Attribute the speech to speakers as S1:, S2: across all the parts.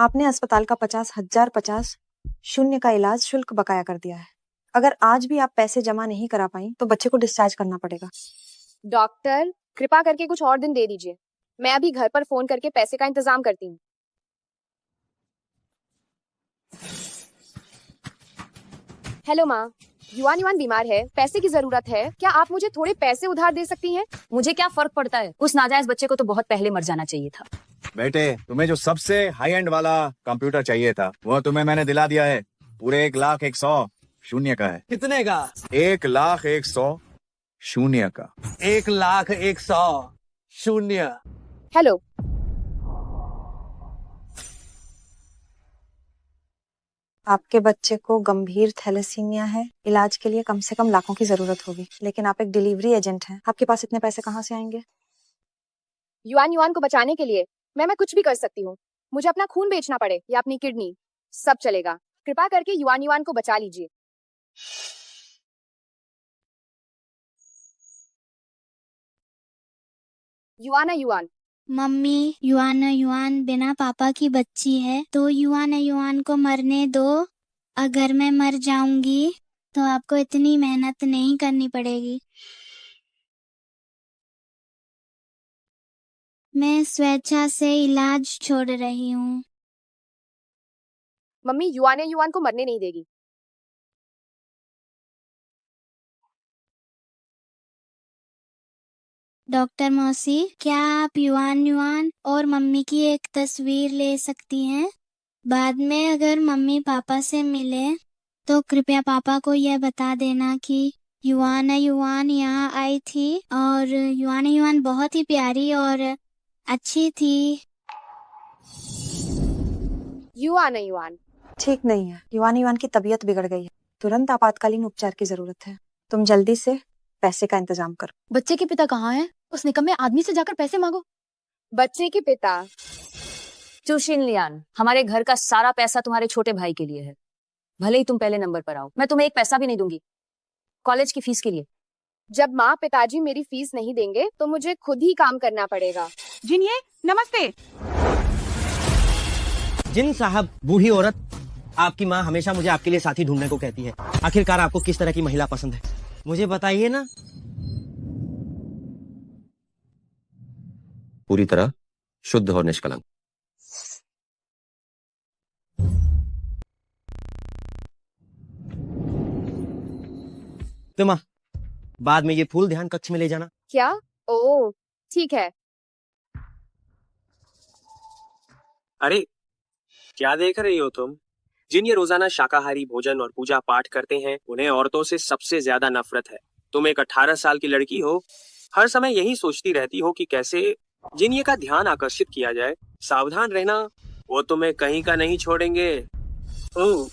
S1: आपने अस्पताल का 50,050 शून्य का इलाज शुल्क बकाया कर दिया है। अगर आज भी आप पैसे जमा नहीं करा पाई तो बच्चे को डिस्चार्ज करना पड़ेगा।
S2: डॉक्टर, कृपा करके कुछ और दिन दे दीजिए। मैं अभी घर पर फोन करके पैसे का इंतजाम करती हूँ। हेलो माँ, युवान युवान बीमार है, पैसे की जरूरत है। क्या आप मुझे थोड़े पैसे उधार दे सकती हैं?
S3: मुझे क्या फर्क पड़ता है? उस नाजायज बच्चे को तो बहुत पहले मर जाना चाहिए था।
S4: बेटे, तुम्हें जो सबसे हाई एंड वाला कंप्यूटर चाहिए था वो तुम्हें मैंने दिला दिया है। पूरे 1,01,100 शून्य का है।
S5: कितने का?
S4: 1,01,100 शून्य का।
S5: 1,01,100 शून्य।
S2: हेलो,
S1: आपके बच्चे को गंभीर थैलेसीमिया है। इलाज के लिए कम से कम लाखों की जरूरत होगी, लेकिन आप एक डिलीवरी एजेंट हैं। आपके पास इतने पैसे कहाँ से आएंगे?
S2: युवान युवान को बचाने के लिए मैं कुछ भी कर सकती हूँ। मुझे अपना खून बेचना पड़े या अपनी किडनी, सब चलेगा। कृपा करके युवान युवान को बचा लीजिए। युवाना युवान।
S6: मम्मी, युआन युआन बिना पापा की बच्ची है, तो युआन युआन को मरने दो। अगर मैं मर जाऊंगी तो आपको इतनी मेहनत नहीं करनी पड़ेगी। मैं स्वेच्छा से इलाज छोड़ रही हूँ।
S2: मम्मी युवान युवान को मरने नहीं देगी।
S6: डॉक्टर मौसी, क्या आप युआन युआन और मम्मी की एक तस्वीर ले सकती हैं? बाद में अगर मम्मी पापा से मिले तो कृपया पापा को यह बता देना कि युआन युआन यहाँ आई थी और युआन युआन बहुत ही प्यारी और अच्छी थी।
S2: युवान युवान।
S1: ठीक नहीं है। युवान युवान की तबीयत बिगड़ गई है। तुरंत आपातकालीन उपचार की जरूरत है। तुम जल्दी से पैसे का इंतजाम करो।
S3: बच्चे के पिता कहाँ हैं? उस निकम्मे आदमी से जाकर पैसे मांगो।
S2: बच्चे के पिता।
S3: चुशिन लियान, हमारे घर का सारा पैसा तुम्हारे छोटे भाई के लिए है। भले ही तुम पहले नंबर पर आओ, मैं तुम्हें एक पैसा भी नहीं दूंगी कॉलेज की फीस के लिए।
S2: जब माँ पिताजी मेरी फीस नहीं देंगे तो मुझे खुद ही काम करना पड़ेगा।
S7: जिनिए, नमस्ते।
S5: जिन साहब, बूढ़ी औरत, आपकी माँ हमेशा मुझे आपके लिए साथी ढूंढने को कहती है। आखिरकार आपको किस तरह की महिला पसंद है, मुझे बताइए ना।
S8: पूरी तरह शुद्ध और निष्कलंक।
S5: तो माँ, बाद में ये फूल ध्यान कक्ष में ले जाना।
S2: क्या? ओह, ठीक है।
S9: अरे, क्या देख रही हो तुम? जिन ये रोजाना शाकाहारी भोजन और पूजा पाठ करते हैं, उन्हें औरतों से सबसे ज्यादा नफरत है। तुम एक 18 साल की लड़की हो, हर समय यही सोचती रहती हो कि कैसे जिन का ध्यान आकर्षित किया जाए। सावधान रहना, वो तुम्हें कहीं का नहीं छोड़ेंगे। ओह,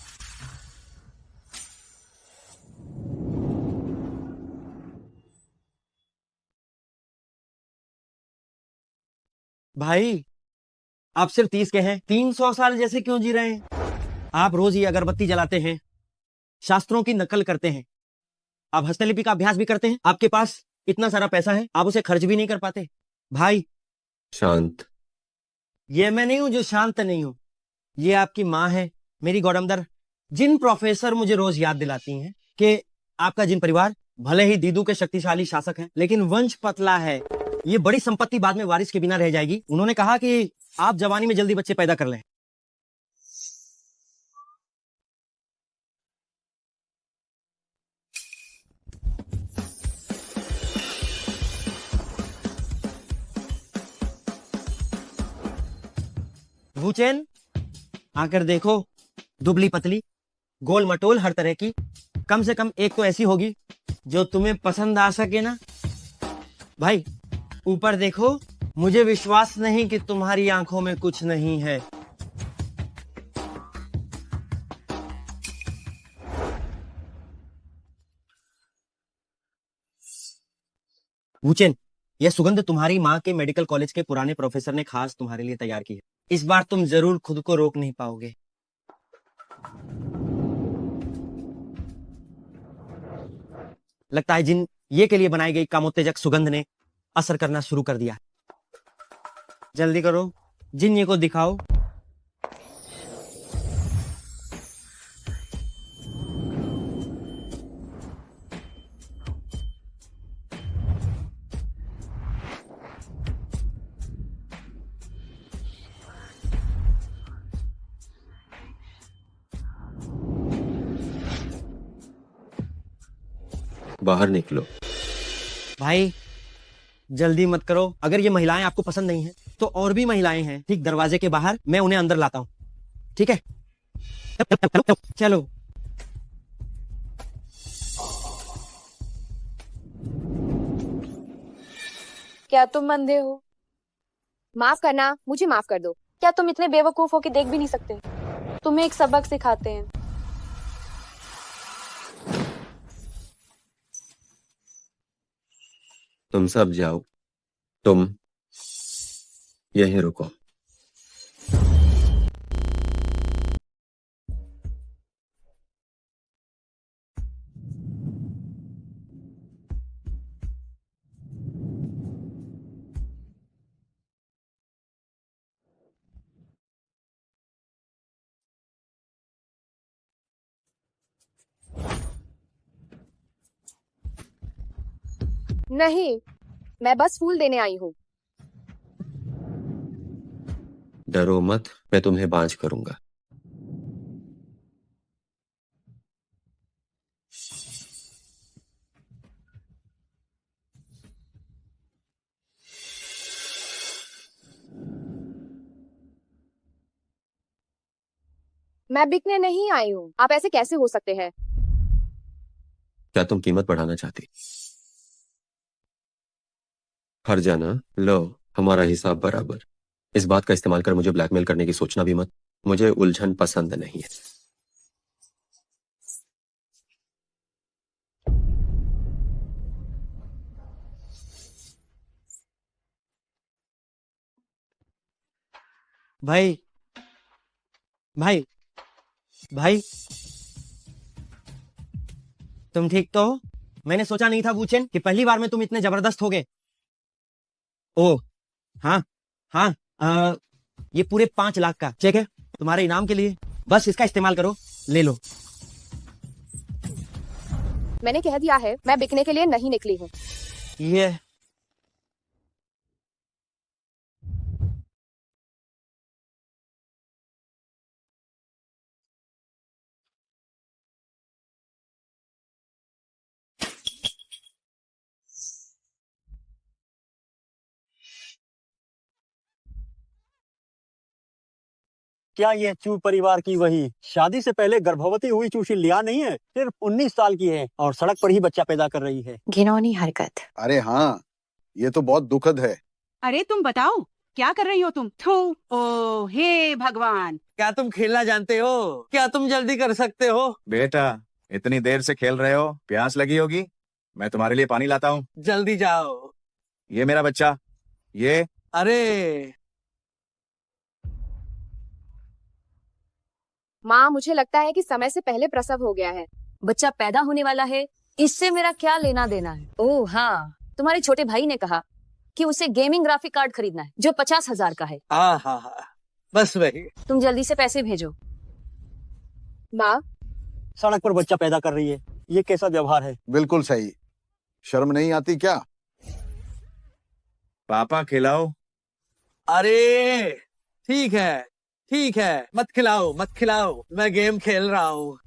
S5: भाई, आप सिर्फ 30 के हैं, 300 साल जैसे क्यों जी रहे हैं? आप रोज ही अगरबत्ती जलाते हैं, शास्त्रों की नकल करते हैं, आप हस्तलिपि का अभ्यास भी करते हैं। आपके पास इतना सारा पैसा है, आप उसे खर्च भी नहीं कर पाते। भाई
S8: शांत।
S5: ये मैं नहीं हूं जो शांत नहीं हूं, ये आपकी माँ है, मेरी गौरमदर। जिन प्रोफेसर मुझे रोज याद दिलाती हैं कि आपका जिन परिवार भले ही दीदू के शक्तिशाली शासक हैं, लेकिन वंश पतला है। ये बड़ी संपत्ति बाद में वारिस के बिना रह जाएगी। उन्होंने कहा कि आप जवानी में जल्दी बच्चे पैदा कर लें। वुचेन, आकर देखो, दुबली पतली, गोल मटोल, हर तरह की। कम से कम एक तो ऐसी होगी जो तुम्हें पसंद आ सके ना। भाई, ऊपर देखो, मुझे विश्वास नहीं कि तुम्हारी आंखों में कुछ नहीं है। वुचेन, यह सुगंध तुम्हारी माँ के मेडिकल कॉलेज के पुराने प्रोफेसर ने खास तुम्हारे लिए तैयार की है। इस बार तुम जरूर खुद को रोक नहीं पाओगे। लगता है जिन ये के लिए बनाई गई कामोत्तेजक सुगंध ने असर करना शुरू कर दिया। जल्दी करो, जिन ये को दिखाओ।
S8: बाहर निकलो।
S5: भाई जल्दी मत करो, अगर ये महिलाएं आपको पसंद नहीं है तो और भी महिलाएं हैं ठीक दरवाजे के बाहर, मैं उन्हें अंदर लाता हूँ, ठीक है? चलो।
S2: क्या तुम अंधे हो? माफ करना, मुझे माफ कर दो। क्या तुम इतने बेवकूफ हो कि देख भी नहीं सकते? तुम्हें एक सबक सिखाते हैं।
S8: तुम सब जाओ, तुम यहीं रुको।
S2: नहीं, मैं बस फूल देने आई हूँ।
S8: डरो मत, मैं तुम्हें बांझ करूंगा।
S2: मैं बिकने नहीं आई हूँ। आप ऐसे कैसे हो सकते हैं?
S8: क्या तुम कीमत बढ़ाना चाहती? हर जाना, लो हमारा हिसाब बराबर। इस बात का इस्तेमाल कर मुझे ब्लैकमेल करने की सोचना भी मत, मुझे उलझन पसंद नहीं है।
S5: भाई भाई भाई, तुम ठीक तो हो? मैंने सोचा नहीं था बूचेन कि पहली बार में तुम इतने जबरदस्त होगे। ओ हाँ हाँ, ये पूरे 5 लाख का चेक है तुम्हारे इनाम के लिए, बस इसका इस्तेमाल करो, ले लो।
S2: मैंने कह दिया है, मैं बिकने के लिए नहीं निकली हूँ।
S5: ये
S7: क्या ये चू परिवार की वही शादी से पहले गर्भवती हुई चूशी लिया नहीं है? सिर्फ 19 साल की है और सड़क पर ही बच्चा पैदा कर रही है।
S1: घिनौनी हरकत।
S10: अरे हाँ, ये तो बहुत दुखद है।
S11: अरे तुम बताओ, क्या कर रही हो तुम? थू, ओ हे भगवान।
S5: क्या तुम खेलना जानते हो? क्या तुम जल्दी कर सकते हो?
S4: बेटा, इतनी देर से खेल रहे हो, प्यास लगी होगी, मैं तुम्हारे लिए पानी लाता हूँ।
S5: जल्दी जाओ।
S4: ये मेरा बच्चा, ये।
S5: अरे
S2: माँ, मुझे लगता है कि समय से पहले प्रसव हो गया है।
S3: बच्चा पैदा होने वाला है, इससे मेरा क्या लेना देना है? ओह हाँ, तुम्हारे छोटे भाई ने कहा कि उसे गेमिंग ग्राफिक कार्ड खरीदना है जो 50,000 का है।
S5: हाँ, बस वही।
S3: तुम जल्दी से पैसे भेजो।
S2: माँ,
S7: सड़क पर बच्चा पैदा कर रही है, ये कैसा व्यवहार है?
S10: बिल्कुल सही। शर्म नहीं आती क्या?
S4: पापा खिलाओ।
S5: अरे ठीक है ठीक है, मत खिलाओ मत खिलाओ, मैं गेम खेल रहा हूँ।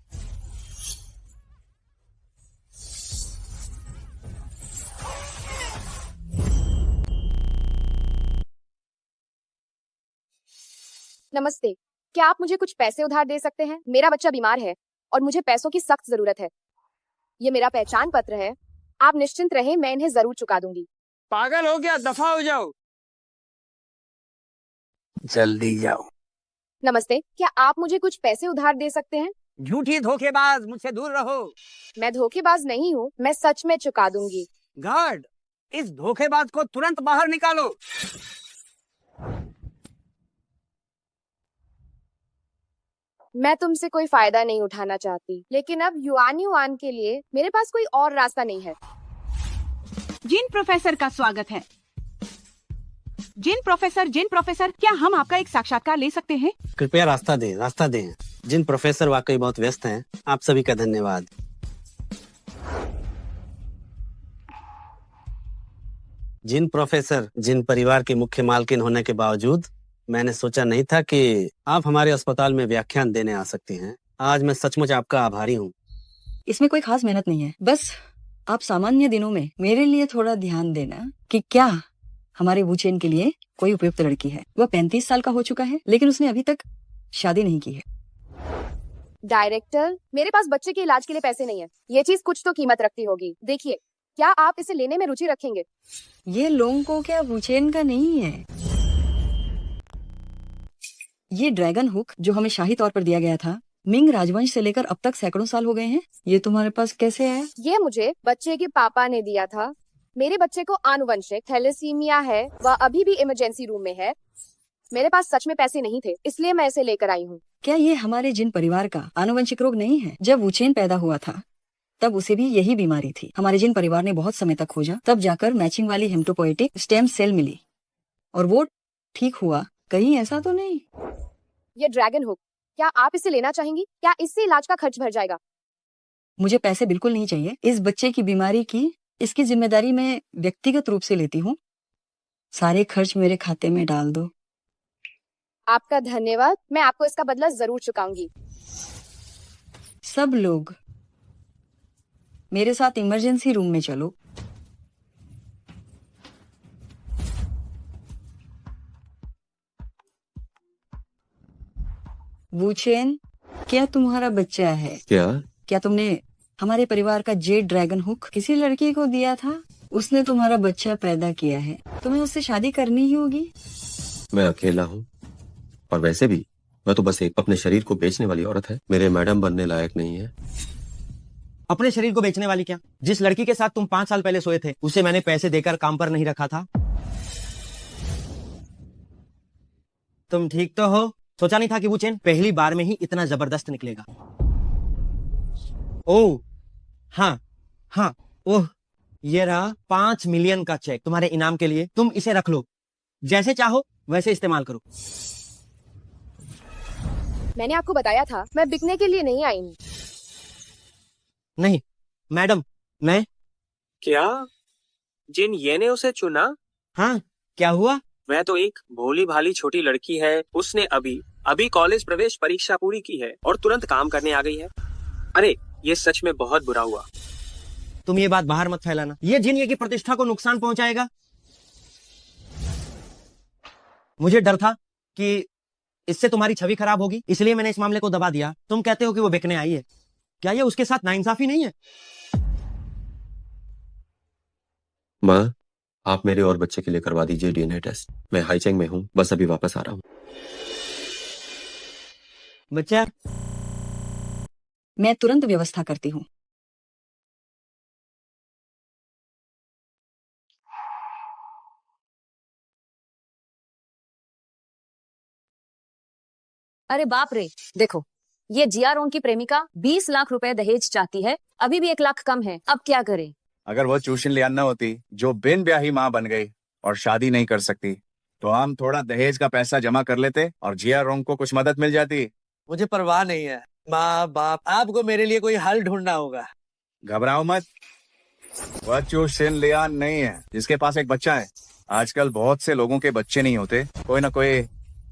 S2: नमस्ते। क्या आप मुझे कुछ पैसे उधार दे सकते हैं? मेरा बच्चा बीमार है और मुझे पैसों की सख्त जरूरत है। ये मेरा पहचान पत्र है, आप निश्चिंत रहें, मैं इन्हें जरूर चुका दूंगी।
S5: पागल हो गया? दफा हो जाओ। जल्दी जाओ।
S2: नमस्ते, क्या आप मुझे कुछ पैसे उधार दे सकते हैं?
S5: झूठी धोखेबाज, मुझसे दूर रहो।
S2: मैं धोखेबाज नहीं हूँ, मैं सच में चुका दूंगी।
S5: गार्ड, इस धोखेबाज को तुरंत बाहर निकालो।
S2: मैं तुमसे कोई फायदा नहीं उठाना चाहती, लेकिन अब युआन के लिए मेरे पास कोई और रास्ता नहीं है।
S11: जिन प्रोफेसर का स्वागत है। जिन प्रोफेसर, क्या हम आपका एक साक्षात्कार ले सकते हैं?
S7: कृपया रास्ता दें। जिन प्रोफेसर वाकई बहुत व्यस्त हैं, आप सभी का धन्यवाद। जिन प्रोफेसर, जिन परिवार के मुख्य मालकिन होने के बावजूद मैंने सोचा नहीं था कि आप हमारे अस्पताल में व्याख्यान देने आ सकती हैं। आज मैं सचमुच आपका आभारी हूँ।
S1: इसमें कोई खास मेहनत नहीं है, बस
S12: आप सामान्य दिनों में मेरे लिए थोड़ा ध्यान देना कि क्या हमारे वूचेन के लिए कोई उपयुक्त लड़की है। वह 35 साल का हो चुका है, लेकिन उसने अभी तक शादी नहीं की है।
S2: डायरेक्टर, मेरे पास बच्चे के इलाज के लिए पैसे नहीं है। ये चीज कुछ तो कीमत रखती होगी। देखिए, क्या आप इसे लेने में रुचि रखेंगे?
S12: ये लोगों को क्या वूचेन का नहीं है। ये ड्रैगन हुक जो हमें शाही तौर पर दिया गया था, मिंग राजवंश से लेकर अब तक सैकड़ों साल हो गए हैं। ये तुम्हारे पास कैसे आया?
S2: ये मुझे बच्चे के पापा ने दिया था। मेरे बच्चे को आनुवंशिक थैलेसीमिया है। वह अभी भी इमरजेंसी रूम में है। मेरे पास सच में पैसे नहीं थे, इसलिए मैं इसे लेकर आई हूँ।
S12: क्या ये हमारे जिन परिवार का आनुवंशिक रोग नहीं है? जब वूचेन पैदा हुआ था तब उसे भी यही बीमारी थी। हमारे जिन परिवार ने बहुत समय तक खोजा, तब जाकर मैचिंग वाली हेमटोपोएटिक स्टेम सेल मिली और वो ठीक हुआ। कहीं ऐसा तो नहीं?
S2: ये ड्रैगन हुक, क्या आप इसे लेना चाहेंगी? क्या इससे इलाज का खर्च भर जाएगा?
S12: मुझे पैसे बिल्कुल नहीं चाहिए। इस बच्चे की बीमारी की इसकी जिम्मेदारी मैं व्यक्तिगत रूप से लेती हूँ। सारे खर्च मेरे खाते में डाल दो।
S2: आपका धन्यवाद। मैं आपको इसका बदला जरूर चुकाऊंगी।
S12: सब लोग मेरे साथ इमरजेंसी रूम में चलो। वूचेन, क्या तुम्हारा बच्चा है? क्या तुमने हमारे परिवार का जेड ड्रैगन हुक किसी लड़की को दिया था? उसने तुम्हारा बच्चा पैदा किया है। तुम्हें उससे शादी करनी ही होगी।
S8: मैं अकेला हूँ, और वैसे भी मैं तो बस एक अपने शरीर को बेचने वाली औरत है। मेरे मैडम बनने लायक नहीं है।
S5: अपने शरीर को बेचने वाली क्या? जिस लड़की के साथ तुम 5 साल पहले सोए थे, उसे मैंने पैसे देकर काम पर नहीं रखा था। तुम ठीक तो हो? सोचा नहीं था कि वो चेन पहली बार में ही इतना जबरदस्त निकलेगा। ओह हाँ हाँ, ओह ये रहा 5 मिलियन का चेक तुम्हारे इनाम के लिए। तुम इसे रख लो, जैसे चाहो वैसे इस्तेमाल करो।
S2: मैंने आपको बताया था, मैं बिकने के लिए नहीं आई हूँ।
S5: नहीं मैडम, मैं
S9: क्या जिन ये ने उसे चुना?
S5: हाँ, क्या हुआ?
S9: वह तो एक भोली भाली छोटी लड़की है। उसने अभी कॉलेज प्रवेश परीक्षा पूरी की है और तुरंत काम करने आ गई है। अरे ये सच में बहुत बुरा हुआ।
S5: तुम ये बात बाहर मत फैलाना। ये जिन ये की प्रतिष्ठा को नुकसान पहुंचाएगा। मुझे डर था कि इससे तुम्हारी छवि खराब होगी, इसलिए मैंने इस मामले को दबा दिया। तुम कहते हो कि वो बिकने आई है। क्या ये उसके साथ नाइंसाफी नहीं है?
S8: माँ, आप मेरे और बच्चे के लिए करवा दीजिए डीएनए टेस्ट। मैं हाईचैंग में हूँ, बस अभी वापस आ रहा हूँ।
S5: बच्चा,
S12: मैं तुरंत व्यवस्था करती हूँ।
S3: अरे बाप रे, देखो ये जियारोन की प्रेमिका 20 लाख रुपए दहेज चाहती है। अभी भी 1 लाख कम है। अब क्या करें?
S4: अगर वो चूशिन लियान न होती जो बिन ब्याही माँ बन गई और शादी नहीं कर सकती, तो हम थोड़ा दहेज का पैसा जमा कर लेते और जिया रोंग को कुछ मदद मिल जाती।
S13: मुझे परवाह नहीं है। माँ बाप, आपको मेरे लिए कोई हल ढूंढना होगा।
S4: घबराओ मत, वह चूशिन लियान नहीं है जिसके पास एक बच्चा है। आजकल बहुत से लोगों के बच्चे नहीं होते, कोई ना कोई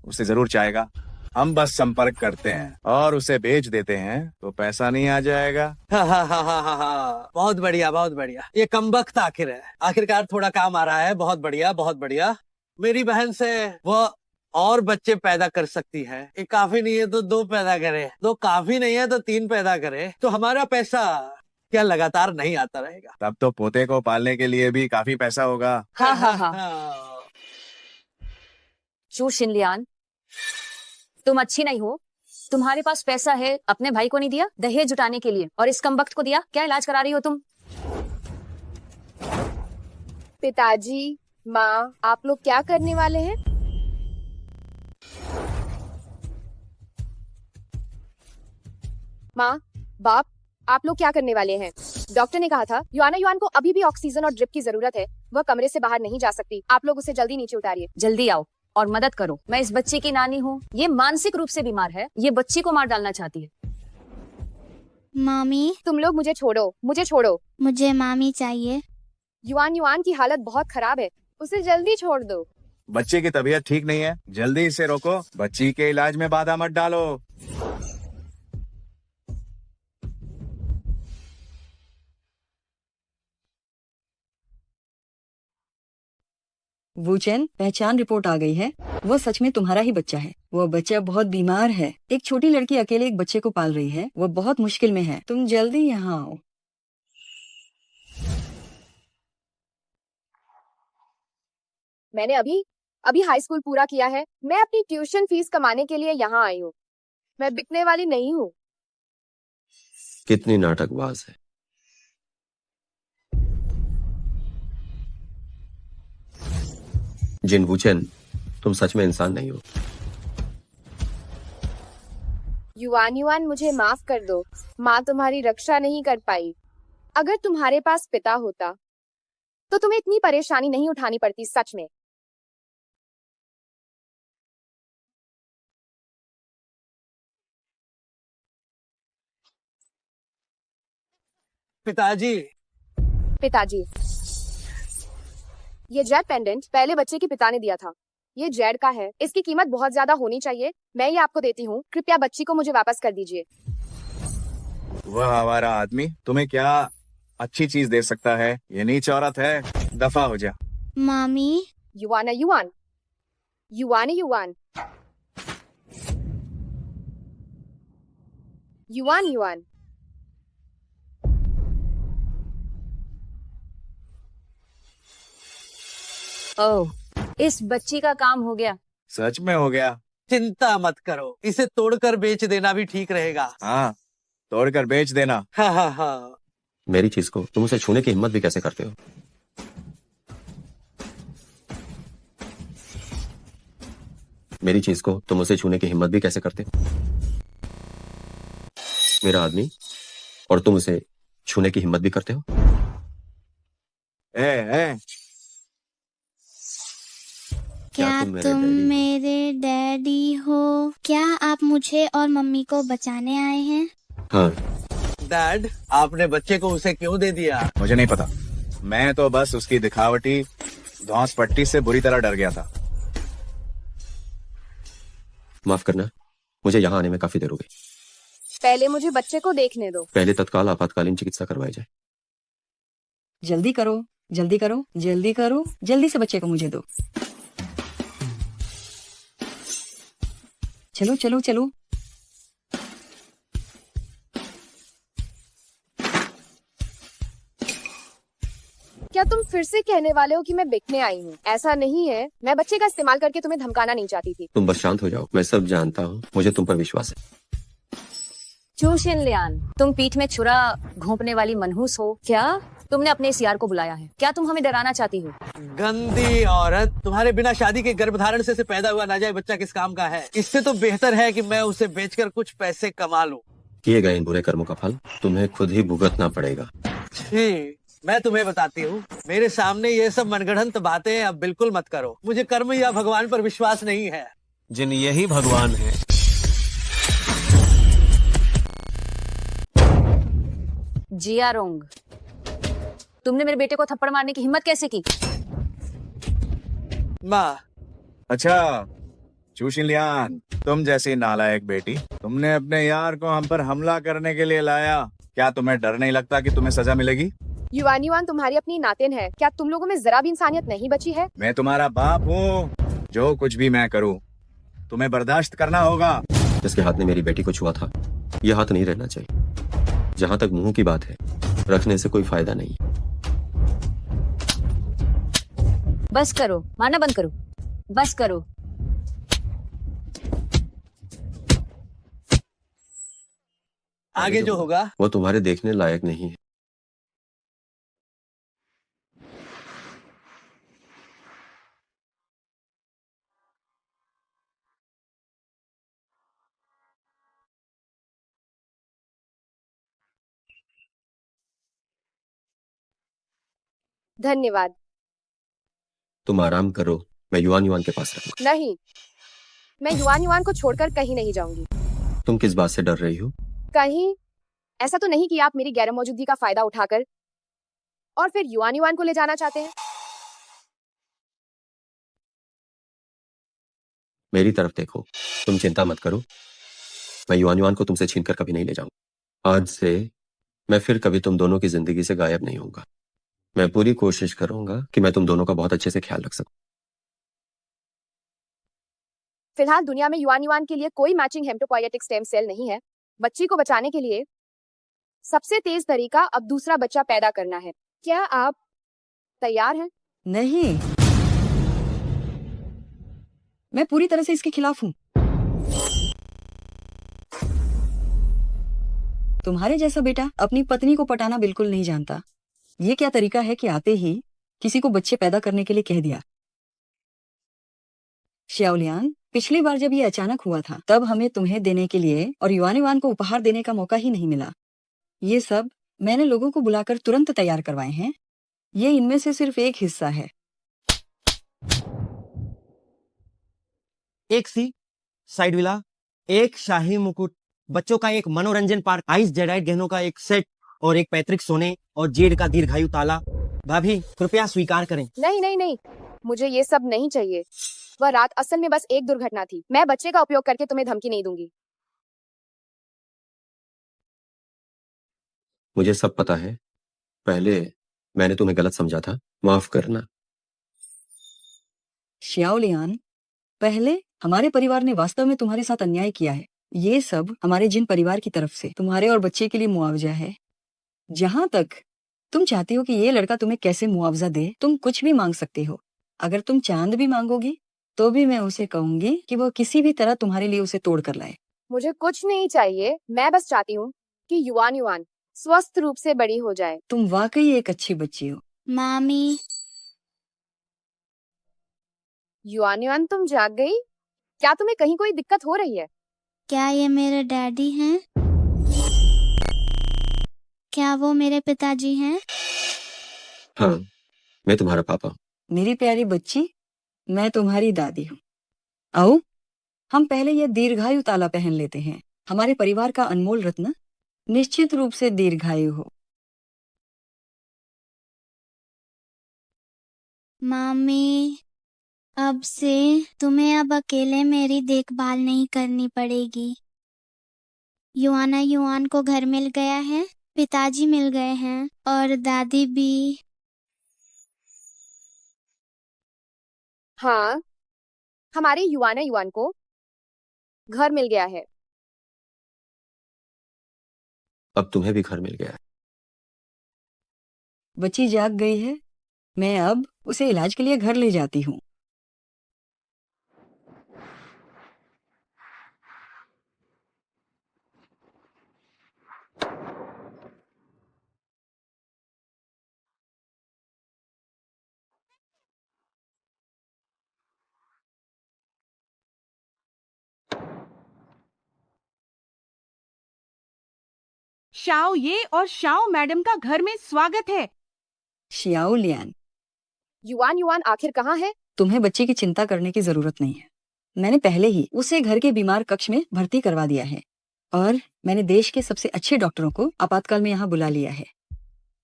S4: उसे जरूर चाहेगा। हम बस संपर्क करते हैं और उसे बेच देते हैं तो पैसा नहीं आ जाएगा।
S13: बहुत बढ़िया, बहुत बढ़िया। ये कमबख्त आखिर है, आखिरकार थोड़ा काम आ रहा है। बहुत बढ़िया, बहुत बढ़िया। मेरी बहन से वो और बच्चे पैदा कर सकती है। ये काफी नहीं है तो 2 पैदा करे, 2 काफी नहीं है तो 3 पैदा करे, तो हमारा पैसा क्या लगातार नहीं आता रहेगा?
S4: तब तो पोते को पालने के लिए भी काफी पैसा होगा।
S3: हाँ हाँ हाँ। चू शिनलियान, तुम अच्छी नहीं हो। तुम्हारे पास पैसा है, अपने भाई को नहीं दिया दहेज जुटाने के लिए, और इस कमबख्त को दिया। क्या इलाज करा रही हो तुम?
S2: पिताजी, माँ, आप लोग क्या करने वाले हैं? माँ, बाप, आप लोग क्या करने वाले हैं? डॉक्टर ने कहा था युआना युआन को अभी भी ऑक्सीजन और ड्रिप की जरूरत है। वह कमरे से बाहर नहीं जा सकती। आप लोग उसे जल्दी नीचे उतारिए।
S3: जल्दी आओ और मदद करो। मैं इस बच्चे की नानी हूँ। ये मानसिक रूप से बीमार है। ये बच्ची को मार डालना चाहती है।
S6: मामी,
S2: तुम लोग मुझे छोड़ो, मुझे छोड़ो।
S6: मुझे मामी चाहिए।
S2: युआन युआन की हालत बहुत खराब है, उसे जल्दी छोड़ दो।
S4: बच्चे की तबीयत ठीक नहीं है, जल्दी इसे रोको। बच्ची के इलाज में बाधा मत डालो।
S12: वूचेन, पहचान रिपोर्ट आ गई है। वो सच में तुम्हारा ही बच्चा है। वो बच्चा बहुत बीमार है। एक छोटी लड़की अकेले एक बच्चे को पाल रही है। वो बहुत मुश्किल में है। तुम जल्दी यहाँ आओ।
S2: मैंने अभी अभी हाई स्कूल पूरा किया है। मैं अपनी ट्यूशन फीस कमाने के लिए यहाँ आई हूँ। मैं बिकने वाली नहीं हूँ।
S8: कितनी नाटकबाज है। जिन वूचेन, तुम सच में इंसान नहीं हो।
S2: युआन युआन, मुझे माफ कर दो। माँ तुम्हारी रक्षा नहीं कर पाई। अगर तुम्हारे पास पिता होता तो तुम्हें इतनी परेशानी नहीं उठानी पड़ती। सच में।
S13: पिताजी।
S2: पिताजी, ये जेड पेंडेंट पहले बच्चे के पिता ने दिया था। ये जेड का है। इसकी कीमत बहुत ज्यादा होनी चाहिए। मैं ये आपको देती हूँ। कृपया बच्ची को मुझे वापस कर दीजिए।
S4: वह हमारा आदमी तुम्हें क्या अच्छी चीज दे सकता है? ये नीच औरत है। दफा हो जा।
S6: मामी,
S2: युआन है युआन। युआन है युआन। Yuan Yuan.
S3: ओह, इस बच्ची का काम हो गया।
S4: सच में हो गया।
S13: चिंता मत करो, इसे तोड़कर बेच देना भी ठीक रहेगा।
S4: हाँ, तोड़कर बेच देना।
S13: हाँ हाँ हाँ।
S8: मेरी चीज को तुम उसे छूने की हिम्मत भी कैसे करते हो? मेरी चीज को तुम उसे छूने की हिम्मत भी कैसे करते हो? मेरा आदमी, और तुम उसे छूने की हिम्मत भी करते हो?
S4: ए,
S6: क्या तुम मेरे डैडी हो? क्या आप मुझे और मम्मी को बचाने आए हैं?
S8: हाँ।
S13: डैड, आपने बच्चे को उसे क्यों दे दिया?
S4: मुझे नहीं पता। मैं तो बस उसकी दिखावटी धौंस पट्टी से बुरी तरह डर गया था।
S8: माफ करना, मुझे यहाँ आने में काफी देर हो गई।
S2: पहले मुझे बच्चे को देखने दो।
S8: पहले तत्काल आपातकालीन चिकित्सा करवाई जाए।
S12: जल्दी करो, जल्दी करो, जल्दी करो। जल्दी से बच्चे को मुझे दो। चलो चलो चलो।
S2: क्या तुम फिर से कहने वाले हो कि मैं बिकने आई हूँ? ऐसा नहीं है। मैं बच्चे का इस्तेमाल करके तुम्हें धमकाना नहीं चाहती थी।
S8: तुम बस शांत हो जाओ। मैं सब जानता हूँ। मुझे तुम पर विश्वास है।
S3: चू शिनलियान, तुम पीठ में छुरा घोंपने वाली मनहूस हो क्या? तुमने अपने इस यार को बुलाया है। क्या तुम हमें डराना चाहती हो?
S13: गंदी औरत, तुम्हारे बिना शादी के गर्भधारण से पैदा हुआ नाजायज बच्चा किस काम का है? इससे तो बेहतर है कि मैं उसे बेचकर कुछ पैसे कमा लूं।
S8: किए गए इन बुरे कर्मों का फल तुम्हें खुद ही भुगतना पड़ेगा।
S13: छी, मैं तुम्हें बताती हूँ, मेरे सामने ये सब मनगढ़ंत बातें अब बिल्कुल मत करो। मुझे कर्म या भगवान पर विश्वास नहीं है।
S9: जिन यही भगवान है।
S3: जियारोंग, तुमने मेरे बेटे को थप्पड़ मारने की हिम्मत कैसे की?
S13: माँ।
S4: अच्छा, चू शिनलियान, तुम जैसी नालायक बेटी तुमने अपने यार को हम पर हमला करने के लिए लाया। क्या तुम्हें डर नहीं लगता कि तुम्हें सजा मिलेगी?
S2: युआन युआन तुम्हारी अपनी नातिन है। क्या तुम लोगों में जरा भी इंसानियत नहीं बची है?
S4: मैं तुम्हारा बाप हूँ। जो कुछ भी मैं करूँ तुम्हें बर्दाश्त करना होगा।
S8: जिसके हाथ ने मेरी बेटी को छुआ था, यह हाथ नहीं रहना चाहिए। जहाँ तक मुंह की बात है, रखने से कोई फायदा नहीं।
S3: बस करो, मारना बंद करो। बस करो।
S13: आगे जो होगा
S8: वो तुम्हारे देखने लायक नहीं है।
S2: धन्यवाद।
S8: तुम आराम करो, मैं युआन युआन के पास रहूंगा।
S2: नहीं, मैं युआन युआन को छोड़कर कहीं नहीं जाऊंगी।
S8: तुम किस बात से डर रही हो?
S2: कहीं ऐसा तो नहीं कि आप मेरी गैर मौजूदगी का फायदा उठाकर और फिर युआन युआन को ले जाना चाहते हैं?
S8: मेरी तरफ देखो, तुम चिंता मत करो। मैं युआन युआन को तुमसे छीनकर कभी नहीं ले जाऊंगा। आज से मैं फिर कभी तुम दोनों की जिंदगी से गायब नहीं होऊंगा। मैं पूरी कोशिश करूंगा कि मैं तुम दोनों का बहुत अच्छे से ख्याल रख सकूं।
S2: फिलहाल दुनिया में युआन युआन के लिए कोई मैचिंग हेमटोपोएटिक स्टेम सेल नहीं है। बच्ची को बचाने के लिए सबसे तेज तरीका अब दूसरा बच्चा पैदा करना है। क्या आप तैयार हैं?
S12: नहीं, मैं पूरी तरह से इसके खिलाफ हूँ। तुम्हारे जैसा बेटा अपनी पत्नी को पटाना बिल्कुल नहीं जानता। ये क्या तरीका है कि आते ही किसी को बच्चे पैदा करने के लिए कह दिया। श्याओलियान, पिछली बार जब ये अचानक हुआ था तब हमें तुम्हें देने के लिए और युआन युआन को उपहार देने का मौका ही नहीं मिला। ये सब मैंने लोगों को बुलाकर तुरंत तैयार करवाए हैं। ये इनमें से सिर्फ एक हिस्सा है।
S5: एक सी साइड विला, एक शाही मुकुट, बच्चों का एक मनोरंजन पार्क, आइस जेडाइट गहनों का एक सेट और एक पैतृक सोने और जेड का दीर्घायु ताला। भाभी कृपया स्वीकार करें।
S2: नहीं नहीं नहीं, मुझे ये सब नहीं चाहिए। वह रात असल में बस एक दुर्घटना थी। मैं बच्चे का उपयोग करके तुम्हें धमकी नहीं दूंगी।
S8: मुझे सब पता है। पहले मैंने तुम्हें गलत समझा था, माफ करना।
S12: श्याओलियान, पहले हमारे परिवार ने वास्तव में तुम्हारे साथ अन्याय किया है। ये सब हमारे जिन परिवार की तरफ से तुम्हारे और बच्चे के लिए मुआवजा है। जहां तक तुम चाहती हो कि ये लड़का तुम्हें कैसे मुआवजा दे, तुम कुछ भी मांग सकती हो। अगर तुम चांद भी मांगोगी तो भी मैं उसे कहूंगी कि वो किसी भी तरह तुम्हारे लिए उसे तोड़ कर लाए।
S2: मुझे कुछ नहीं चाहिए। मैं बस चाहती हूँ कि युआन युआन स्वस्थ रूप से बड़ी हो जाए।
S12: तुम वाकई एक अच्छी बच्ची हो।
S6: मामी,
S2: युआन युआन, तुम जाग गई? क्या तुम्हें कहीं कोई दिक्कत हो रही है?
S6: क्या ये मेरे डैडी हैं? क्या वो मेरे पिताजी हैं?
S8: हाँ, मैं तुम्हारा पापा।
S12: मेरी प्यारी बच्ची, मैं तुम्हारी दादी हूँ। आओ, हम पहले ये दीर्घायु ताला पहन लेते हैं। हमारे परिवार का अनमोल रत्न निश्चित रूप से दीर्घायु हो।
S6: मामी, अब से तुम्हें अब अकेले मेरी देखभाल नहीं करनी पड़ेगी। युआना युआन को घर मिल गया है, पिताजी मिल गए हैं और दादी भी।
S2: हाँ, हमारे युआना युआन को घर मिल गया है।
S8: अब तुम्हें भी घर मिल गया है।
S12: बच्ची जाग गई है। मैं अब उसे इलाज के लिए घर ले जाती हूँ।
S11: शाओ ये और शाओ मैडम का घर में स्वागत है।
S12: श्याओलियान,
S2: युआन युआन आखिर कहाँ है?
S12: तुम्हें बच्चे की चिंता करने की जरूरत नहीं है। मैंने पहले ही उसे घर के बीमार कक्ष में भर्ती करवा दिया है और मैंने देश के सबसे अच्छे डॉक्टरों को आपातकाल में यहाँ बुला लिया है।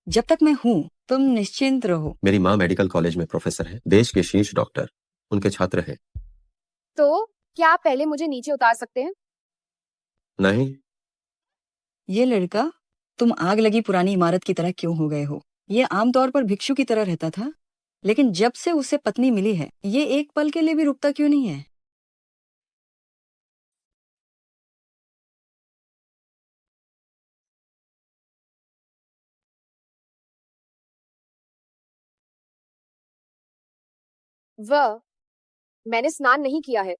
S12: जब तक मैं हूँ तुम निश्चिंत रहो।
S8: मेरी माँ मेडिकल कॉलेज में प्रोफेसर है, देश के शीर्ष डॉक्टर उनके छात्र हैं।
S2: तो क्या आप पहले मुझे नीचे उतार सकते हैं?
S8: नहीं,
S12: ये लड़का, तुम आग लगी पुरानी इमारत की तरह क्यों हो गए हो? ये आमतौर पर भिक्षु की तरह रहता था, लेकिन जब से उसे पत्नी मिली है ये एक पल के लिए भी रुकता क्यों नहीं है?
S2: वह, मैंने स्नान नहीं किया है।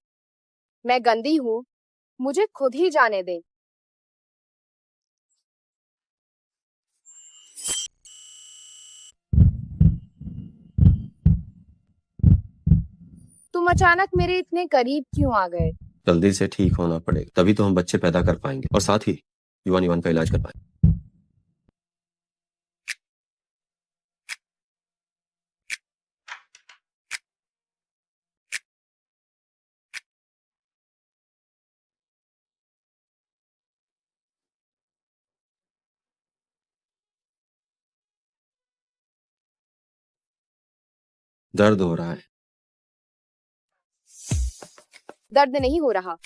S2: मैं गंदी हूँ। मुझे खुद ही जाने दें। तुम अचानक मेरे इतने करीब क्यों आ गए?
S8: जल्दी से ठीक होना पड़ेगा, तभी तो हम बच्चे पैदा कर पाएंगे और साथ ही युवान युवान का इलाज कर पाएंगे। दर्द हो रहा है।
S2: दर्द नहीं हो रहा।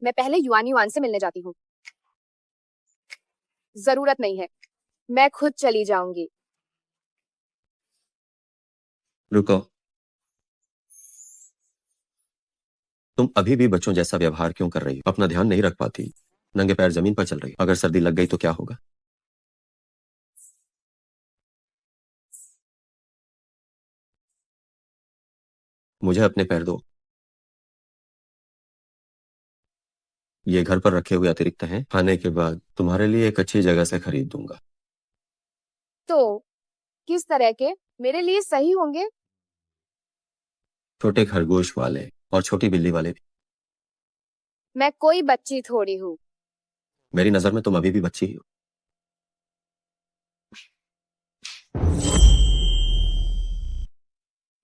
S2: मैं पहले युआन युआन से मिलने जाती हूँ। जरूरत नहीं है, मैं खुद चली जाऊंगी।
S8: रुको, तुम अभी भी बच्चों जैसा व्यवहार क्यों कर रही हो? अपना ध्यान नहीं रख पाती, नंगे पैर जमीन पर चल रही हो। अगर सर्दी लग गई तो क्या होगा? मुझे अपने पैर दो। ये घर पर रखे हुए अतिरिक्त हैं, खाने के बाद तुम्हारे लिए एक अच्छी जगह से खरीद दूंगा।
S2: तो किस तरह के मेरे लिए सही होंगे?
S8: छोटे खरगोश वाले और छोटी बिल्ली वाले भी।
S2: मैं कोई बच्ची थोड़ी हूँ।
S8: मेरी नजर में तुम अभी भी बच्ची ही हो।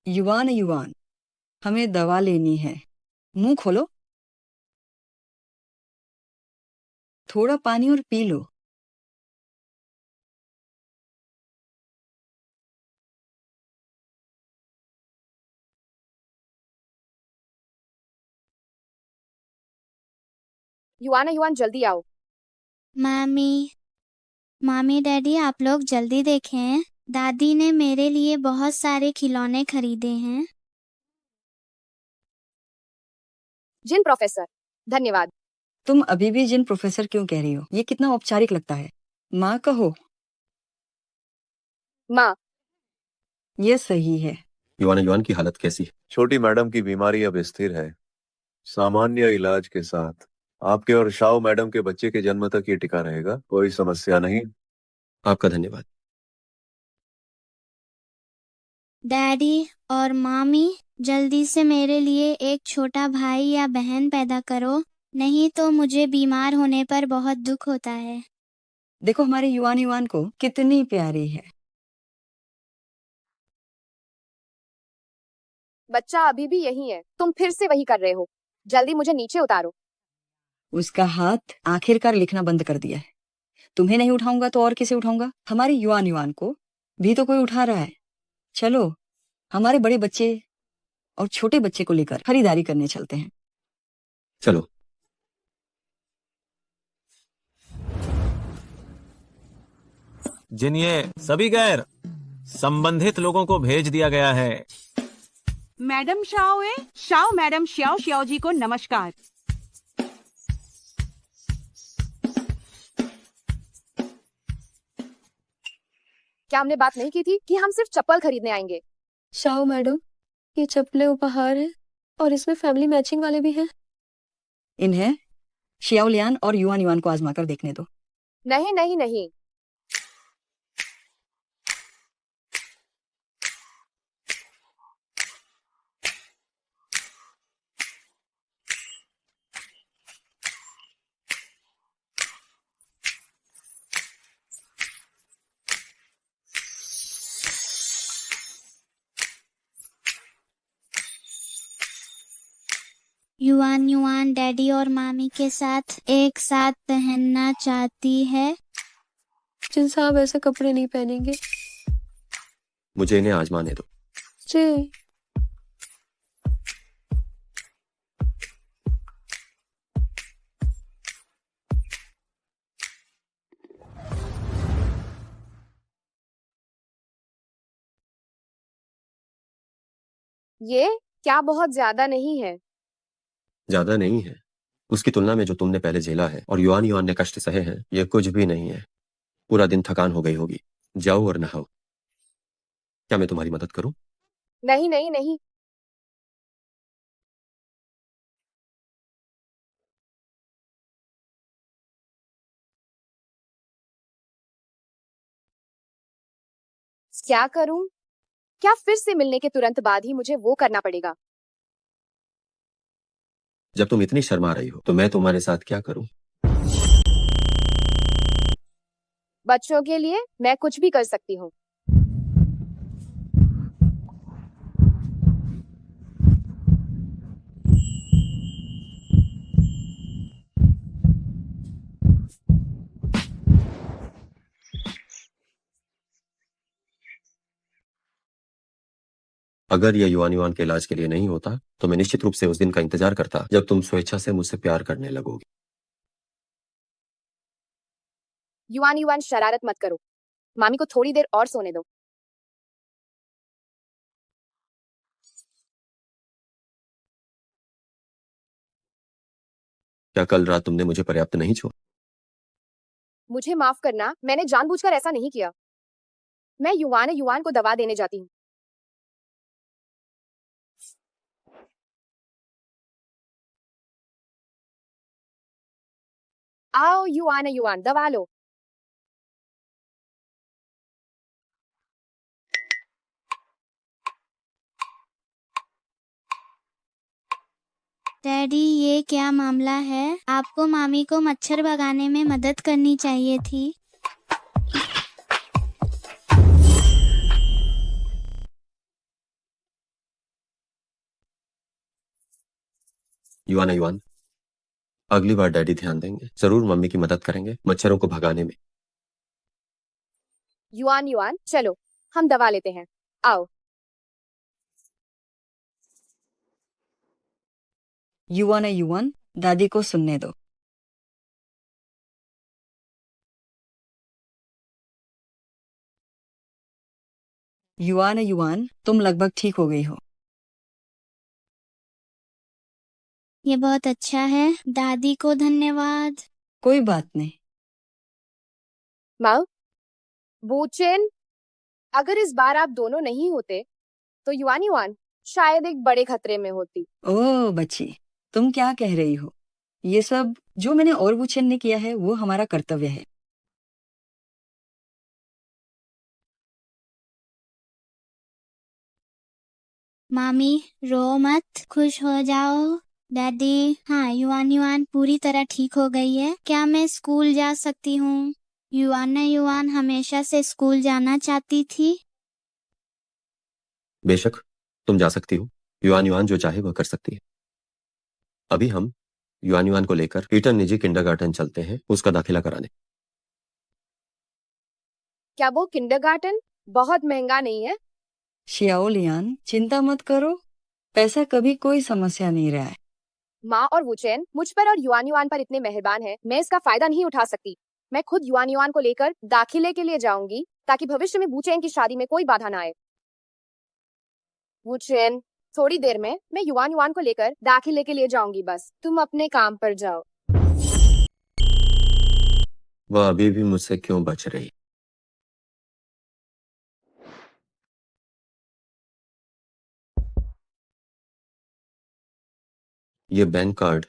S12: युवान युवान, हमें दवा लेनी है। मुंह खोलो, थोड़ा पानी और पी लो।
S2: युआना युआन जल्दी आओ।
S6: मामी मामी डैडी आप लोग जल्दी देखें, दादी ने मेरे लिए बहुत सारे खिलौने खरीदे हैं।
S2: जिन प्रोफेसर, धन्यवाद।
S12: तुम अभी भी जिन प्रोफेसर क्यों कह रही हो? ये कितना औपचारिक लगता है। माँ कहो।
S2: माँ।
S12: ये सही है।
S8: युवान युवान की हालत कैसी है?
S4: छोटी मैडम की बीमारी अब स्थिर है। सामान्य इलाज के साथ आपके और शाओ मैडम के बच्चे के जन्म तक ये टिका रहेगा, कोई समस्या नहीं।
S8: आपका धन्यवाद।
S6: डैडी और मामी जल्दी से मेरे लिए एक छोटा भाई या बहन पैदा करो, नहीं तो मुझे बीमार होने पर बहुत दुख होता है।
S12: देखो हमारे युवान युवान को कितनी प्यारी है।
S2: बच्चा अभी भी यही है, तुम फिर से वही कर रहे हो। जल्दी मुझे नीचे उतारो।
S12: उसका हाथ आखिरकार लिखना बंद कर दिया है। तुम्हें नहीं उठाऊंगा तो और किसे उठाऊंगा? हमारे युवान युवान को भी तो कोई उठा रहा है। चलो हमारे बड़े बच्चे और छोटे बच्चे को लेकर खरीदारी करने चलते हैं।
S8: चलो।
S14: जिन्हें सभी गैर संबंधित लोगों को भेज दिया गया है।
S11: मैडम शाओ मैडम श्याओ श्याओ जी को नमस्कार।
S2: क्या हमने बात नहीं की थी कि हम सिर्फ चप्पल खरीदने आएंगे?
S15: शाओ मैडम, ये चप्पलें उपहार है और इसमें फैमिली मैचिंग वाले भी हैं।
S12: इन्हें शियाओलियान और युआन युआन को आजमा कर देखने दो।
S2: नहीं नहीं नहीं।
S6: युआन युआन डैडी और मामी के साथ एक साथ पहनना चाहती है।
S15: जिन साहब ऐसे कपड़े नहीं पहनेंगे।
S8: मुझे इन्हें आजमाने दो।
S15: जी।
S2: ये क्या बहुत ज्यादा नहीं है?
S8: ज्यादा नहीं है, उसकी तुलना में जो तुमने पहले झेला है और युआन युआन ने कष्ट सहे हैं, ये कुछ भी नहीं है। पूरा दिन थकान हो गई होगी, जाओ और नहाओ। क्या मैं तुम्हारी मदद करूं?
S2: नहीं नहीं नहीं। क्या करूं? क्या फिर से मिलने के तुरंत बाद ही मुझे वो करना पड़ेगा?
S8: जब तुम इतनी शर्मा रही हो तो मैं तुम्हारे साथ क्या करूं?
S2: बच्चों के लिए मैं कुछ भी कर सकती हूँ।
S8: अगर यह युआन युआन के इलाज के लिए नहीं होता तो मैं निश्चित रूप से उस दिन का इंतजार करता जब तुम स्वेच्छा से मुझसे प्यार करने लगोगी।
S2: युआन युआन शरारत मत करो, मामी को थोड़ी देर और सोने दो।
S8: क्या कल रात तुमने मुझे पर्याप्त नहीं छुआ?
S2: मुझे माफ करना, मैंने जानबूझकर ऐसा नहीं किया। मैं युआन युआन को दवा देने जाती हूँ। आओ युआन युआन, दवा लो।
S6: डैडी, ये क्या मामला है? आपको मामी को मच्छर भगाने में मदद करनी चाहिए थी।
S8: युआन युआन, अगली बार डैडी ध्यान देंगे, जरूर मम्मी की मदद करेंगे मच्छरों को भगाने में।
S2: युआन युआन, चलो हम दवा लेते हैं, आओ।
S12: युआन है युआन, दादी को सुनने दो। युआन है युआन, तुम लगभग ठीक हो गई हो।
S6: ये बहुत अच्छा है, दादी को धन्यवाद।
S12: कोई बात नहीं।
S2: माँ, वूचेन, अगर इस बार आप दोनों नहीं होते तो युआन युआन शायद एक बड़े खतरे में होती।
S12: ओह बच्ची, तुम क्या कह रही हो? ये सब जो मैंने और वुचेन ने किया है वो हमारा कर्तव्य है।
S6: मामी, रो मत, खुश हो जाओ। डैडी, हाँ, युआन युआन पूरी तरह ठीक हो गई है। क्या मैं स्कूल जा सकती हूँ? युआन युआन हमेशा से स्कूल जाना चाहती थी।
S8: बेशक तुम जा सकती हो, युआन युआन जो चाहे वह कर सकती है। अभी हम युआन युआन को लेकर ईटन निजी किंडरगार्टन चलते हैं उसका दाखिला कराने।
S2: क्या वो किंडरगार्टन बहुत महंगा नहीं है?
S12: शियाओ लियान, चिंता मत करो, पैसा कभी कोई समस्या नहीं रहा है।
S2: माँ और वुचेन मुझ पर और युआन युआन पर इतने मेहरबान हैं, मैं इसका फायदा नहीं उठा सकती। मैं खुद युआन युआन को लेकर दाखिले के लिए जाऊंगी ताकि भविष्य में वुचेन की शादी में कोई बाधा ना आए। वुचेन, थोड़ी देर में मैं युआन युआन को लेकर दाखिले के लिए जाऊंगी, बस तुम अपने काम पर जाओ।
S8: वह अभी भी मुझसे क्यों बच रही? ये बैंक कार्ड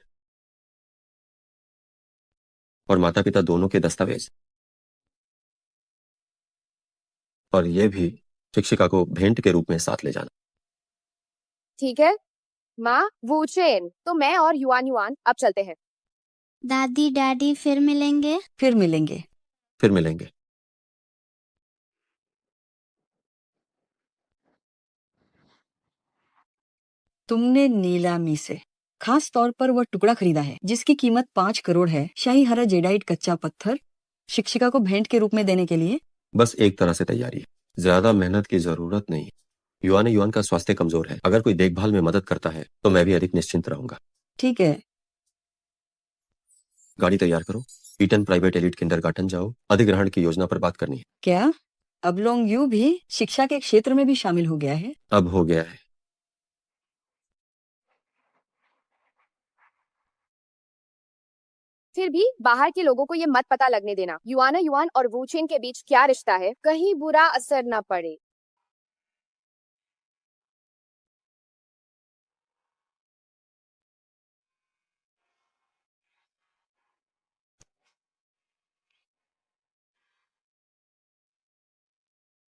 S8: और माता पिता दोनों के दस्तावेज, और ये भी शिक्षिका को भेंट के रूप में साथ ले जाना।
S2: ठीक है माँ, वुचेन, तो मैं और युआन युआन अब चलते हैं।
S6: दादी, डैडी, फिर मिलेंगे।
S12: फिर मिलेंगे।
S8: फिर मिलेंगे।
S12: तुमने नीलामी से खास तौर पर वह टुकड़ा खरीदा है जिसकी कीमत 5 करोड़ है, शाही हरा जेडाइट कच्चा पत्थर, शिक्षिका को भेंट के रूप में देने के लिए।
S8: बस एक तरह से तैयारी है, ज्यादा मेहनत की जरूरत नहीं। युआन युआन का स्वास्थ्य कमजोर है, अगर कोई देखभाल में मदद करता है तो मैं भी अधिक निश्चिंत रहूंगा।
S12: ठीक है।
S8: गाड़ी तैयार करो, ईटन प्राइवेट एलिट किंडरगार्टन जाओ, अधिग्रहण की योजना पर बात करनी है।
S12: क्या अब लोंग यू भी शिक्षा के क्षेत्र में भी शामिल हो गया है?
S8: अब हो गया है।
S2: फिर भी बाहर के लोगों को ये मत पता लगने देना युआन युआन और वुचेन के बीच क्या रिश्ता है, कहीं बुरा असर न पड़े।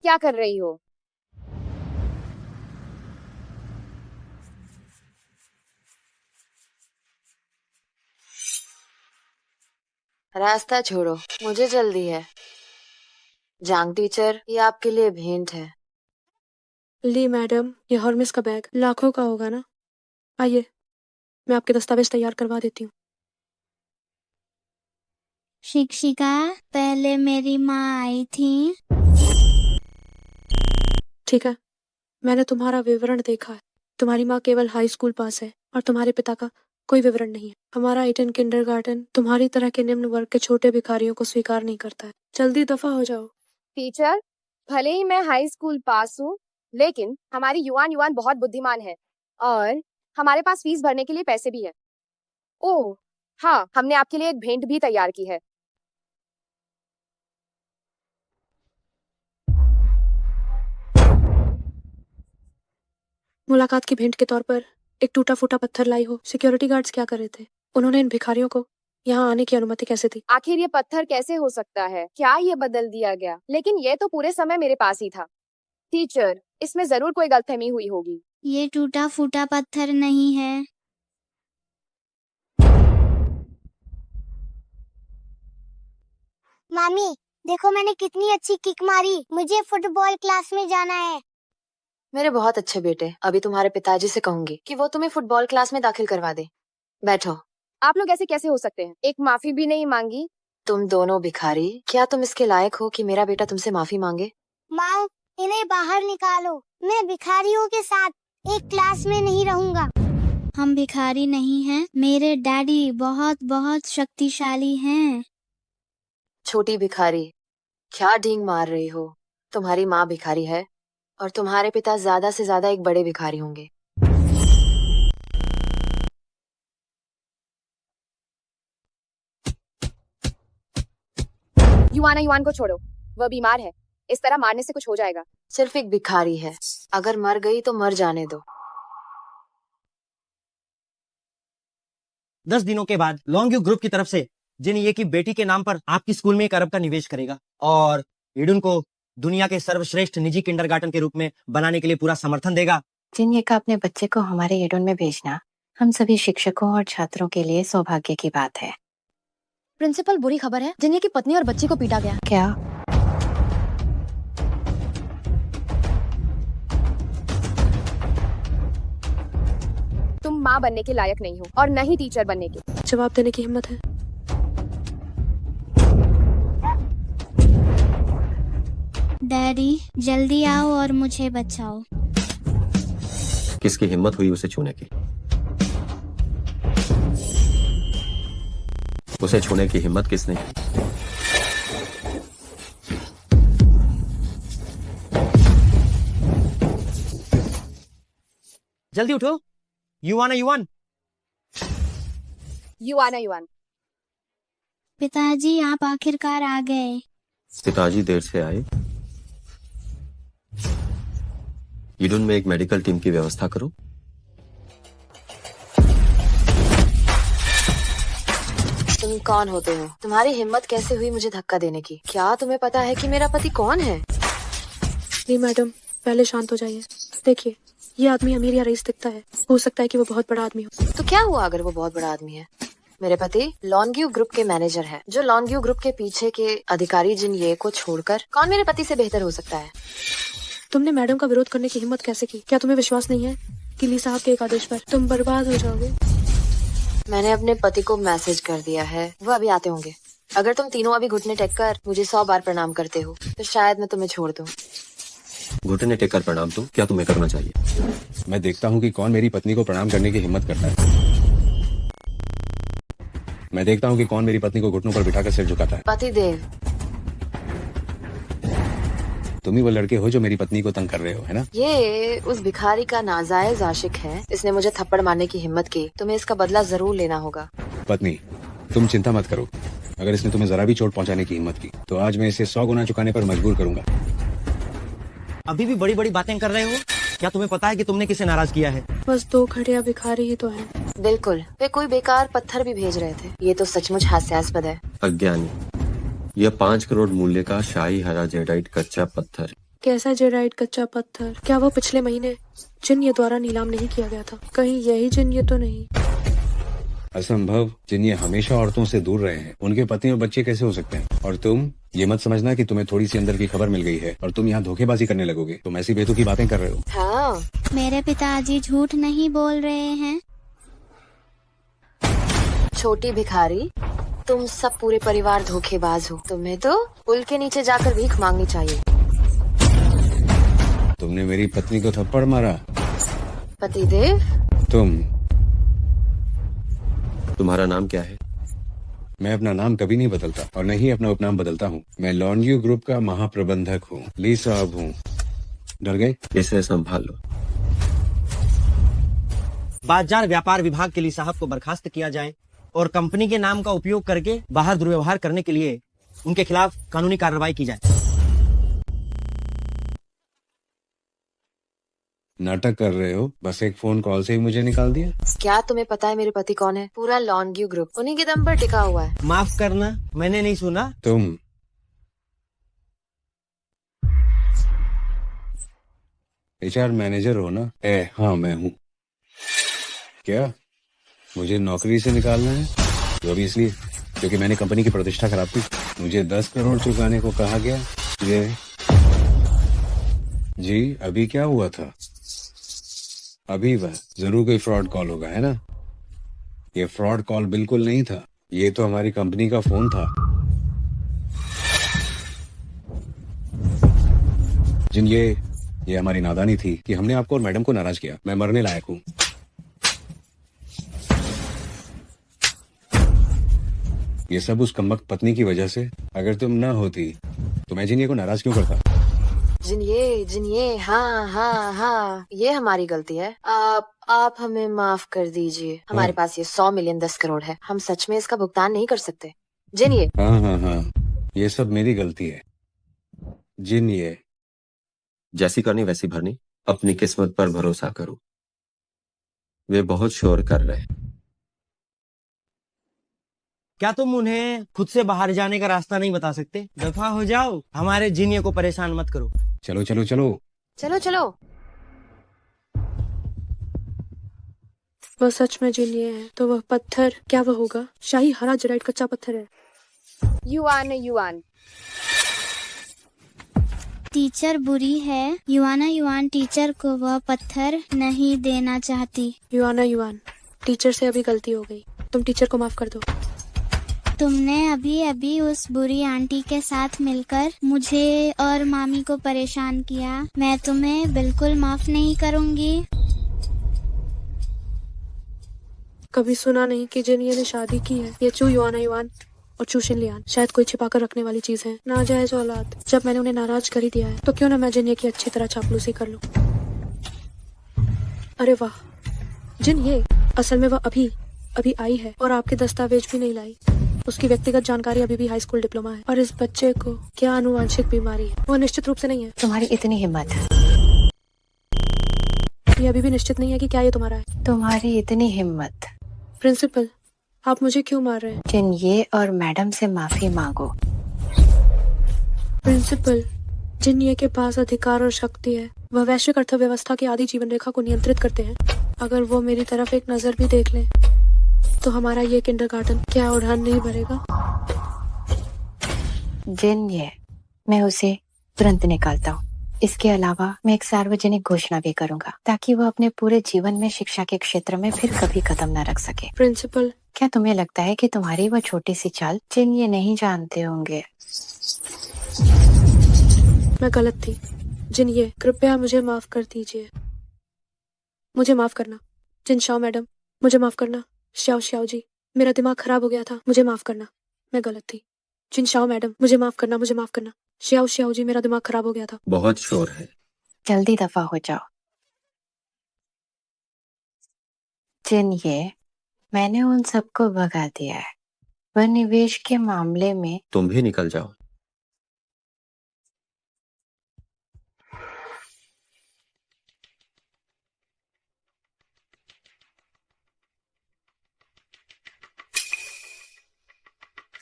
S2: क्या कर रही हो?
S16: रास्ता छोड़ो, मुझे जल्दी है। जांग टीचर, ये आपके लिए भेंट है।
S15: ली मैडम, ये हॉर्मिस का बैग लाखों का होगा ना। आइए, मैं आपके दस्तावेज तैयार करवा देती हूँ।
S6: शिक्षिका, पहले मेरी माँ आई थी।
S15: ठीक है, मैंने तुम्हारा विवरण देखा है। तुम्हारी माँ केवल हाई स्कूल पास है और तुम्हारे पिता का कोई विवरण नहीं है। हमारा एटन किंडरगार्टन तुम्हारी तरह के निम्न वर्ग के छोटे भिखारियों को स्वीकार नहीं करता है। जल्दी दफा हो जाओ।
S2: टीचर, भले ही मैं हाई स्कूल पास हूँ, लेकिन हमारी युआन युआन बहुत बुद्धिमान है और हमारे पास फीस भरने के लिए पैसे भी है। ओह हाँ, हमने आपके लिए एक भेंट भी तैयार की है।
S15: मुलाकात की भेंट के तौर पर एक टूटा फूटा पत्थर लाई हो। सिक्योरिटी गार्ड्स क्या कर रहे थे? उन्होंने इन भिखारियों को यहाँ आने की अनुमति कैसे दी?
S2: आखिर ये पत्थर कैसे हो सकता है? क्या ये बदल दिया गया? लेकिन ये तो पूरे समय मेरे पास ही था। टीचर, इसमें जरूर कोई गलतफहमी हुई होगी।
S6: ये टूटा फूटा पत्थर नहीं है।
S17: मामी, देखो मैंने कितनी अच्छी किक मारी। मुझे फुटबॉल क्लास में जाना है।
S16: मेरे बहुत अच्छे बेटे, अभी तुम्हारे पिताजी से कहूंगी कि वो तुम्हें फुटबॉल क्लास में दाखिल करवा दे। बैठो।
S2: आप लोग ऐसे कैसे हो सकते हैं? एक माफी भी नहीं मांगी।
S16: तुम दोनों भिखारी, क्या तुम इसके लायक हो कि मेरा बेटा तुमसे माफी मांगे?
S17: माँ, इन्हें बाहर निकालो। मैं भिखारियों के साथ एक क्लास में नहीं रहूंगा।
S6: हम भिखारी नहीं हैं। मेरे डैडी बहुत बहुत शक्तिशाली हैं।
S16: छोटी भिखारी, क्या ढींग मार रही हो? तुम्हारी माँ भिखारी है और तुम्हारे पिता ज्यादा से ज्यादा एक बड़े भिखारी होंगे।
S2: युआना युआन को छोड़ो, वह बीमार है। इस तरह मारने से कुछ हो जाएगा।
S16: सिर्फ एक भिखारी है, अगर मर गई तो मर जाने दो।
S5: 10 दिनों के बाद लॉन्ग यू ग्रुप की तरफ से जिन ये की बेटी के नाम पर आपकी स्कूल में 1 अरब का निवेश करेगा और ईडुन को दुनिया के सर्वश्रेष्ठ निजी किंडरगार्टन के रूप में बनाने के लिए पूरा समर्थन देगा।
S18: जिन ये का अपने बच्चे को हमारे एडोन में भेजना हम सभी शिक्षकों और छात्रों के लिए सौभाग्य की बात है।
S1: प्रिंसिपल, बुरी खबर है। जिन्हे की पत्नी और बच्ची को पीटा गया।
S18: क्या?
S2: तुम माँ बनने के लायक नहीं हो और न ही टीचर बनने के।
S15: जवाब देने की हिम्मत है?
S6: डैडी, जल्दी आओ और मुझे बचाओ।
S8: किसकी हिम्मत हुई उसे छूने की? उसे छूने की हिम्मत किसने की?
S5: जल्दी उठो। युआना युआन।
S2: युआना युआन।
S6: पिताजी, आप आखिरकार आ गए।
S8: पिताजी देर से आए। ईडुन में एक मेडिकल टीम की व्यवस्था करो।
S16: तुम कौन होते हो? तुम्हारी हिम्मत कैसे हुई मुझे धक्का देने की? क्या तुम्हें पता है कि मेरा पति कौन है?
S15: जी मैडम, पहले शांत हो जाइए। देखिए, ये आदमी अमीर या रईस दिखता है। हो सकता है कि वो बहुत बड़ा आदमी हो।
S16: तो क्या हुआ अगर वो बहुत बड़ा आदमी है? मेरे पति लॉन्ग्यू ग्रुप के मैनेजर है। जो लॉन्ग्यू ग्रुप के पीछे के अधिकारी जिन ये को छोड़कर कौन मेरे पति से बेहतर हो सकता है?
S15: तुमने मैडम का विरोध करने की हिम्मत कैसे की? क्या तुम्हें विश्वास नहीं है कि ली साहब के एक आदेश पर तुम बर्बाद हो जाओगे?
S16: मैंने अपने पति को मैसेज कर दिया है, वो अभी आते होंगे। अगर तुम तीनों अभी घुटने टेक कर मुझे 100 बार प्रणाम करते हो तो शायद मैं तुम्हें छोड़ दूं।
S8: घुटने टेक कर प्रणाम तो क्या तुम्हें करना चाहिए?
S4: मैं देखता हूँ कि कौन मेरी पत्नी को प्रणाम करने की हिम्मत करता है। मैं देखता हूँ कि कौन मेरी पत्नी को घुटनों पर बिठाकर सिर झुकाता है।
S16: पति देव,
S4: तुम ही वो लड़के हो जो मेरी पत्नी को तंग कर रहे हो, है ना?
S16: ये उस भिखारी का नाजायज आशिक है। इसने मुझे थप्पड़ मारने की हिम्मत की। तुम्हें इसका बदला जरूर लेना होगा।
S4: पत्नी, तुम चिंता मत करो। अगर इसने तुम्हें जरा भी चोट पहुंचाने की हिम्मत की तो आज मैं इसे 100 गुना चुकाने पर मजबूर करूंगा।
S5: अभी भी बड़ी बड़ी बातें कर रहे हो? क्या तुम्हें पता है कि तुमने किसे नाराज किया है?
S15: बस 2 घड़िया भिखारी ही तो है।
S16: बिल्कुल, वे कोई बेकार पत्थर भी भेज रहे थे। ये तो सचमुच हास्यास्पद है।
S8: अज्ञानी, यह 5 करोड़ मूल्य का शाही हरा जेडाइट कच्चा पत्थर।
S15: कैसा जेडाइट कच्चा पत्थर? क्या वो पिछले महीने जिन्य द्वारा नीलाम नहीं किया गया था? कहीं यही जिन्य तो नहीं?
S4: असंभव। जिन्हें हमेशा औरतों से दूर रहे हैं, उनके पति और बच्चे कैसे हो सकते हैं? और तुम ये मत समझना कि तुम्हें थोड़ी सी अंदर की खबर मिल गई है और तुम यहाँ धोखेबाजी करने लगोगे। तुम ऐसी बेतुकी बातें कर रहे हो।
S16: हाँ,
S6: मेरे पिताजी झूठ नहीं बोल रहे हैं।
S16: छोटी भिखारी, तुम सब पूरे परिवार धोखेबाज हो। तुम्हें तो पुल के नीचे जाकर भीख मांगनी चाहिए।
S19: तुमने मेरी पत्नी को थप्पड़ मारा।
S16: पतिदेव,
S8: तुम्हारा नाम क्या है?
S19: मैं अपना नाम कभी नहीं बदलता और न ही अपना उपनाम बदलता हूँ। मैं लॉन्ग्यू ग्रुप का महाप्रबंधक हूँ, ली साहब हूँ। डर गए?
S8: इसे संभाल लो।
S5: बाजार व्यापार विभाग के लिए साहब को बर्खास्त किया जाए और कंपनी के नाम का उपयोग करके बाहर दुर्व्यवहार करने के लिए उनके खिलाफ कानूनी कार्रवाई की जाए।
S19: नाटक कर रहे हो? बस एक फोन कॉल से ही मुझे निकाल दिया।
S16: क्या तुम्हें पता है मेरे पति कौन है? पूरा लॉन्ग्यू ग्रुप उन्हीं के दम पर टिका हुआ है।
S5: माफ करना, मैंने नहीं सुना।
S19: तुम HR मैनेजर हो ना? हाँ मैं हूँ। क्या मुझे नौकरी से निकालना है? वो भी इसलिए क्योंकि मैंने कंपनी की प्रतिष्ठा खराब की। मुझे 10 करोड़ चुकाने को कहा गया। ये जी अभी क्या हुआ था? अभी वह जरूर कोई फ्रॉड कॉल होगा, है ना? ये फ्रॉड कॉल बिल्कुल नहीं था, ये तो हमारी कंपनी का फोन था। जिन ये हमारी नादानी थी कि हमने आपको और मैडम को नाराज किया। मैं मरने लायक हूँ। ये सब उस कमबख्त पत्नी की वजह से। अगर तुम ना होती तो मैं जिन को नाराज क्यों करता?
S16: जिनिए, हाँ, ये हमारी गलती है। आप हमें माफ कर दीजिए। हमारे पास ये 100 मिलियन 10 करोड़ है। हम सच में इसका भुगतान नहीं कर सकते। जिनिए।
S19: हाँ, ये सब मेरी गलती है। जिनिए।
S8: जैसी करनी वैसी भरनी, अपनी किस्मत पर भरोसा करो। वे बहुत शोर कर रहे हैं।
S5: क्या तुम उन्हें खुद से बाहर जाने का रास्ता नहीं बता सकते? दफा हो जाओ, हमारे जिनिए को परेशान मत करो।
S16: चलो।
S15: वह सच में जिनिए है तो वह पत्थर क्या वह होगा? शाही हरा जराइट कच्चा पत्थर है।
S2: युआन।
S6: टीचर बुरी है। युआन टीचर को वह पत्थर नहीं देना चाहती।
S15: युआन, टीचर से अभी गलती हो गई, तुम टीचर को माफ कर दो।
S6: तुमने अभी उस बुरी आंटी के साथ मिलकर मुझे और मामी को परेशान किया। मैं तुम्हें बिल्कुल माफ नहीं करूंगी।
S15: कभी सुना नहीं कि जिनिए ने शादी की है। ये चू युआन और चूशिन लियान शायद कोई छिपा कर रखने वाली चीज है। नाजायज औलाद। जब मैंने उन्हें नाराज कर ही दिया है तो क्यों ना मैं जिनिए की अच्छी तरह चापलूसी कर लूं। अरे वाह, जिनिए असल में वह अभी आई है और आपके दस्तावेज भी नहीं लाई। उसकी व्यक्तिगत जानकारी अभी भी हाई स्कूल डिप्लोमा है। और इस बच्चे को क्या आनुवांशिक बीमारी है वो निश्चित रूप से नहीं है।
S18: तुम्हारी इतनी हिम्मत है?
S15: ये अभी भी निश्चित नहीं है कि क्या ये तुम्हारा है।
S18: तुम्हारी इतनी हिम्मत।
S15: प्रिंसिपल, आप मुझे क्यों मार रहे हैं?
S18: जिनिए और मैडम से माफी मांगो।
S15: प्रिंसिपल, जिनिए के पास अधिकार और शक्ति है। वह वैश्विक अर्थव्यवस्था की आधी जीवन रेखा को नियंत्रित करते हैं। अगर वो मेरी तरफ एक नजर भी देख लें तो हमारा ये किंडरगार्टन क्या उड़ान नहीं भरेगा?
S18: जिनिए, मैं उसे तुरंत निकालता हूँ। इसके अलावा मैं एक सार्वजनिक घोषणा भी करूंगा ताकि वो अपने पूरे जीवन में शिक्षा के क्षेत्र में फिर कभी कदम न रख सके।
S15: प्रिंसिपल,
S18: क्या तुम्हें लगता है कि तुम्हारी वो छोटी सी चाल जिनिए नहीं जानते होंगे?
S15: मैं गलत थी। जिनिए, कृपया मुझे माफ कर दीजिए। मुझे माफ करना। जिन शाओ मैडम, मुझे माफ करना। श्याओ जी, मेरा दिमाग खराब हो गया था, मुझे माफ करना। मैं गलत थी। जिन शाओ मैडम, मुझे माफ करना। श्याओ जी, मेरा दिमाग खराब हो गया था।
S8: बहुत शोर है।
S18: जल्दी दफा हो जाओ। जिनिए, मैंने उन सबको भगा दिया है। वह निवेश के मामले में
S8: तुम भी निकल जाओ।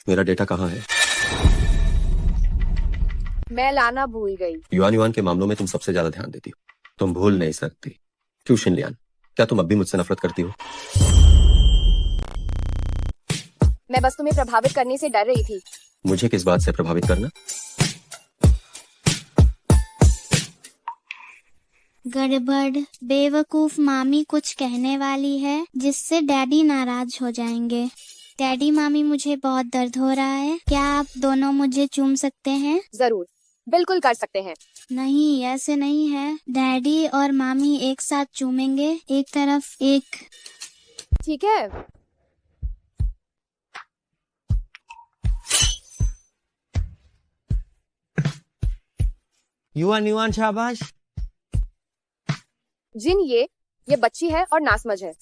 S8: मेरा डेटा कहाँ है?
S2: मैं लाना भूल गई।
S8: युआन के मामलों में तुम सबसे ज्यादा ध्यान देती हो। तुम भूल नहीं सकती। चूशिन लियान, क्या तुम अब भी मुझसे नफरत करती हो?
S2: मैं बस तुम्हें प्रभावित करने से डर रही थी।
S8: मुझे किस बात से प्रभावित करना?
S6: गड़बड़। बेवकूफ मामी कुछ कहने वाली है जिससे डैडी नाराज हो जाएंगे। डैडी मामी, मुझे बहुत दर्द हो रहा है। क्या आप दोनों मुझे चूम सकते हैं?
S2: जरूर, बिल्कुल कर सकते हैं।
S6: नहीं, ऐसे नहीं है। डैडी और मामी एक साथ चूमेंगे, एक तरफ एक।
S2: ठीक है।
S5: युवान युवान शाबाश।
S2: जिन ये बच्ची है और नासमझ है।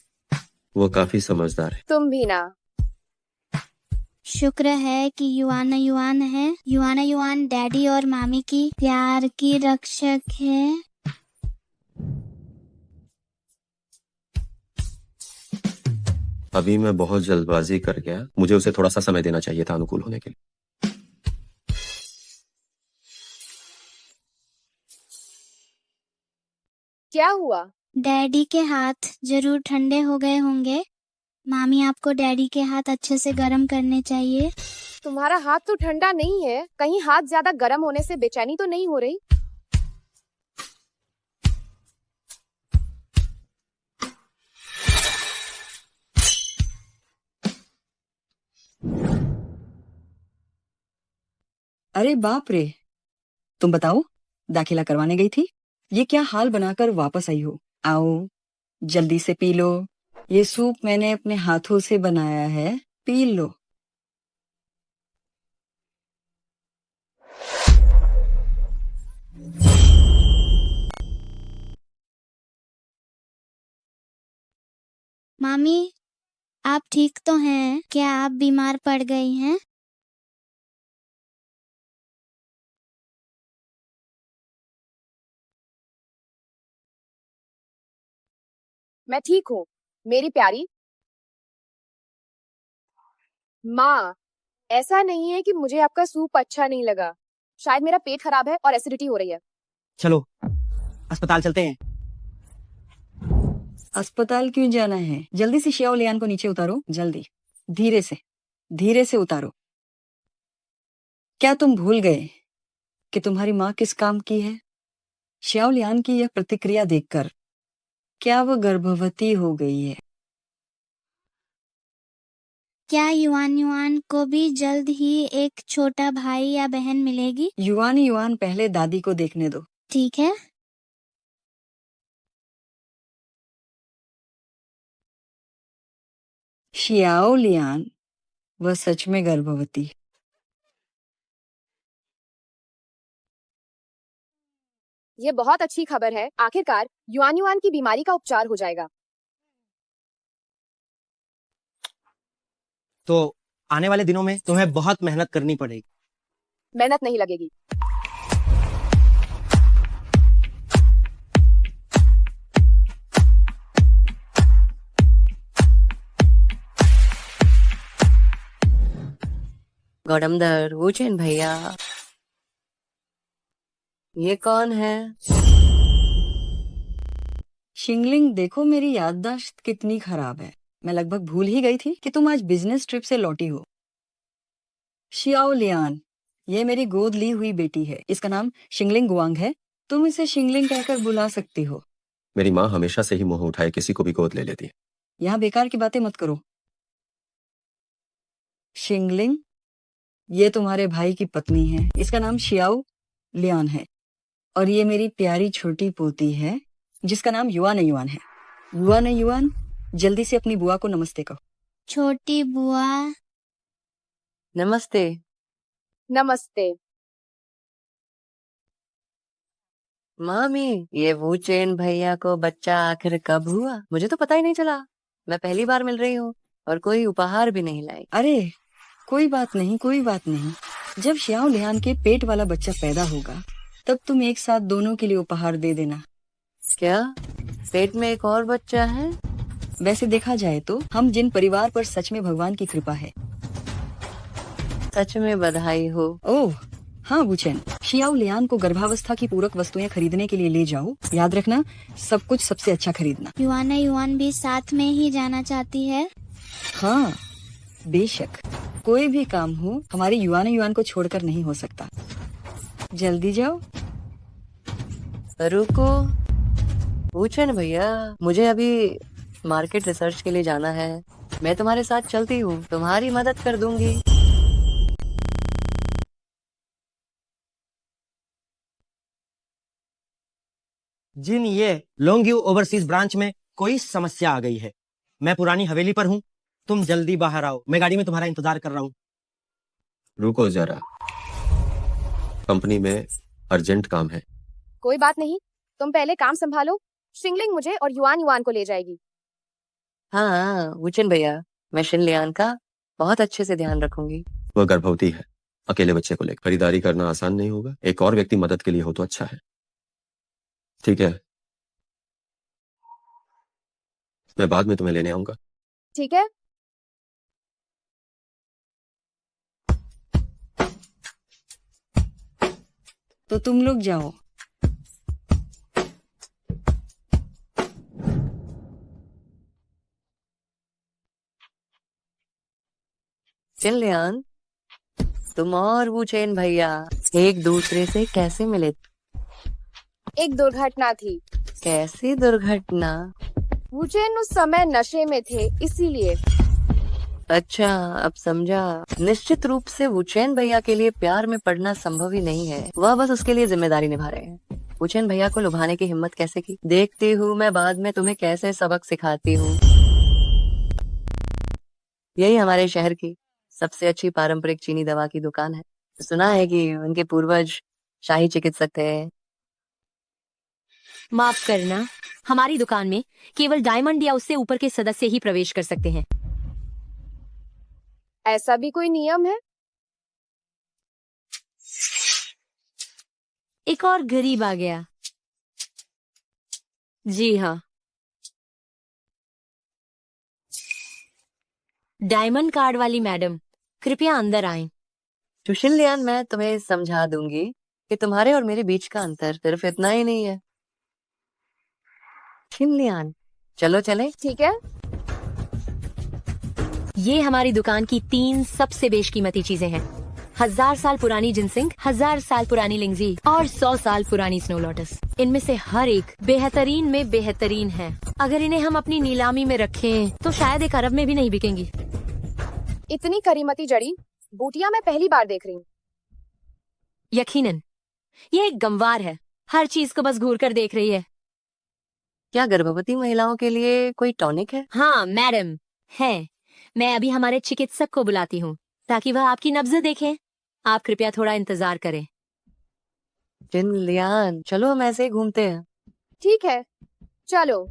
S8: वो काफी समझदार है।
S2: तुम भी ना।
S6: शुक्र है कि युवाना युवान है। युवाना युवान डैडी और मामी की प्यार की रक्षक है।
S8: अभी मैं बहुत जल्दबाजी कर गया, मुझे उसे थोड़ा सा समय देना चाहिए था अनुकूल होने के लिए।
S2: क्या हुआ?
S6: डैडी के हाथ जरूर ठंडे हो गए होंगे। मामी, आपको डैडी के हाथ अच्छे से गर्म करने चाहिए।
S2: तुम्हारा हाथ तो ठंडा नहीं है, कहीं हाथ ज्यादा गर्म होने से बेचैनी तो नहीं हो रही?
S12: अरे बाप रे, तुम बताओ, दाखिला करवाने गई थी, ये क्या हाल बनाकर वापस आई हो? आओ जल्दी से पी लो, ये सूप मैंने अपने हाथों से बनाया है, पी लो।
S6: मामी, आप ठीक तो हैं? क्या आप बीमार पड़ गई हैं?
S2: मैं ठीक हूँ मेरी प्यारी माँ। ऐसा नहीं है कि मुझे आपका सूप अच्छा नहीं लगा, शायद मेरा पेट खराब है और एसिडिटी हो रही है।
S5: चलो अस्पताल चलते हैं।
S12: अस्पताल क्यों जाना है? जल्दी से शियाओ लियान को नीचे उतारो, जल्दी, धीरे से उतारो। क्या तुम भूल गए कि तुम्हारी माँ किस काम की है? शियाओ लियान की यह प्रतिक्रिया देखकर क्या वो गर्भवती हो गई है?
S6: क्या युवान युवान को भी जल्द ही एक छोटा भाई या बहन मिलेगी?
S12: युवान युवान पहले दादी को देखने दो।
S6: ठीक है।
S12: शियाओ लियान, वह सच में गर्भवती है।
S2: ये बहुत अच्छी खबर है, आखिरकार युआन युआन की बीमारी का उपचार हो जाएगा।
S5: तो आने वाले दिनों में तुम्हें बहुत मेहनत करनी पड़ेगी।
S2: मेहनत नहीं लगेगी।
S20: गौडमदर, वुचेन भैया, ये कौन है?
S12: शिंगलिंग, देखो मेरी याददाश्त कितनी खराब है। मैं लगभग भूल ही गई थी कि तुम आज बिजनेस ट्रिप से लौटी हो। शियाओ लियान, ये मेरी गोद ली हुई बेटी है। इसका नाम शिंगलिंग गुआंग है। तुम इसे शिंगलिंग कहकर बुला सकती हो।
S8: मेरी माँ हमेशा से ही मुंह उठाए किसी को भी गोद ले लेती है।
S12: यहाँ बेकार की बातें मत करो। शिंगलिंग, ये तुम्हारे भाई की पत्नी है। इसका नाम शियाओ लियान है और ये मेरी प्यारी छोटी पोती है जिसका नाम युआन युआन है। युआन युआन, जल्दी से अपनी बुआ को नमस्ते कहो।
S6: छोटी बुआ।
S20: नमस्ते।
S2: नमस्ते।
S20: मामी, ये वुचेन भैया को बच्चा आखिर कब हुआ? मुझे तो पता ही नहीं चला। मैं पहली बार मिल रही हूँ और कोई उपहार भी नहीं लाई।
S12: अरे कोई बात नहीं, कोई बात नहीं। जब शियाओ लियान के पेट वाला बच्चा पैदा होगा तब तुम एक साथ दोनों के लिए उपहार दे देना।
S20: क्या पेट में एक और बच्चा है?
S12: वैसे देखा जाए तो हम जिन परिवार पर सच में भगवान की कृपा है।
S20: सच में बधाई हो।
S12: ओह हाँ बुचेन, शियाओ लियान को गर्भावस्था की पूरक वस्तुएं खरीदने के लिए ले जाओ। याद रखना, सब कुछ सबसे अच्छा खरीदना।
S6: युआना युआन भी साथ में ही जाना चाहती है।
S12: हाँ बेशक, कोई भी काम हो हमारे युआन युआन को छोड़कर नहीं हो सकता। जल्दी जाओ।
S20: रुको वुचेन भैया, मुझे अभी मार्केट रिसर्च के लिए जाना है। मैं तुम्हारे साथ चलती हूँ, तुम्हारी मदद कर दूंगी।
S5: जिन ये लोंगयू ओवरसीज ब्रांच में कोई समस्या आ गई है। मैं पुरानी हवेली पर हूँ, तुम जल्दी बाहर आओ, मैं गाड़ी में तुम्हारा इंतजार कर रहा हूँ।
S8: रुको जरा, कंपनी में अर्जेंट काम है।
S2: कोई बात नहीं, तुम पहले काम संभालो। शिंगलिंग मुझे और युआन युआन को ले जाएगी।
S20: हाँ वुचेन भैया, मैं शिनलियान का बहुत अच्छे से ध्यान रखूंगी।
S8: वह गर्भवती है, अकेले बच्चे को लेकर खरीदारी करना आसान नहीं होगा। एक और व्यक्ति मदद के लिए हो तो अच्छा है। ठीक है, मैं बाद में तुम्हें लेने आऊंगा।
S2: ठीक है।
S12: तो तुम लोग जाओ।
S20: शिनलियान, तुम और वुचेन भैया एक दूसरे से कैसे मिले?
S2: एक दुर्घटना थी।
S20: कैसी दुर्घटना?
S2: वुचेन उस समय नशे में थे, इसीलिए।
S20: अच्छा, अब समझा। निश्चित रूप से वुचेन भैया के लिए प्यार में पड़ना संभव ही नहीं है। वह बस उसके लिए जिम्मेदारी निभा रहे हैं। वुचेन भैया को लुभाने की हिम्मत कैसे की? देखती हूँ मैं बाद में तुम्हें कैसे सबक सिखाती हूँ। यही हमारे शहर की सबसे अच्छी पारंपरिक चीनी दवा की दुकान है। सुना है कि उनके पूर्वज शाही चिकित्सक थे।
S21: माफ करना, हमारी दुकान में केवल डायमंड या उससे ऊपर के सदस्य ही प्रवेश कर सकते हैं।
S2: ऐसा भी कोई नियम है?
S21: एक और गरीब आ गया। जी हाँ, डायमंड कार्ड वाली मैडम, कृपया अंदर आएं।
S20: शिनलियान, मैं तुम्हें समझा दूंगी कि तुम्हारे और मेरे बीच का अंतर सिर्फ इतना ही नहीं है। शिनलियान, चलो चले।
S2: ठीक है।
S21: ये हमारी दुकान की 3 सबसे बेशकीमती चीजें हैं। 1000 साल पुरानी जिनसिंग, 1000 साल पुरानी लिंगजी और 100 साल पुरानी स्नो लोटस। इनमें से हर एक बेहतरीन में बेहतरीन है। अगर इन्हें हम अपनी नीलामी में रखें तो शायद 1 अरब में भी नहीं बिकेंगी।
S2: इतनी करीमती जड़ी बूटियां मैं पहली बार देख रही हूँ।
S21: यकीनन ये एक गंवार है, हर चीज को बस घूर कर देख रही है।
S20: क्या गर्भवती महिलाओं के लिए कोई टॉनिक है?
S21: हाँ मैडम, है। मैं अभी हमारे चिकित्सक को बुलाती हूँ ताकि वह आपकी नब्ज देखें। आप कृपया थोड़ा इंतजार करें।
S20: शिनलियान, चलो हम ऐसे ही घूमते हैं।
S2: ठीक है, चलो।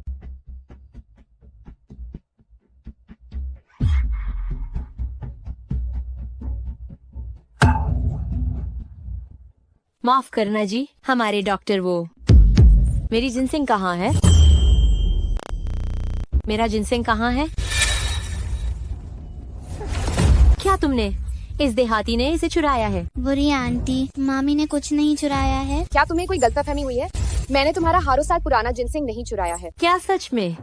S21: माफ करना जी, हमारे डॉक्टर वो। मेरी जिनसिंग कहाँ है? मेरा जिनसिंग कहाँ है? क्या तुमने, इस देहाती ने इसे चुराया है?
S6: बुरी आंटी, मामी ने कुछ नहीं चुराया है।
S2: क्या तुम्हें कोई गलतफहमी हुई है? मैंने तुम्हारा हारों साल पुराना जिनसिंग नहीं चुराया है।
S21: क्या सच में?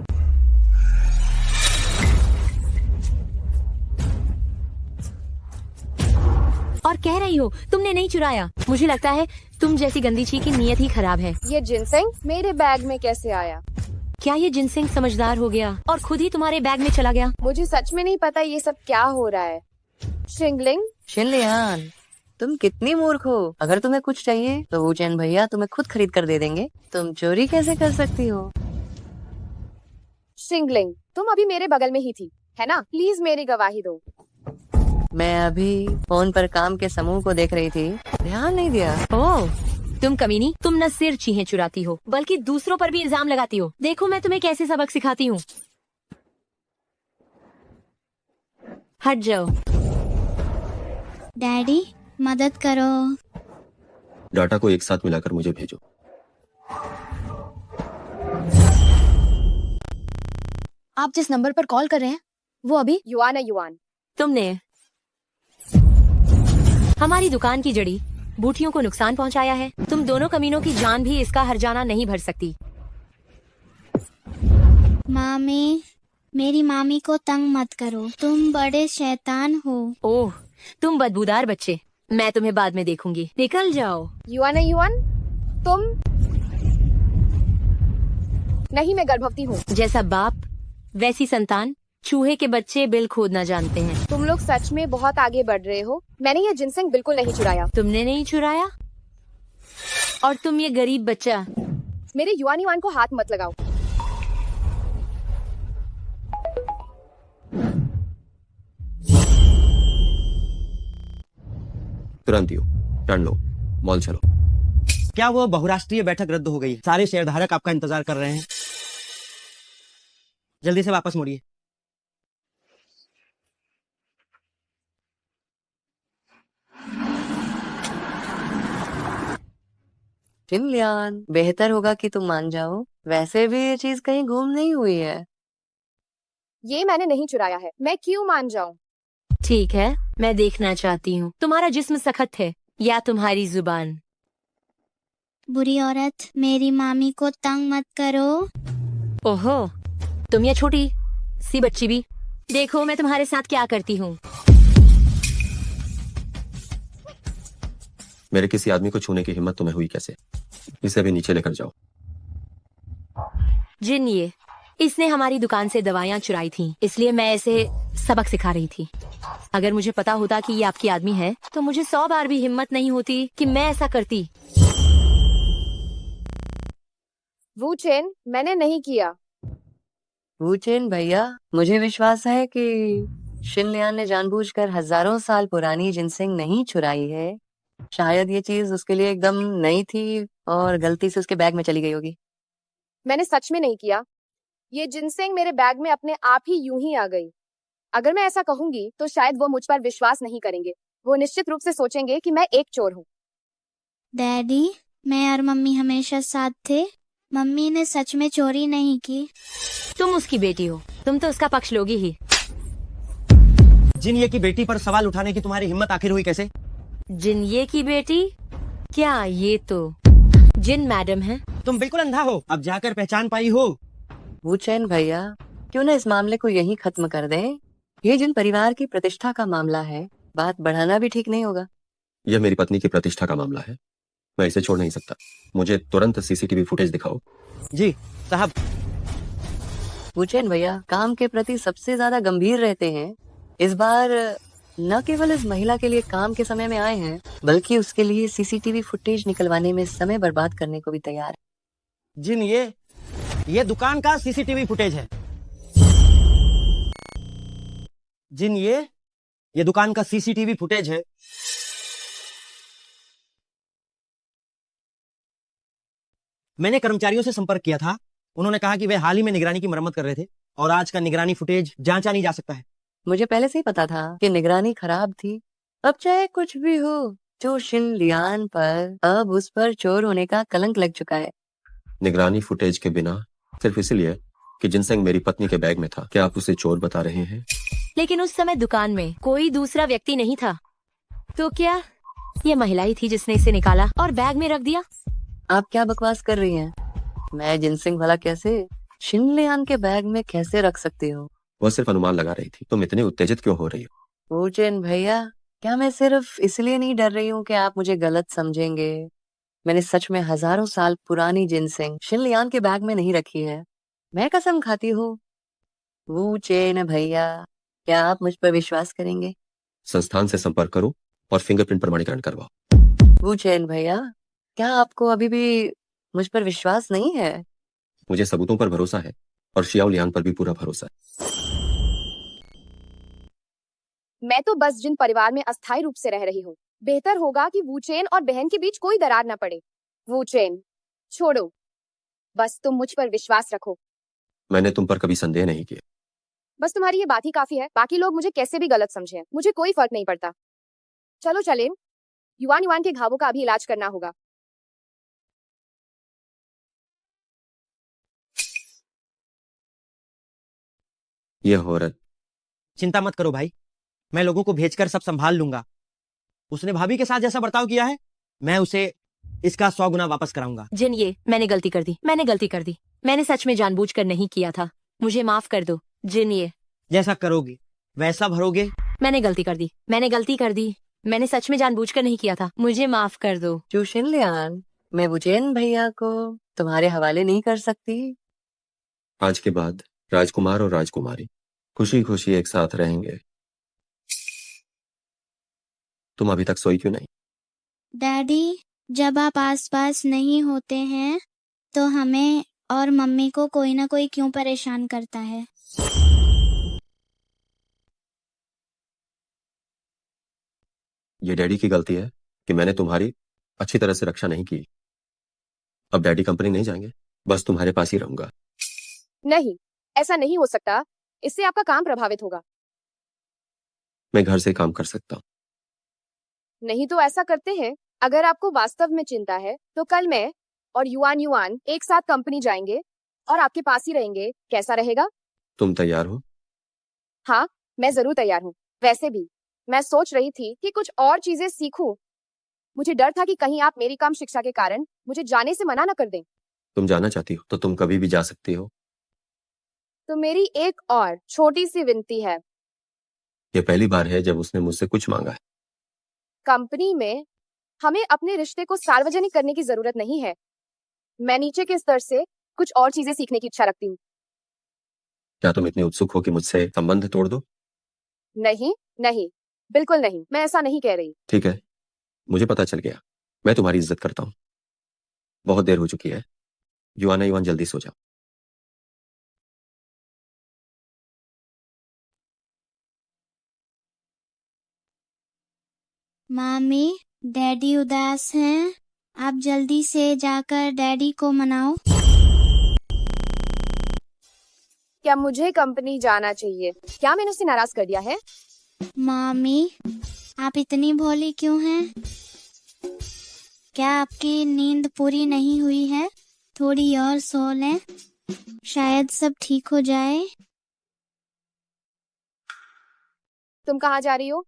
S21: और कह रही हो तुमने नहीं चुराया? मुझे लगता है तुम जैसी गंदी ची की नीयत ही खराब है।
S2: ये जिनसिंग मेरे बैग में कैसे आया?
S21: क्या ये जिनसिंग समझदार हो गया और खुद ही तुम्हारे बैग में चला गया?
S2: मुझे सच में नहीं पता ये सब क्या हो रहा है।
S20: शिनलियान, तुम कितनी मूर्ख हो। अगर तुम्हें कुछ चाहिए तो वुचेन भैया तुम्हें खुद खरीद कर दे देंगे। तुम चोरी कैसे कर सकती हो?
S2: शिंगलिंग, तुम अभी मेरे बगल में ही थी, है ना? प्लीज मेरी गवाही दो।
S20: मैं अभी फोन पर काम के समूह को देख रही थी, ध्यान नहीं दिया।
S21: ओह, तुम कमीनी, तुम न सिर्फ चीजें चुराती हो बल्कि दूसरों पर भी इल्जाम लगाती हो। देखो मैं तुम्हें कैसे सबक सिखाती हूँ। हट जाओ।
S6: डैडी, मदद करो।
S8: डाटा को एक साथ मिलाकर मुझे भेजो।
S21: आप जिस नंबर पर कॉल कर रहे हैं वो अभी
S2: युआन है। युआन,
S21: तुमने हमारी दुकान की जड़ी बूटियों को नुकसान पहुंचाया है। तुम दोनों कमीनों की जान भी इसका हर्जाना नहीं भर सकती।
S6: मामी, मेरी मामी को तंग मत करो, तुम बड़े शैतान हो।
S21: ओह, तुम बदबूदार बच्चे, मैं तुम्हें बाद में देखूंगी। निकल जाओ।
S2: युआन है। युआन, तुम नहीं, मैं गर्भवती हूँ।
S21: जैसा बाप वैसी संतान। चूहे के बच्चे बिल खोदना जानते हैं।
S2: तुम लोग सच में बहुत आगे बढ़ रहे हो। मैंने ये जिनसिंग बिल्कुल नहीं चुराया।
S21: तुमने नहीं चुराया? और तुम ये गरीब बच्चा
S2: मेरे युआन युआन को हाथ मत लगाओ।
S8: तुरंत ही टर्न लो, मॉल चलो।
S5: क्या वो बहुराष्ट्रीय बैठक रद्द हो गई है? सारे शेयरधारक आपका इंतजार कर रहे हैं, जल्दी से वापस मुड़िए।
S20: जिनलियान, बेहतर होगा कि तुम मान जाओ। वैसे भी ये चीज कहीं गुम नहीं हुई है।
S2: ये मैंने नहीं चुराया है, मैं क्यों मान जाऊं?
S21: ठीक है, मैं देखना चाहती हूँ तुम्हारा जिस्म सख्त है या तुम्हारी जुबान।
S6: बुरी औरत, मेरी मामी को तंग मत करो।
S21: ओहो, तुम ये छोटी सी बच्ची भी, देखो मैं तुम्हारे साथ क्या करती हूँ।
S8: मेरे किसी आदमी को छूने की हिम्मत तुम्हें हुई कैसे? इसे भी नीचे लेकर जाओ।
S21: जिन, ये इसने हमारी दुकान से दवाइयाँ चुराई थीं, इसलिए मैं इसे सबक सिखा रही थी। अगर मुझे पता होता कि ये आपकी आदमी है तो मुझे 100 बार भी हिम्मत नहीं होती कि मैं ऐसा करती।
S2: वू चेन, मैंने नहीं किया।
S20: वूचेन भैया, मुझे विश्वास है कि शिनलियान ने जानबूझकर हजारों साल पुरानी जिनसिंग नहीं चुराई है। शायद ये चीज उसके लिए एकदम नई थी और गलती से उसके बैग में चली गई होगी।
S2: मैंने सच में नहीं किया। ये जिनसेंग मेरे बैग में अपने आप ही यूं ही आ गई। अगर मैं ऐसा कहूंगी तो शायद वो मुझ पर विश्वास नहीं करेंगे। वो निश्चित रूप से सोचेंगे कि मैं एक चोर हूँ।
S6: डैडी, मैं और मम्मी हमेशा साथ थे। मम्मी ने सच में चोरी नहीं की।
S21: तुम उसकी बेटी हो, तुम तो उसका पक्ष लोगी ही।
S5: जिन, ये की बेटी पर सवाल उठाने की तुम्हारी हिम्मत आखिर हुई कैसे?
S21: जिन की बेटी? क्या ये तो जिन मैडम है?
S5: तुम बिल्कुल अंधा हो, अब जाकर पहचान पाई हो।
S20: वूचेन भैया, क्यों ना इस मामले को यहीं खत्म कर दें? ये जिन परिवार की प्रतिष्ठा का मामला है, बात बढ़ाना भी ठीक नहीं होगा।
S8: यह मेरी पत्नी की प्रतिष्ठा का मामला है, मैं इसे छोड़ नहीं सकता। मुझे तुरंत सीसीटीवी फुटेज दिखाओ।
S5: जी साहब।
S20: वूचेन भैया काम के प्रति सबसे ज्यादा गंभीर रहते हैं। इस बार न केवल इस महिला के लिए काम के समय में आए हैं, बल्कि उसके लिए सीसीटीवी फुटेज निकलवाने में समय बर्बाद करने को भी तैयार है।
S5: जिन, ये दुकान का सीसीटीवी फुटेज है। जिन, ये दुकान का सीसीटीवी फुटेज है। मैंने कर्मचारियों से संपर्क किया था, उन्होंने कहा कि वे हाल ही में निगरानी की मरम्मत कर रहे थे और आज का निगरानी फुटेज जांचा नहीं जा सकता है।
S20: मुझे पहले से ही पता था कि निगरानी खराब थी। अब चाहे कुछ भी हो, जो शिनलियान पर अब उस पर चोर होने का कलंक लग चुका है।
S8: निगरानी फुटेज के बिना सिर्फ इसलिए कि जिनसेंग मेरी पत्नी के बैग में था, क्या आप उसे चोर बता रहे हैं?
S21: लेकिन उस समय दुकान में कोई दूसरा व्यक्ति नहीं था, तो क्या ये महिला ही थी जिसने इसे निकाला और बैग में रख दिया?
S20: आप क्या बकवास कर रही हैं? मैं जिनसिंग भला कैसे शिनलियान के बैग में कैसे रख सकती हूँ?
S8: वह सिर्फ अनुमान लगा रही थी। तुम इतने उत्तेजित क्यों हो रही हो?
S20: वूचेन भैया, क्या मैं सिर्फ इसलिए नहीं डर रही हूँ कि आप मुझे गलत समझेंगे? मैंने सच में हजारों साल पुरानी जिनसिंग शिनलियान के बैग में नहीं रखी है। मैं कसम खाती हूँ। वूचेन भैया, क्या आप मुझ पर विश्वास करेंगे?
S8: संस्थान से संपर्क करो और फिंगरप्रिंट प्रमाणीकरण करवाओ।
S20: वूचेन भैया, क्या आपको अभी भी मुझ पर विश्वास नहीं है?
S8: मुझे सबूतों पर भरोसा है और शियाओ लियांग पर भी पूरा भरोसा है।
S2: मैं तो बस जिन परिवार में अस्थायी रूप से रह रही हूँ। बेहतर होगा कि वूचेन और बहन के बीच कोई दरार न पड़े। वूचेन, छोड़ो, बस तुम मुझ पर विश्वास रखो।
S8: मैंने तुम पर कभी संदेह नहीं किया।
S2: बस तुम्हारी ये बात ही काफी है। बाकी लोग मुझे कैसे भी गलत समझें, मुझे कोई फर्क नहीं पड़ता। चलो चलें, युआन युआन के घावों का अभी इलाज करना होगा।
S8: यह औरत।
S5: चिंता मत करो भाई, मैं लोगों को भेजकर सब संभाल लूंगा। उसने भाभी के साथ जैसा बर्ताव किया है, मैं उसे इसका 100 गुना वापस कराऊंगा।
S21: जिन, मैंने गलती कर दी, मैंने सच में जानबूझकर नहीं किया था, मुझे माफ कर दो। जिन,
S5: जैसा करोगे वैसा भरोगे।
S21: मैंने गलती कर दी, मैंने सच में जानबूझकर नहीं किया था, मुझे माफ कर दो।
S20: जो शिनलियान, मैं वूचेन भैया को तुम्हारे हवाले नहीं कर सकती।
S8: आज के बाद राजकुमार और राजकुमारी खुशी खुशी एक साथ रहेंगे। तुम अभी तक सोई क्यों नहीं?
S6: डैडी, जब आप आसपास नहीं होते हैं तो हमें और मम्मी को कोई ना कोई क्यों परेशान करता है?
S8: ये डैडी की गलती है कि मैंने तुम्हारी अच्छी तरह से रक्षा नहीं की। अब डैडी कंपनी नहीं जाएंगे, बस तुम्हारे पास ही रहूंगा।
S2: नहीं, ऐसा नहीं हो सकता। इससे आपका काम प्रभावित होगा।
S8: मैं घर से काम कर सकता हूँ।
S2: नहीं तो ऐसा करते हैं, अगर आपको वास्तव में चिंता है तो कल मैं और युआन युआन एक साथ कंपनी जाएंगे और आपके पास ही रहेंगे। कैसा रहेगा?
S8: तुम तैयार हो?
S2: हाँ, मैं जरूर तैयार हूँ। वैसे भी मैं सोच रही थी कि कुछ और चीजें सीखूं। मुझे डर था कि कहीं आप मेरी कम शिक्षा के कारण मुझे जाने से मना न कर दें।
S8: तुम जाना चाहती हो तो तुम कभी भी जा सकती हो।
S2: तो मेरी एक और छोटी सी विनती है।
S8: ये पहली बार है जब उसने मुझसे कुछ मांगा है।
S2: कंपनी में हमें अपने रिश्ते को सार्वजनिक करने की जरूरत नहीं है। मैं नीचे के स्तर से कुछ और चीजें सीखने की इच्छा रखती हूँ।
S8: क्या तुम इतनी उत्सुक हो कि मुझसे संबंध तोड़ दो?
S2: नहीं, नहीं, बिल्कुल नहीं। मैं ऐसा नहीं कह रही।
S8: ठीक है, मुझे पता चल गया। मैं तुम्हारी इज्जत करता हूँ। बहुत देर हो चुकी है। युआना युआन जल्दी सो जाओ।
S6: मामी, डैडी उदास हैं। आप जल्दी से जाकर डैडी को मनाओ।
S2: क्या मुझे कंपनी जाना चाहिए? क्या मैंने उसे नाराज कर दिया है?
S6: मामी, आप इतनी भोली क्यों हैं? क्या आपकी नींद पूरी नहीं हुई है? थोड़ी और सो लें, शायद सब ठीक हो जाए।
S2: तुम कहाँ जा रही हो?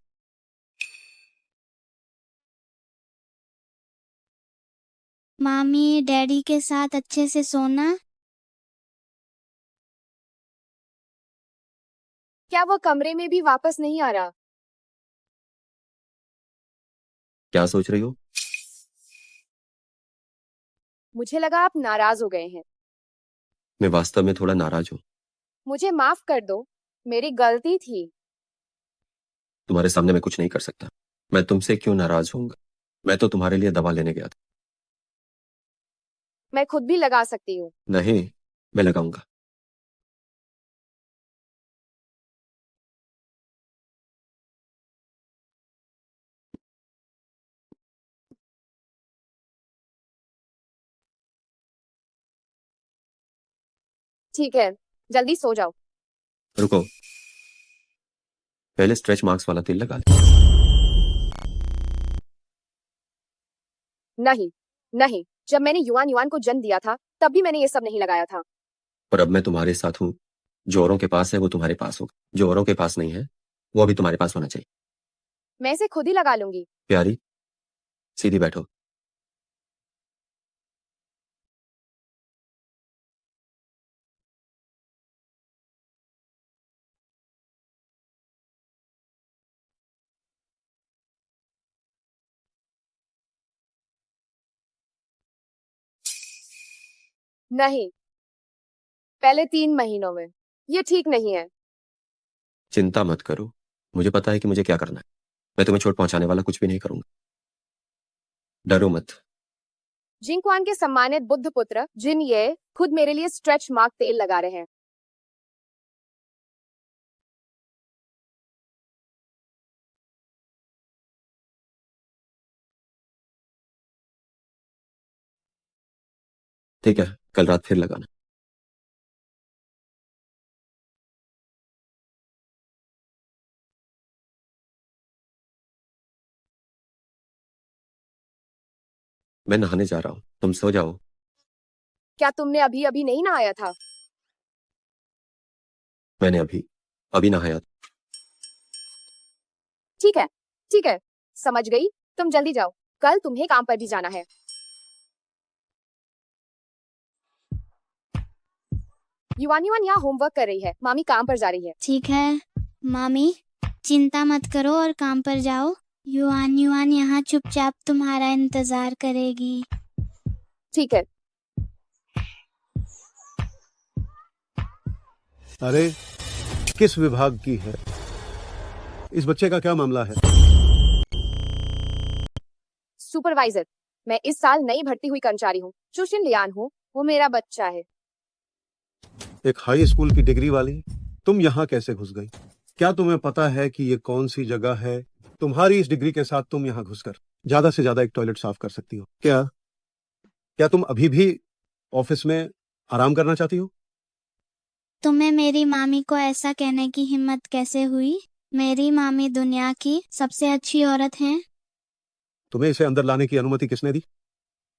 S6: मामी, डैडी के साथ अच्छे से सोना।
S2: क्या वो कमरे में भी वापस नहीं आ रहा?
S8: क्या सोच रही हो?
S2: मुझे लगा आप नाराज हो गए हैं।
S8: मैं वास्तव में थोड़ा नाराज हूँ।
S2: मुझे माफ कर दो, मेरी गलती थी।
S8: तुम्हारे सामने मैं कुछ नहीं कर सकता। मैं तुमसे क्यों नाराज होऊंगा? मैं तो तुम्हारे लिए दवा लेने गया था।
S2: मैं खुद भी लगा सकती हूँ।
S8: नहीं, मैं लगाऊंगा।
S2: ठीक है, जल्दी सो जाओ।
S8: रुको, पहले स्ट्रेच मार्क्स वाला तेल लगा ले।
S2: नहीं, नहीं, जब मैंने युआन युआन को जन्म दिया था तब भी मैंने ये सब नहीं लगाया था।
S8: और अब मैं तुम्हारे साथ हूँ। जो औरों के पास है वो तुम्हारे पास होगा, जो औरों के पास नहीं है वो अभी तुम्हारे पास होना चाहिए।
S2: मैं इसे खुद ही लगा लूंगी।
S8: प्यारी, सीधी बैठो।
S2: नहीं, पहले 3 महीनों में। ये ठीक नहीं है।
S8: चिंता मत करो, मुझे पता है कि मुझे क्या करना है। मैं तुम्हें चोट पहुंचाने वाला कुछ भी नहीं करूंगा। डरो मत।
S2: जिंक्वान के सम्मानित बुद्ध पुत्र जिन ये खुद मेरे लिए स्ट्रेच मार्क तेल लगा रहे हैं।
S8: ठीक है, कल रात फिर लगाना। मैं नहाने जा रहा हूँ, तुम सो जाओ।
S2: क्या तुमने अभी अभी नहीं नहाया था?
S8: मैंने अभी नहाया।
S2: ठीक है, ठीक है, समझ गई। तुम जल्दी जाओ, कल तुम्हें काम पर भी जाना है। युआन युआन यहाँ होमवर्क कर रही है, मामी काम पर जा रही है।
S6: ठीक है मामी, चिंता मत करो और काम पर जाओ। युआन युआन यहाँ चुपचाप तुम्हारा इंतजार करेगी।
S2: ठीक है।
S10: अरे, किस विभाग की है? इस बच्चे का क्या मामला है?
S2: सुपरवाइजर, मैं इस साल नई भर्ती हुई कर्मचारी हूँ। चुशिन लियान हूँ। वो मेरा बच्चा है।
S10: एक हाई स्कूल की डिग्री वाली तुम यहाँ कैसे घुस गई? क्या तुम्हें पता है कि ये कौन सी जगह है? तुम्हारी इस डिग्री के साथ तुम यहाँ घुसकर ज्यादा से ज्यादा एक टॉयलेट साफ कर सकती हो। क्या क्या तुम अभी भी ऑफिस में आराम करना चाहती हो?
S6: तुम्हें मेरी मामी को ऐसा कहने की हिम्मत कैसे हुई? मेरी मामी दुनिया की सबसे अच्छी औरत हैं।
S10: तुम्हें इसे अंदर लाने की अनुमति किसने दी?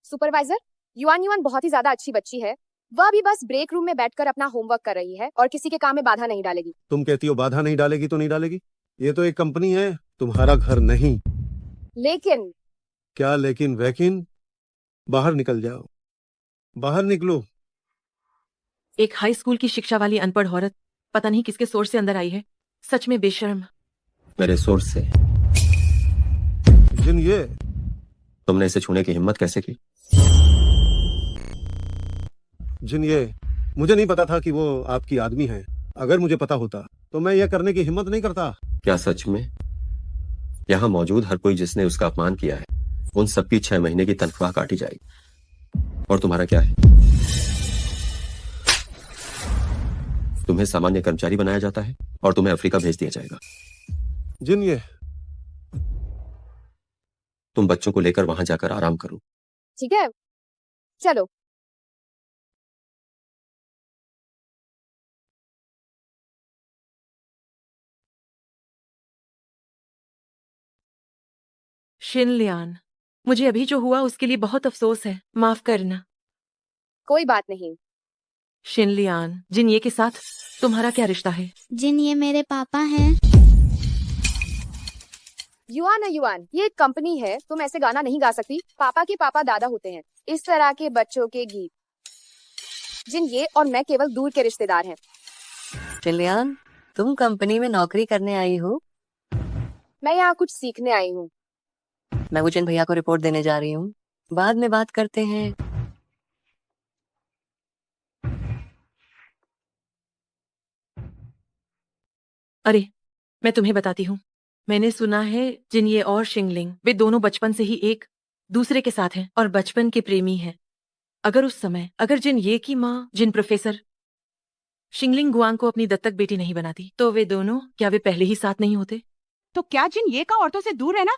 S2: सुपरवाइजर, युआन युआन बहुत ही ज्यादा अच्छी बच्ची है। वह अभी बस ब्रेक रूम में बैठकर अपना होमवर्क कर रही है और किसी के काम में बाधा नहीं डालेगी।
S10: तुम कहती हो बाधा नहीं डालेगी तो नहीं डालेगी? ये तो एक कंपनी है, तुम्हारा घर नहीं।
S2: लेकिन
S10: क्या लेकिन वैकिन? बाहर निकल जाओ, बाहर निकलो।
S7: एक हाई स्कूल की शिक्षा वाली अनपढ़ औरत पता नहीं किसके सोर्स से अंदर आई है। सच में बेशर्म।
S8: मेरे सोर्स से।
S10: जिन ये
S8: तुमने इसे छूने की हिम्मत कैसे की?
S10: जिन ये मुझे नहीं पता था कि वो आपकी आदमी है। अगर मुझे पता होता तो मैं यह करने की हिम्मत नहीं करता।
S8: क्या सच में? यहाँ मौजूद हर कोई जिसने उसका अपमान किया है, उन सबकी 6 महीने की तनख्वाह काटी जाएगी। और तुम्हारा क्या है? तुम्हें सामान्य कर्मचारी बनाया जाता है और तुम्हें अफ्रीका भेज दिया जाएगा।
S10: जिन ये
S8: तुम बच्चों को लेकर वहां जाकर आराम करो।
S2: ठीक है, चलो।
S7: शिन लियान, मुझे अभी जो हुआ उसके लिए बहुत अफसोस है। माफ करना।
S2: कोई बात नहीं।
S7: शिन लियान, जिन ये के साथ तुम्हारा क्या रिश्ता है?
S6: जिन ये मेरे पापा हैं।
S2: युआन है युआन, ये एक कंपनी है। तुम ऐसे गाना नहीं गा सकती। पापा के पापा दादा होते हैं। इस तरह के बच्चों के गीत। जिन ये और मैं केवल दूर के रिश्तेदार हैं।
S20: चिलियान, तुम कंपनी में नौकरी करने आई हो?
S2: मैं यहाँ कुछ सीखने आई हूँ।
S20: मैं वुचेन भैया को रिपोर्ट देने जा रही हूँ। बाद में बात करते हैं।
S7: अरे, मैं तुम्हें बताती हूँ। मैंने सुना है जिनये और शिंगलिंग, वे दोनों बचपन से ही एक दूसरे के साथ हैं और बचपन के प्रेमी हैं। अगर उस समय जिनये की माँ जिन प्रोफेसर शिंगलिंग गुआंग को अपनी दत्तक बेटी नहीं बनाती, तो वे दोनों क्या वे पहले ही साथ नहीं होते?
S11: तो क्या जिन ये का औरतों से दूर रहना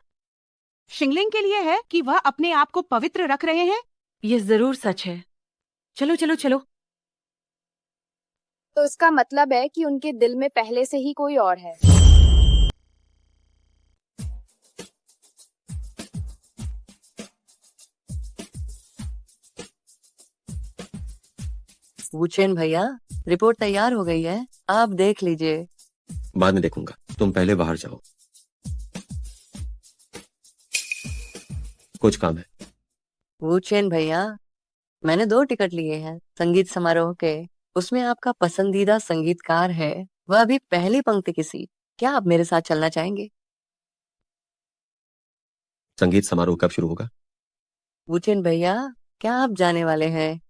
S11: शिंगलिंग के लिए है कि वह अपने आप को पवित्र रख रहे हैं?
S7: ये जरूर सच है। चलो चलो चलो।
S2: तो इसका मतलब है कि उनके दिल में पहले से ही कोई और है।
S20: वुचेन भैया, रिपोर्ट तैयार हो गई है, आप देख लीजिए।
S8: बाद में देखूंगा, तुम पहले बाहर जाओ, कुछ काम है।
S20: वुचेन भैया, मैंने 2 टिकट लिए हैं संगीत समारोह के। उसमें आपका पसंदीदा संगीतकार है, वह अभी पहली पंक्ति की सीट। क्या आप मेरे साथ चलना चाहेंगे?
S8: संगीत समारोह कब शुरू होगा?
S20: वुचेन भैया, क्या आप जाने वाले हैं?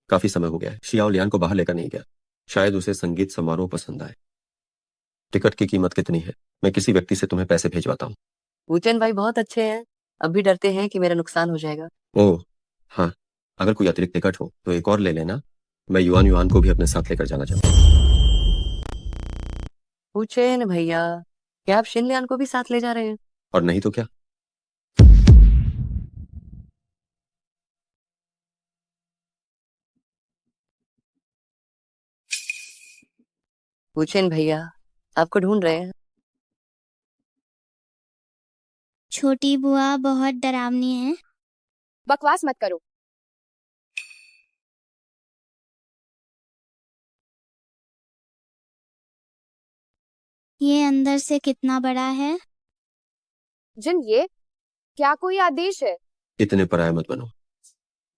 S8: काफी समय हो गया है, शियाओ लियान को बाहर लेकर नहीं गया। शायद उसे संगीत समारोह पसंद आए। टिकट की कीमत कितनी है? मैं किसी व्यक्ति से तुम्हें पैसे भेजवाता हूँ।
S20: वुचेन भाई बहुत अच्छे हैं, अब भी डरते हैं कि मेरा नुकसान हो जाएगा।
S8: ओह हाँ, अगर कोई अतिरिक्त टिकट हो तो एक और ले लेना। मैं युआन युआन को भी अपने साथ लेकर जाना चाहता हूँ।
S20: वुचेन भैया, क्या आप शिन लियान को भी साथ ले जा रहे हैं?
S8: और नहीं तो क्या।
S20: वुचेन भैया, आपको ढूंढ रहे हैं।
S6: छोटी बुआ बहुत डरावनी है।
S2: बकवास मत करो।
S6: ये अंदर से कितना बड़ा है?
S2: जिन ये क्या कोई आदेश है?
S8: इतने पराया मत बनो।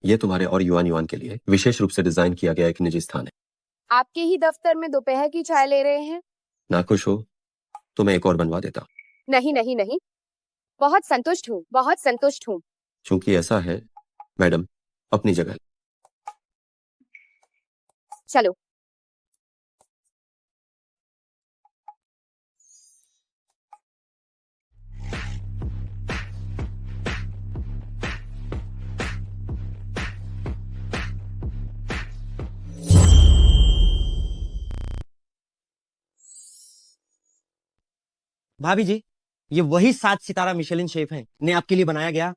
S8: ये तुम्हारे और युआन युआन के लिए विशेष रूप से डिजाइन किया गया एक निजी स्थान है।
S2: आपके ही दफ्तर में दोपहर की चाय ले रहे हैं?
S8: नाखुश हो तो मैं एक और बनवा देता।
S2: नहीं नहीं नहीं, बहुत संतुष्ट हूँ, बहुत संतुष्ट हूँ।
S8: चूंकि ऐसा है मैडम, अपनी जगह।
S2: चलो।
S5: भाभी जी, ये वही 7 सितारा मिशेलिन शेफ हैं ने आपके लिए बनाया गया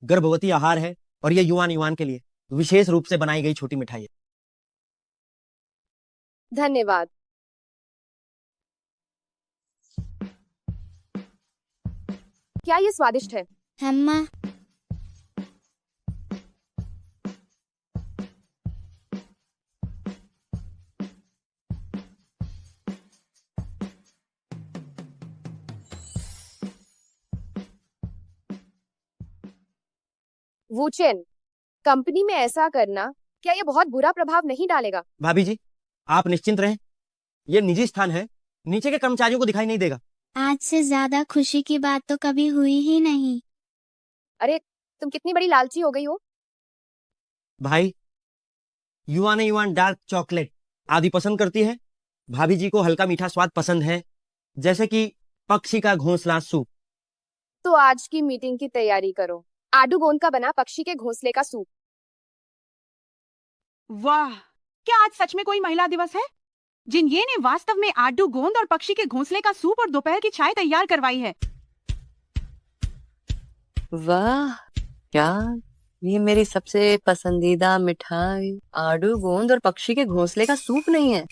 S5: गर्भवती आहार है, और ये युवान युवान के लिए विशेष रूप से बनाई गई छोटी मिठाई है।
S2: धन्यवाद। क्या ये स्वादिष्ट है?
S6: अम्मा,
S2: वूचेन, कंपनी में ऐसा करना क्या ये बहुत बुरा प्रभाव नहीं डालेगा?
S5: भाभी जी, आप निश्चिंत रहें, ये निजी स्थान है, नीचे के कर्मचारियों को दिखाई नहीं देगा।
S6: आज से ज्यादा खुशी की बात तो कभी हुई ही नहीं।
S2: अरे, तुम कितनी बड़ी लालची हो गई हो।
S5: भाई, युवा ने युवान डार्क चॉकलेट आदि पसंद करती है, भाभी जी को हल्का मीठा स्वाद पसंद है, जैसे कि पक्षी का घोंसला सूप।
S2: तो आज की मीटिंग की तैयारी करो। आडू गोंद का बना पक्षी के घोंसले का सूप।
S11: वाह, क्या आज सच में कोई महिला दिवस है? जिन ये ने वास्तव में आडू गोंद और पक्षी के घोंसले का सूप और दोपहर की चाय तैयार करवाई है।
S20: वाह, क्या ये मेरी सबसे पसंदीदा मिठाई आडू गोंद और पक्षी के घोंसले का सूप नहीं है?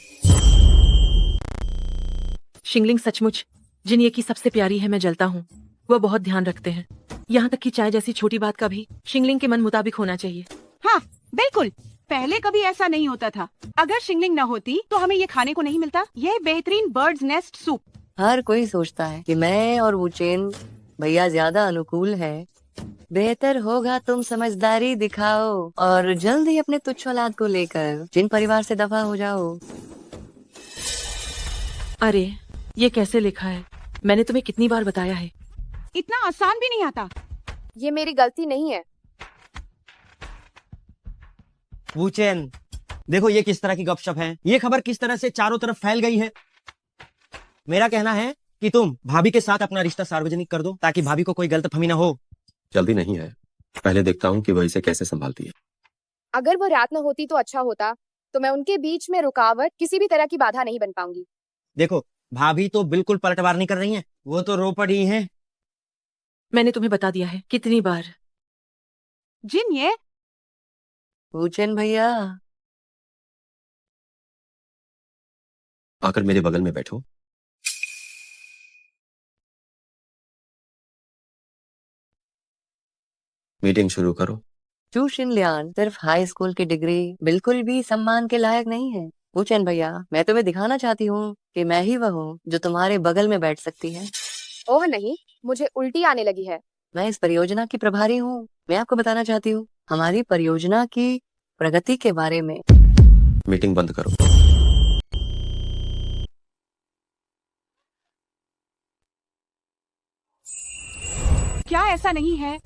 S7: शिंगलिंग सचमुच जिन की सबसे प्यारी है। मैं जलता हूँ, वह बहुत ध्यान रखते हैं। यहाँ तक कि चाय जैसी छोटी बात का भी शिंगलिंग के मन मुताबिक होना चाहिए।
S11: हाँ, बिल्कुल। पहले कभी ऐसा नहीं होता था। अगर शिंगलिंग न होती तो हमें ये खाने को नहीं मिलता। यह बेहतरीन बर्ड्स नेस्ट सूप।
S20: हर कोई सोचता है कि मैं और वूचेन भैया ज्यादा अनुकूल है। बेहतर होगा तुम समझदारी दिखाओ और जल्द ही अपने तुच्छ औलाद को लेकर जिन परिवार से दफा हो जाओ।
S7: अरे, ये कैसे लिखा है? मैंने तुम्हें कितनी बार बताया है।
S11: इतना आसान भी नहीं आता।
S2: ये मेरी गलती नहीं है।
S5: वूचेन, देखो ये किस तरह की गपशप है, ये खबर किस तरह से चारों तरफ फैल गई है। मेरा कहना है कि तुम भाभी के साथ अपना रिश्ता सार्वजनिक कर दो, ताकि भाभी को कोई गलतफहमी ना हो।
S8: जल्दी नहीं है, पहले देखता हूँ कि वह इसे कैसे संभालती है।
S2: अगर वो रात न होती तो अच्छा होता, तो मैं उनके बीच में रुकावट, किसी भी तरह की बाधा नहीं बन पाऊंगी।
S5: देखो, भाभी तो बिल्कुल पलटवार नहीं कर रही हैं, वो तो रो पड़ी हैं।
S7: मैंने तुम्हें बता दिया है कितनी बार।
S11: जिन ये
S20: वूचेन भैया,
S8: आकर मेरे बगल में बैठो। मीटिंग शुरू करो।
S20: चू शिनलियान सिर्फ हाई स्कूल की डिग्री बिल्कुल भी सम्मान के लायक नहीं है। वूचेन भैया, मैं तुम्हें दिखाना चाहती हूँ कि मैं ही वह हूँ जो तुम्हारे बगल में बैठ सकती है।
S2: ओह नहीं, मुझे उल्टी आने लगी है।
S20: मैं इस परियोजना की प्रभारी हूँ। मैं आपको बताना चाहती हूँ हमारी परियोजना की प्रगति के बारे में।
S8: मीटिंग बंद करो।
S11: क्या ऐसा नहीं है?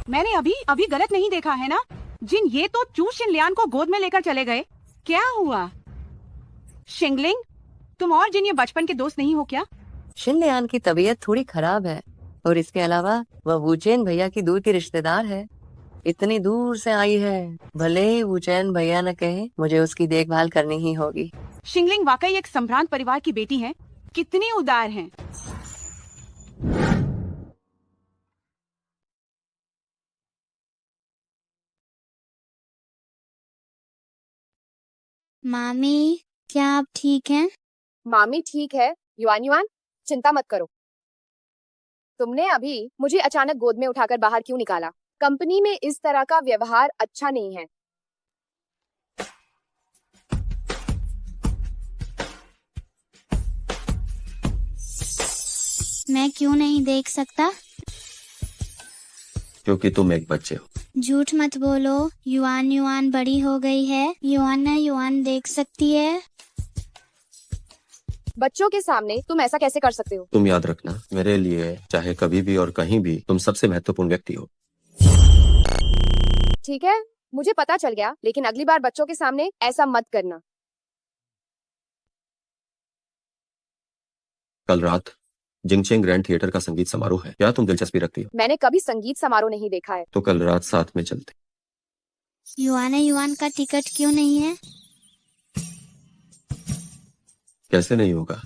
S11: मैंने अभी गलत नहीं देखा है ना? जिन ये तो चू शिनलियान को गोद में लेकर चले गए। क्या हुआ? शिंगलिंग, तुम और जिन ये बचपन के दोस्त नहीं हो क्या?
S20: शिनलियान की तबीयत थोड़ी खराब है और इसके अलावा वह वूचेन भैया की दूर की रिश्तेदार है। इतनी दूर से आई है, भले ही वूचेन भैया न कहे, मुझे उसकी देखभाल करनी ही होगी।
S11: शिंगलिंग वाकई एक संभ्रांत परिवार की बेटी है। कितनी उदार हैं।
S6: मामी, क्या आप ठीक हैं?
S2: मामी ठीक है। युआन युआन, चिंता मत करो। तुमने अभी मुझे अचानक गोद में उठाकर बाहर क्यों निकाला? कंपनी में इस तरह का व्यवहार अच्छा नहीं है।
S6: मैं क्यों नहीं देख सकता?
S8: क्योंकि तुम एक बच्चे हो।
S6: झूठ मत बोलो। युआन युआन बड़ी हो गई है। युआन ना युआन देख सकती है।
S2: बच्चों के सामने तुम ऐसा कैसे कर सकते हो?
S8: तुम याद रखना, मेरे लिए चाहे कभी भी और कहीं भी तुम सबसे महत्वपूर्ण व्यक्ति हो।
S2: ठीक है, मुझे पता चल गया, लेकिन अगली बार बच्चों के सामने ऐसा मत करना।
S8: कल रात जिंगचेंग ग्रैंड थिएटर का संगीत समारोह है। क्या तुम दिलचस्पी रखती हो?
S2: मैंने कभी संगीत समारोह नहीं देखा है।
S8: तो कल रात साथ में चलते।
S6: युआन युआन का टिकट क्यों नहीं है?
S8: कैसे नहीं होगा?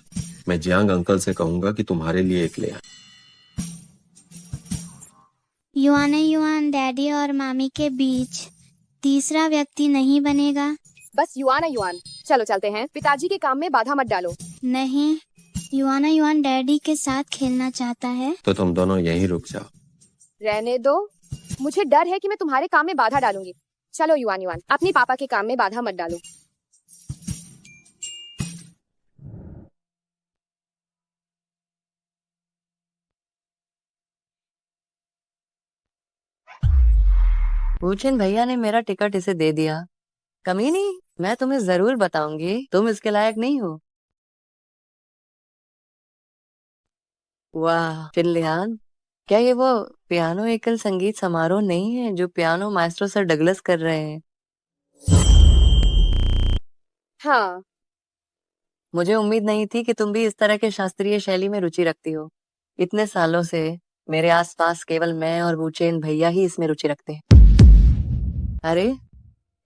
S8: मैं जियांग अंकल से कहूंगा कि तुम्हारे लिए एक ले आए।
S6: युआन डैडी और मामी के बीच तीसरा व्यक्ति नहीं बनेगा।
S2: बस युआन है युआन, चलो चलते हैं। पिताजी के काम में बाधा मत डालो।
S6: नहीं, युआन डैडी के साथ खेलना चाहता है।
S8: तो तुम दोनों यहीं रुक जाओ।
S2: रहने दो, मुझे डर है कि मैं तुम्हारे काम में बाधा डालूंगी। चलो युआन अपने पापा के काम में बाधा मत डालो।
S20: वुचेन भैया ने मेरा टिकट इसे दे दिया। कमीनी, मैं तुम्हें जरूर बताऊंगी, तुम इसके लायक नहीं हो। वाह शिनलियान, क्या ये वो पियानो एकल संगीत समारोह नहीं है जो पियानो मास्टर सर डगलस कर रहे हैं?
S2: हाँ,
S20: मुझे उम्मीद नहीं थी कि तुम भी इस तरह के शास्त्रीय शैली में रुचि रखती हो। इतने सालों से मेरे आसपास केवल मैं और वुचेन भैया ही इसमें रुचि रखते हैं। अरे,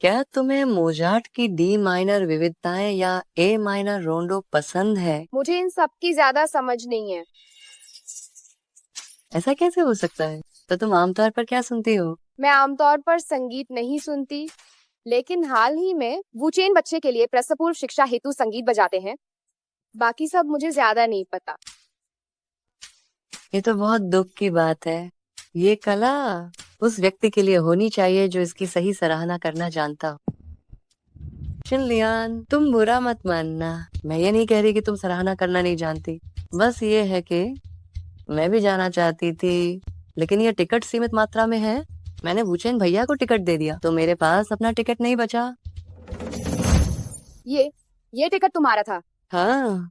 S20: क्या तुम्हें मोजार्ट की डी माइनर विविधताएं या ए माइनर रोंडो पसंद है?
S2: मुझे इन सब की ज्यादा समझ नहीं है।
S20: ऐसा कैसे हो सकता है? तो तुम आमतौर पर क्या सुनती हो?
S2: मैं आमतौर पर संगीत नहीं सुनती, लेकिन हाल ही में वुचेन बच्चे के लिए प्रसवपूर्व शिक्षा हेतु संगीत बजाते हैं। बाकी सब मुझे ज्यादा नहीं पता।
S20: ये तो बहुत दुख की बात है। ये कला उस व्यक्ति के लिए होनी चाहिए जो इसकी सही सराहना करना जानता हो। शिनलियान, तुम बुरा मत मानना, मैं ये नहीं कह रही कि तुम सराहना करना नहीं जानती। बस ये है कि मैं भी जाना चाहती थी, लेकिन ये टिकट सीमित मात्रा में है। मैंने वुचेन भैया को टिकट दे दिया, तो मेरे पास अपना टिकट नहीं बचा।
S2: ये टिकट तुम्हारा था?
S20: हाँ।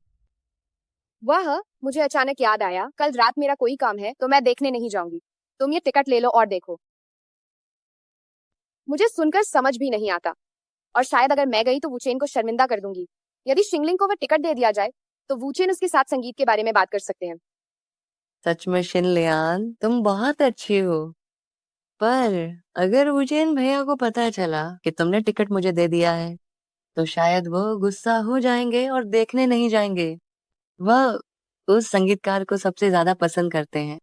S2: वह मुझे अचानक याद आया, कल रात मेरा कोई काम है तो मैं देखने नहीं जाऊंगी। तुम ये टिकट ले लो और देखो। मुझे सुनकर समझ भी नहीं आता, और शायद अगर मैं गई तो वुचेन को शर्मिंदा कर दूंगी। यदि शिंगलिंग को वह टिकट दे दिया जाए तो वुचेन उसके साथ संगीत के बारे में बात कर सकते हैं।
S20: सच में शिनलियान, तुम बहुत अच्छी हो, पर अगर वुचेन भैया को पता चला कि तुमने टिकट मुझे दे दिया है तो शायद वो गुस्सा हो जाएंगे और देखने नहीं जाएंगे। वह उस संगीतकार को सबसे ज्यादा पसंद करते हैं।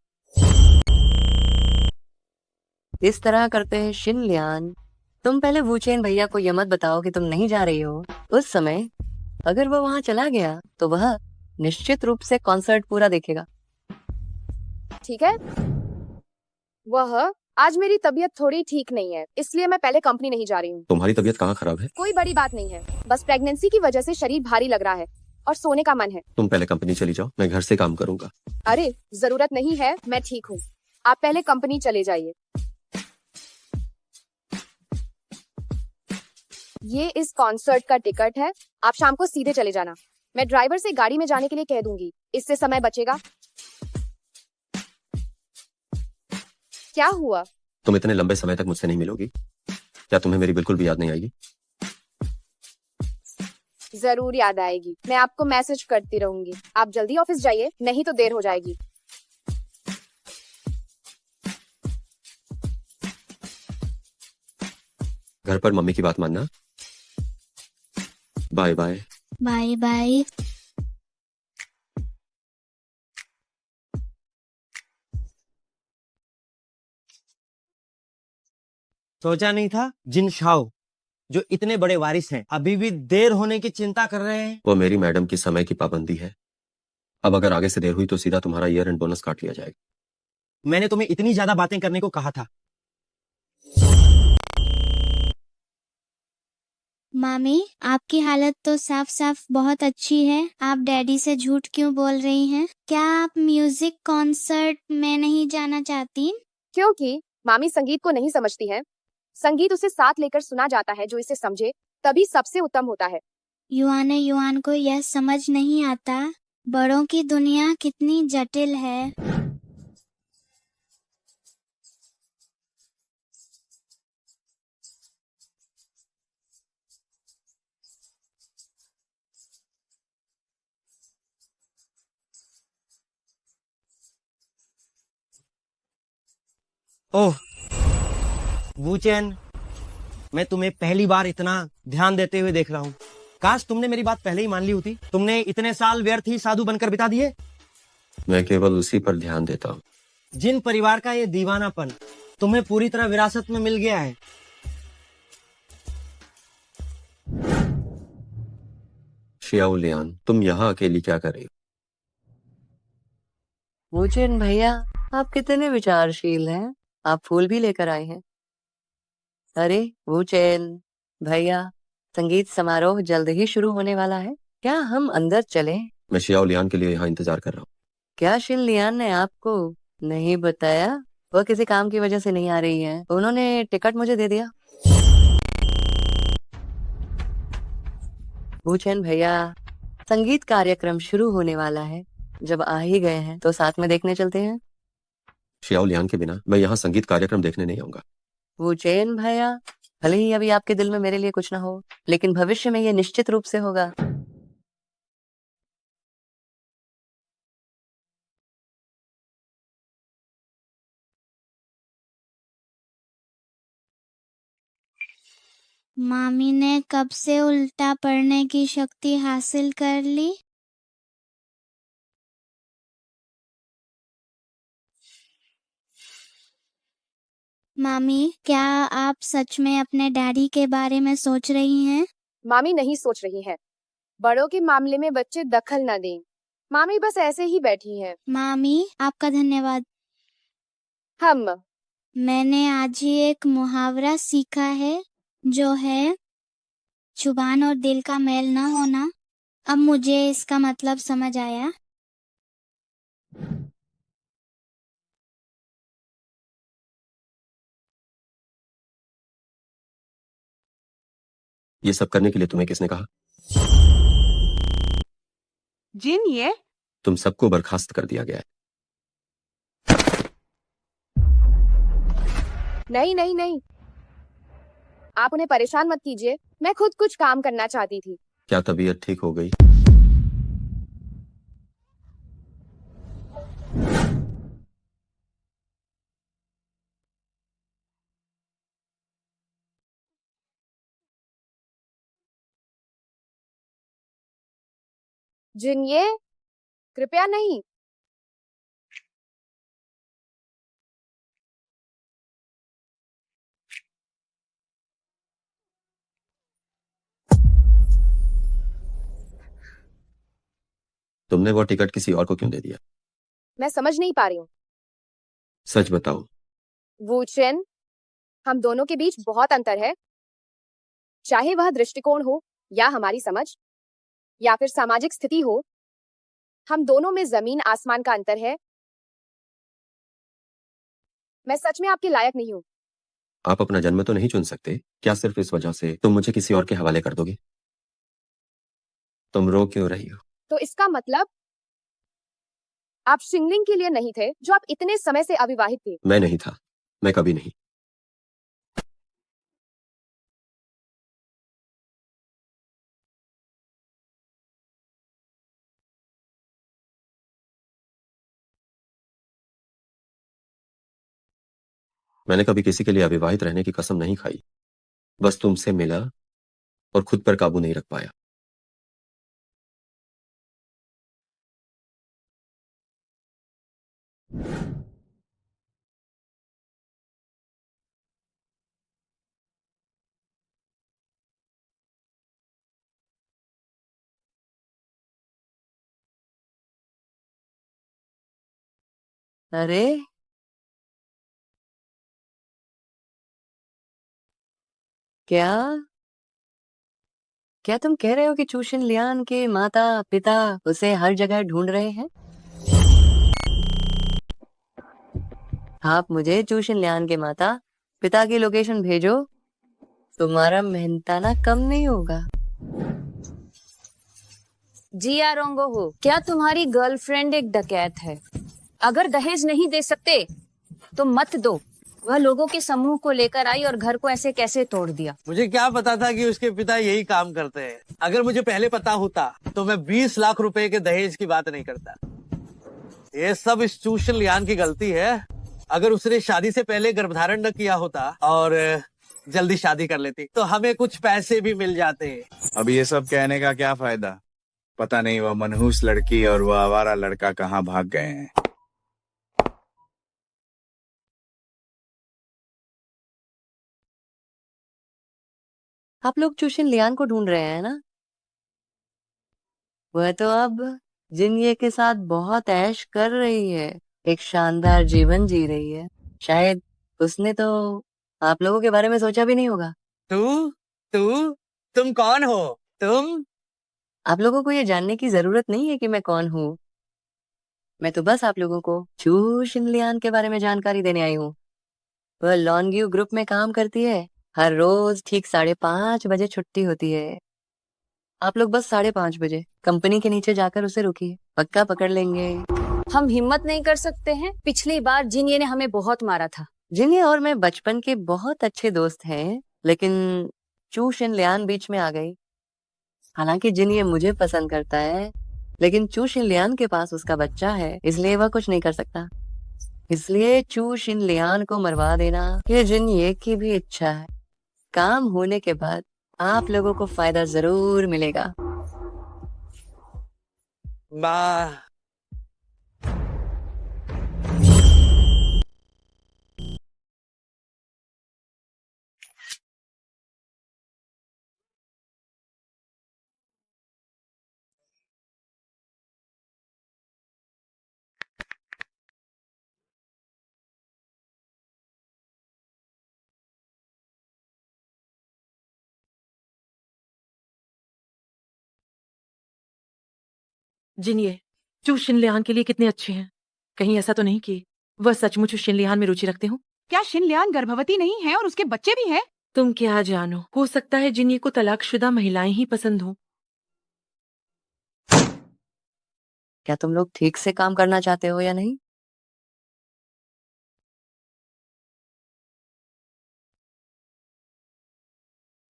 S20: इस तरह करते हैं शिनलियान, तुम पहले वुचेन भैया को यह मत बताओ कि तुम नहीं जा रही हो। उस समय अगर वो वहां चला गया तो वह निश्चित रूप से कॉन्सर्ट पूरा देखेगा।
S2: ठीक है? वह आज मेरी तबीयत थोड़ी ठीक नहीं है, इसलिए मैं पहले कंपनी नहीं जा रही हूँ।
S8: तुम्हारी तबीयत कहाँ खराब है?
S2: कोई बड़ी बात नहीं है, बस प्रेगनेंसी की वजह से शरीर भारी लग रहा है और सोने का मन है।
S8: तुम पहले कंपनी चली जाओ, मैं घर से काम करूंगा।
S2: अरे जरूरत नहीं है, मैं ठीक हूँ। आप पहले कंपनी चले जाइए। ये इस कॉन्सर्ट का टिकट है, आप शाम को सीधे चले जाना। मैं ड्राइवर से गाड़ी में जाने के लिए कह दूंगी, इससे समय बचेगा। क्या हुआ?
S8: तुम इतने लंबे समय तक मुझसे नहीं मिलोगी? क्या तुम्हें मेरी बिल्कुल भी याद नहीं आएगी?
S2: जरूर याद आएगी, मैं आपको मैसेज करती रहूंगी। आप जल्दी ऑफिस जाइए, नहीं तो देर हो जाएगी।
S8: घर पर मम्मी की बात मानना। Bye bye.
S6: Bye bye.
S5: सोचा नहीं था जिन शाओ, जो इतने बड़े वारिस हैं, अभी भी देर होने की चिंता कर रहे हैं।
S8: वो मेरी मैडम की समय की पाबंदी है। अब अगर आगे से देर हुई तो सीधा तुम्हारा ईयर एंड बोनस काट लिया जाएगा।
S5: मैंने तुम्हें इतनी ज्यादा बातें करने को कहा था।
S6: मामी, आपकी हालत तो साफ साफ बहुत अच्छी है। आप डैडी से झूठ क्यों बोल रही हैं? क्या आप म्यूजिक कॉन्सर्ट में नहीं जाना चाहती?
S2: क्योंकि मामी संगीत को नहीं समझती है। संगीत उसे साथ लेकर सुना जाता है, जो इसे समझे तभी सबसे उत्तम होता है।
S6: युआन को यह समझ नहीं आता, बड़ों की दुनिया कितनी जटिल है।
S5: ओह वुचेन, मैं तुम्हें पहली बार इतना ध्यान देते हुए देख रहा हूँ। काश तुमने मेरी बात पहले ही मान ली होती। तुमने इतने साल व्यर्थ ही साधु बनकर बिता दिए।
S8: मैं केवल उसी पर ध्यान देता हूँ।
S5: जिन परिवार का ये दीवानापन तुम्हें पूरी तरह विरासत में मिल गया है।
S8: शियाओ लियान, तुम यहाँ अकेली क्या कर रही हो?
S20: वुचेन भैया, आप कितने विचारशील हैं। आप फूल भी लेकर आए हैं। अरे वुचेन भैया, संगीत समारोह जल्द ही शुरू होने वाला है, क्या हम अंदर चलें?
S8: मैं शियाओ लियान के लिए यहाँ इंतजार कर रहा हूँ।
S20: क्या शिन लियान ने आपको नहीं बताया? वह किसी काम की वजह से नहीं आ रही है। उन्होंने टिकट मुझे दे दिया। वुचेन भैया, संगीत कार्यक्रम शुरू होने वाला है। जब आ ही गए हैं तो साथ में देखने चलते हैं।
S8: शियाओ लियान के बिना मैं यहाँ संगीत कार्यक्रम देखने नहीं आऊंगा।
S20: वुचेन भैया, भले ही अभी आपके दिल में मेरे लिए कुछ ना हो, लेकिन भविष्य में ये निश्चित रूप से होगा।
S6: मामी ने कब से उल्टा पढ़ने की शक्ति हासिल कर ली? मामी, क्या आप सच में अपने डैडी के बारे में सोच रही हैं?
S2: मामी नहीं सोच रही है। बड़ों के मामले में बच्चे दखल न दें। मामी बस ऐसे ही बैठी हैं।
S6: मामी, आपका धन्यवाद। मैंने आज ही एक मुहावरा सीखा है, जो है जुबान और दिल का मेल न होना। अब मुझे इसका मतलब समझ आया।
S8: ये सब करने के लिए तुम्हें किसने कहा?
S11: जिन, ये
S8: तुम सबको बर्खास्त कर दिया गया है।
S2: नहीं नहीं नहीं, आप उन्हें परेशान मत कीजिए। मैं खुद कुछ काम करना चाहती थी।
S8: क्या तबीयत ठीक हो गई?
S2: जिन, ये कृपया नहीं।
S8: तुमने वो टिकट किसी और को क्यों दे दिया?
S2: मैं समझ नहीं पा रही हूँ।
S8: सच बताओ।
S2: वुचेन, हम दोनों के बीच बहुत अंतर है। चाहे वह दृष्टिकोण हो, या हमारी समझ, या फिर सामाजिक स्थिति हो, हम दोनों में जमीन आसमान का अंतर है। मैं सच में आपके लायक नहीं हूँ।
S8: आप अपना जन्म तो नहीं चुन सकते क्या? सिर्फ इस वजह से तुम मुझे किसी और के हवाले कर दोगे? तुम रो क्यों रही हो?
S2: तो इसका मतलब आप शिंगलिंग के लिए नहीं थे, जो आप इतने समय से अविवाहित थे।
S8: मैं नहीं था, मैं कभी नहीं। मैंने कभी किसी के लिए अविवाहित रहने की कसम नहीं खाई। बस तुमसे मिला और खुद पर काबू नहीं रख पाया।
S20: अरे क्या क्या तुम कह रहे हो कि चूशिन लियान के माता पिता उसे हर जगह ढूंढ रहे हैं? आप मुझे चूशिन लियान के माता पिता की लोकेशन भेजो, तुम्हारा मेहनताना कम नहीं होगा।
S3: जिया रोंगो हो, क्या तुम्हारी गर्लफ्रेंड एक डकैत है? अगर दहेज नहीं दे सकते तो मत दो। वह लोगों के समूह को लेकर आई और घर को ऐसे कैसे तोड़ दिया?
S13: मुझे क्या पता था कि उसके पिता यही काम करते हैं। अगर मुझे पहले पता होता तो मैं 20 लाख रुपए के दहेज की बात नहीं करता। ये सब इस चूशन लियान की गलती है। अगर उसने शादी से पहले गर्भधारण न किया होता और जल्दी शादी कर लेती तो हमें कुछ पैसे भी मिल जाते।
S4: अब ये सब कहने का क्या फायदा? पता नहीं वह मनहूस लड़की और वह आवारा लड़का कहाँ भाग गए हैं।
S20: आप लोग चूशिन लियान को ढूंढ रहे हैं ना? वह तो अब जिन्ये के साथ बहुत ऐश कर रही है, एक शानदार जीवन जी रही है। शायद उसने तो आप लोगों के बारे में सोचा भी नहीं होगा।
S13: तुम कौन हो?
S20: आप लोगों को ये जानने की जरूरत नहीं है कि मैं कौन हूँ। मैं तो बस आप लोगों को चू शिनलियान के बारे में जानकारी देने आई हूँ। वह लॉन्ग्यू ग्रुप में काम करती है। हर रोज ठीक 5:30 बजे छुट्टी होती है। आप लोग बस 5:30 बजे कंपनी के नीचे जाकर उसे रुकिए, पक्का पकड़ लेंगे।
S3: हम हिम्मत नहीं कर सकते हैं? पिछली बार जिन्ये ने हमें बहुत मारा था।
S20: जिन्ये और मैं बचपन के बहुत अच्छे दोस्त हैं, लेकिन चू शिनलियान बीच में आ गई। हालांकि जिन्ये मुझे पसंद करता है, लेकिन चू शिनलियान के पास उसका बच्चा है, इसलिए वह कुछ नहीं कर सकता। इसलिए चू शिनलियान को मरवा देना ये जिन्ये की भी इच्छा है। काम होने के बाद आप लोगों को फायदा जरूर मिलेगा।
S13: माँ,
S7: जिन्ये चू शिनलियान के लिए कितने अच्छे हैं। कहीं ऐसा तो नहीं कि वह सचमुच शिनलियान में रुचि रखते हो?
S11: क्या शिनलियान गर्भवती नहीं है और उसके बच्चे भी हैं?
S7: तुम क्या जानो, हो सकता है जिन्ये को तलाकशुदा महिलाएं ही पसंद हो।
S20: क्या तुम लोग ठीक से काम करना चाहते हो या नहीं?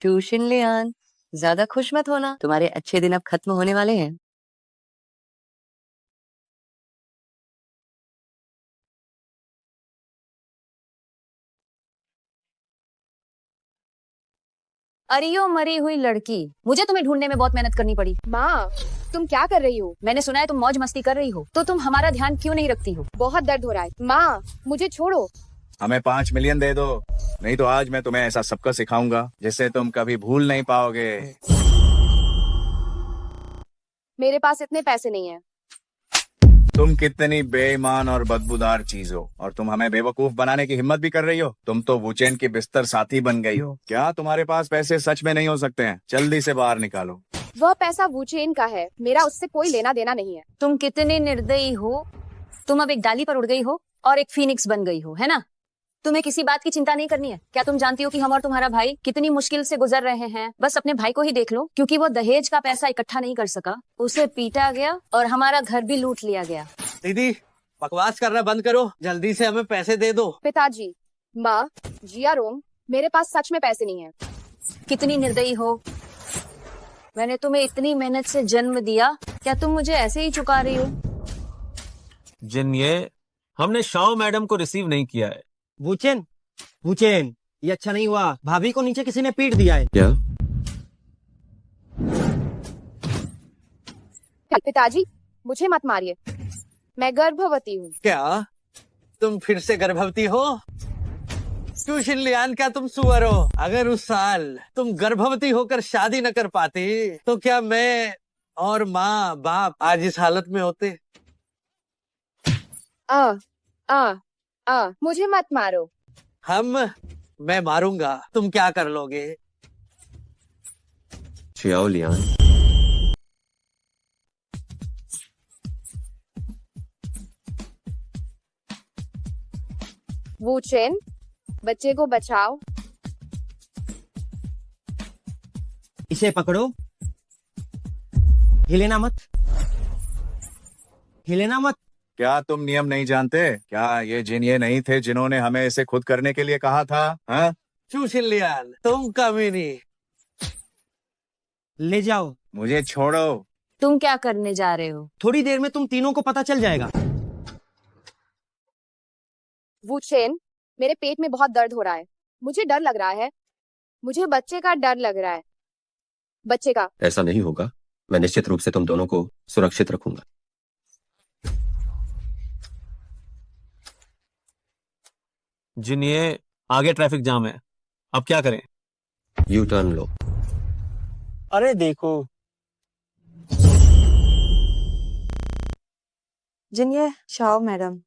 S20: चू शिनलियान, ज्यादा खुश मत होना, तुम्हारे अच्छे दिन अब खत्म होने वाले हैं।
S3: अरियो मरी हुई लड़की, मुझे तुम्हें ढूंढने में बहुत मेहनत करनी पड़ी।
S2: माँ, तुम क्या कर रही हो?
S3: मैंने सुना है तुम मौज मस्ती कर रही हो, तो तुम हमारा ध्यान क्यों नहीं रखती हो?
S2: बहुत दर्द हो रहा है। माँ, मुझे छोड़ो।
S4: हमें 5 मिलियन दे दो, नहीं तो आज मैं तुम्हें ऐसा सबका सिखाऊंगा जिसे तुम कभी भूल नहीं पाओगे।
S2: मेरे पास इतने पैसे नहीं है।
S4: तुम कितनी बेईमान और बदबूदार चीज हो, और तुम हमें बेवकूफ बनाने की हिम्मत भी कर रही हो। तुम तो वुचेन की बिस्तर साथी बन गई हो। क्या तुम्हारे पास पैसे सच में नहीं हो सकते हैं? जल्दी से बाहर निकालो।
S2: वह पैसा वुचेन का है, मेरा उससे कोई लेना देना नहीं है।
S3: तुम कितने निर्दयी हो। तुम अब एक डाली पर उड़ गई हो और एक फीनिक्स बन गई हो, है ना? तुम्हें किसी बात की चिंता नहीं करनी है। क्या तुम जानती हो कि हम और तुम्हारा भाई कितनी मुश्किल से गुजर रहे हैं? बस अपने भाई को ही देख लो, क्योंकि वो दहेज का पैसा इकट्ठा नहीं कर सका, उसे पीटा गया और हमारा घर भी लूट लिया गया।
S13: दीदी, बकवास करना बंद करो, जल्दी से हमें पैसे दे दो।
S2: पिताजी, माँ, जिया रोंग, मेरे पास सच में पैसे नहीं है।
S3: कितनी निर्दयी हो। मैंने तुम्हें इतनी मेहनत से जन्म दिया, क्या तुम मुझे ऐसे ही चुका रही हो?
S14: जिन्ये, हमने शाओ मैडम को रिसीव नहीं किया है।
S5: वुचेन, ये अच्छा नहीं हुआ। भाभी को नीचे किसी ने पीट दिया है।
S8: क्या?
S2: पिताजी, मुझे मत मारिए, मैं गर्भवती हूँ।
S13: क्या तुम फिर से गर्भवती हो? चू शिनलियान, क्या तुम सुअर हो? अगर उस साल तुम गर्भवती होकर शादी न कर पाती तो क्या मैं और माँ बाप आज इस हालत में होते?
S2: मुझे मत मारो।
S13: मैं मारूंगा, तुम क्या कर लोगे?
S8: चियाओ लियान,
S2: वुचेन, बच्चे को बचाओ।
S5: इसे पकड़ो, हिलेना मत, हिलेना मत।
S4: क्या तुम नियम नहीं जानते? क्या ये जिन्ये नहीं थे जिन्होंने हमें इसे खुद करने के लिए कहा था? हाँ?
S13: चू शिनलियान, तुम कमीनी।
S5: ले जाओ।
S4: मुझे छोड़ो।
S3: तुम क्या करने जा रहे हो?
S5: थोड़ी देर में तुम तीनों को पता चल जाएगा।
S2: वुचेन, मेरे पेट में बहुत दर्द हो रहा है। मुझे डर लग रहा है। मुझे बच्चे का डर लग रहा है। बच्चे का।
S8: ऐसा नहीं होगा। मैं निश्चित रूप से तुम दोनों को सुरक्षित रखूंगा।
S14: जिन ये आगे ट्रैफिक जाम है, अब क्या करें?
S8: यू टर्न लो।
S5: अरे देखो,
S1: जिन्ये, शाओ मैडम।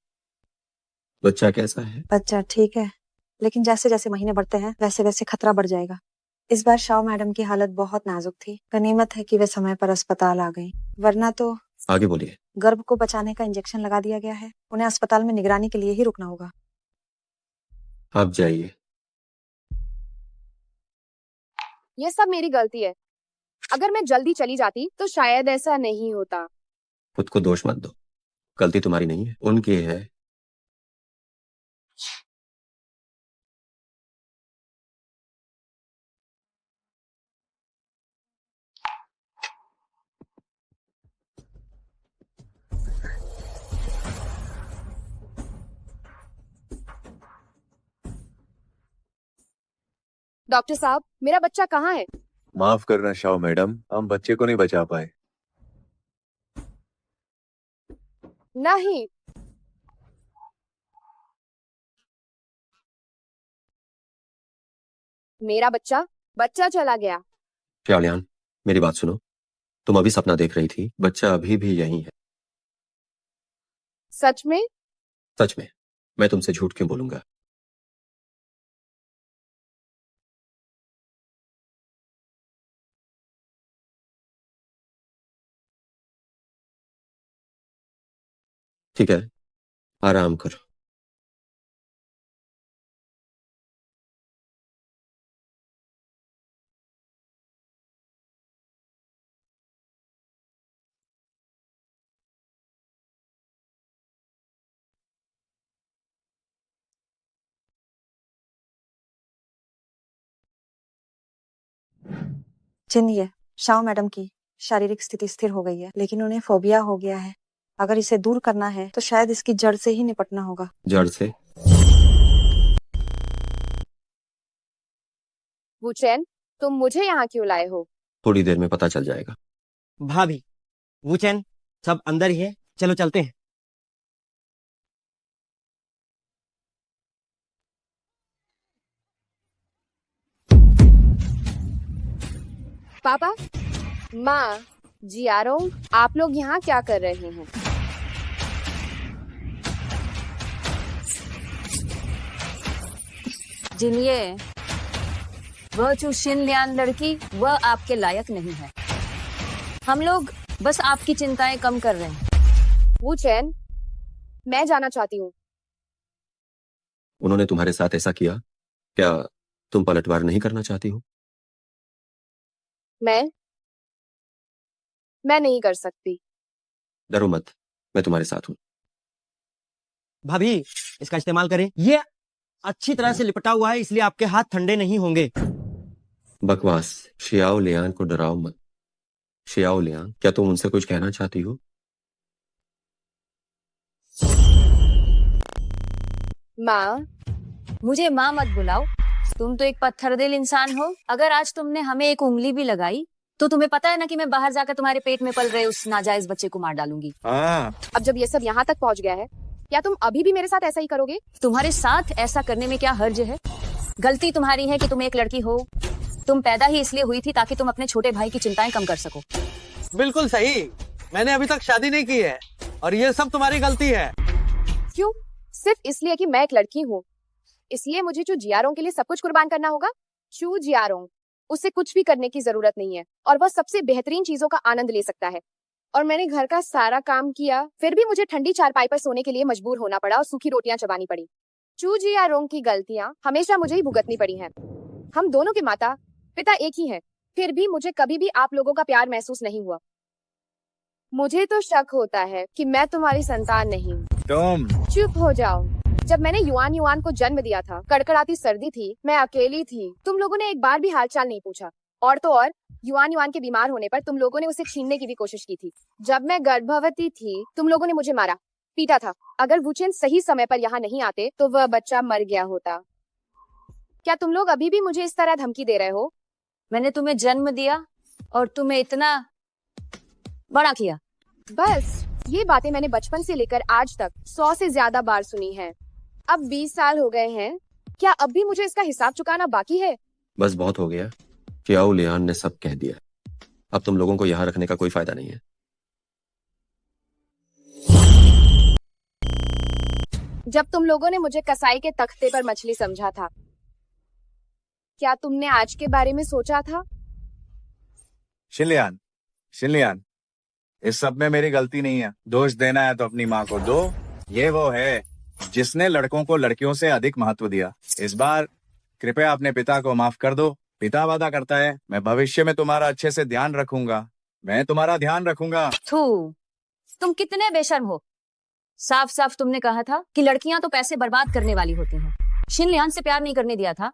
S8: बच्चा कैसा है?
S1: बच्चा ठीक है, लेकिन जैसे जैसे महीने बढ़ते हैं वैसे वैसे खतरा बढ़ जाएगा। इस बार शाओ मैडम की हालत बहुत नाजुक थी। गनीमत है कि वे समय पर अस्पताल आ गई, वरना तो
S8: आगे बोलिए।
S1: गर्भ को बचाने का इंजेक्शन लगा दिया गया है। उन्हें अस्पताल में निगरानी के लिए ही रुकना होगा।
S8: आप जाइए।
S2: ये सब मेरी गलती है। अगर मैं जल्दी चली जाती तो शायद ऐसा नहीं होता।
S8: खुद को दोष मत दो। गलती तुम्हारी नहीं है, उनकी है।
S2: डॉक्टर साहब, मेरा बच्चा कहाँ है?
S4: माफ करना शाओ मैडम, हम बच्चे को नहीं बचा पाए।
S2: नहीं। मेरा बच्चा चला गया।
S8: शाओलियान, मेरी बात सुनो। तुम अभी सपना देख रही थी, बच्चा अभी भी यहीं है।
S2: सच में?
S8: सच में। मैं तुमसे झूठ क्यों बोलूंगा? ठीक है, आराम करो।
S1: जिन्ये, शाओ मैडम की शारीरिक स्थिति स्थिर हो गई है, लेकिन उन्हें फोबिया हो गया है। अगर इसे दूर करना है तो शायद इसकी जड़ से ही निपटना होगा।
S8: जड़ से?
S2: वुचेन, तुम मुझे यहाँ क्यों लाए हो?
S8: थोड़ी देर में पता चल जाएगा।
S5: भाभी, वुचेन, सब अंदर ही है, चलो चलते हैं।
S2: पापा, माँ, जियारोंग, आप लोग यहाँ क्या कर रहे हैं?
S3: जिन्ये, वह जो शिनलियान लड़की, वह आपके लायक नहीं है। हम लोग बस आपकी चिंताएं कम कर रहे हैं।
S2: वुचेन, मैं जाना चाहती हूँ।
S8: उन्होंने तुम्हारे साथ ऐसा किया, क्या तुम पलटवार नहीं करना चाहती हो?
S2: मैं नहीं कर सकती।
S8: डरो मत, मैं तुम्हारे साथ हूँ।
S5: भाभी, इसका इस्तेमाल करें। ये अच्छी तरह से लिपटा हुआ है, इसलिए आपके हाथ ठंडे नहीं होंगे।
S8: बकवास। शियाओ लियान को डराओ मत। शियाओ लियान, क्या तुम उनसे कुछ कहना चाहती हो?
S2: माँ,
S3: मुझे माँ मत बुलाओ। तुम तो एक पत्थरदिल इंसान हो। अगर आज तुमने हमें एक उंगली भी लगाई तो तुम्हें पता है ना कि मैं बाहर जाकर तुम्हारे पेट में पल रहे उस नाजायज बच्चे को मार डालूंगी।
S2: अब जब ये सब यहाँ तक पहुँच गया है, क्या तुम अभी भी मेरे साथ ऐसा ही करोगे?
S3: तुम्हारे साथ ऐसा करने में क्या हर्ज है? गलती तुम्हारी है कि तुम एक लड़की हो। तुम पैदा ही इसलिए हुई थी ताकि तुम अपने छोटे भाई की चिंताएं कम कर सको।
S13: बिल्कुल सही। मैंने अभी तक शादी नहीं की है और ये सब तुम्हारी गलती है।
S2: क्यों? सिर्फ इसलिए कि मैं एक लड़की हूँ, इसलिए मुझे चू जियारोंग के लिए सब कुछ कुर्बान करना होगा? चू जियारोंग, उसे कुछ भी करने की जरूरत नहीं है और वह सबसे बेहतरीन चीजों का आनंद ले सकता है। और मैंने घर का सारा काम किया, फिर भी मुझे ठंडी चारपाई पर सोने के लिए मजबूर होना पड़ा और सूखी रोटियां चबानी पड़ी। चू जियारोंग की गलतियां हमेशा मुझे ही भुगतनी पड़ी हैं। हम दोनों के माता पिता एक ही हैं, फिर भी मुझे कभी भी आप लोगों का प्यार महसूस नहीं हुआ। मुझे तो शक होता है कि मैं तुम्हारी संतान नहीं हूँ।
S4: तुम
S2: चुप हो जाओ। जब मैंने युआन युआन को जन्म दिया था, कड़कड़ाती सर्दी थी, मैं अकेली थी। तुम लोगों ने एक बार भी हालचाल नहीं पूछा। और तो और, युआन युआन के बीमार होने पर तुम लोगों ने उसे छीनने की भी कोशिश की थी। जब मैं गर्भवती थी, तुम लोगों ने मुझे मारा, पीटा था। अगर वुचेन सही समय पर यहाँ नहीं आते तो वह बच्चा मर गया होता। क्या तुम लोग अभी भी मुझे इस तरह धमकी दे रहे हो?
S3: मैंने तुम्हें जन्म दिया और तुम्हें इतना बड़ा किया।
S2: बस ये बातें मैंने बचपन से लेकर आज तक 100 से ज्यादा बार सुनी हैं। अब 20 साल हो गए हैं, क्या अब भी मुझे इसका हिसाब चुकाना बाकी है?
S8: बस बहुत हो गया। चियाओ लियान ने सब कह दिया। अब तुम लोगों को यहाँ रखने का कोई फायदा नहीं है।
S2: जब तुम लोगों ने मुझे कसाई के तख्ते पर मछली समझा था, क्या तुमने आज के बारे में सोचा था?
S4: शिनलियान, शिनलियान, इस सब में मेरी गलती नहीं है। दोष देना है तो अपनी माँ को दो। ये वो है जिसने लड़कों को लड़कियों से अधिक महत्व दिया। इस बार कृपया अपने पिता को माफ कर दो। पिता वादा करता है, मैं भविष्य में तुम्हारा अच्छे से ध्यान रखूंगा। मैं तुम्हारा ध्यान रखूंगा।
S3: थू, तुम कितने बेशर्म हो। साफ साफ तुमने कहा था कि लड़कियां तो पैसे बर्बाद करने वाली होती हैं। शिनलियान से प्यार नहीं करने दिया था।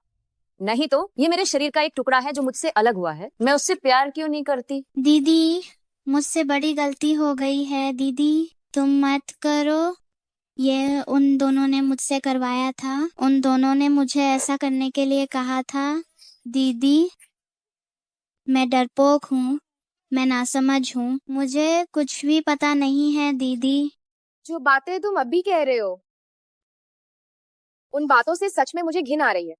S3: नहीं तो ये मेरे शरीर का एक टुकड़ा है जो मुझसे अलग हुआ है। मैं उससे प्यार क्यों नहीं करती?
S6: दीदी, मुझसे बड़ी गलती हो गई है दीदी, तुम मत करो। ये उन दोनों ने मुझसे करवाया था। उन दोनों ने मुझे ऐसा करने के लिए कहा था। दीदी, मैं डरपोक हूँ, मैं नासमझ हूँ, मुझे कुछ भी पता नहीं है दीदी।
S2: जो बातें तुम अभी कह रहे हो, उन बातों से सच में मुझे घिन आ रही है।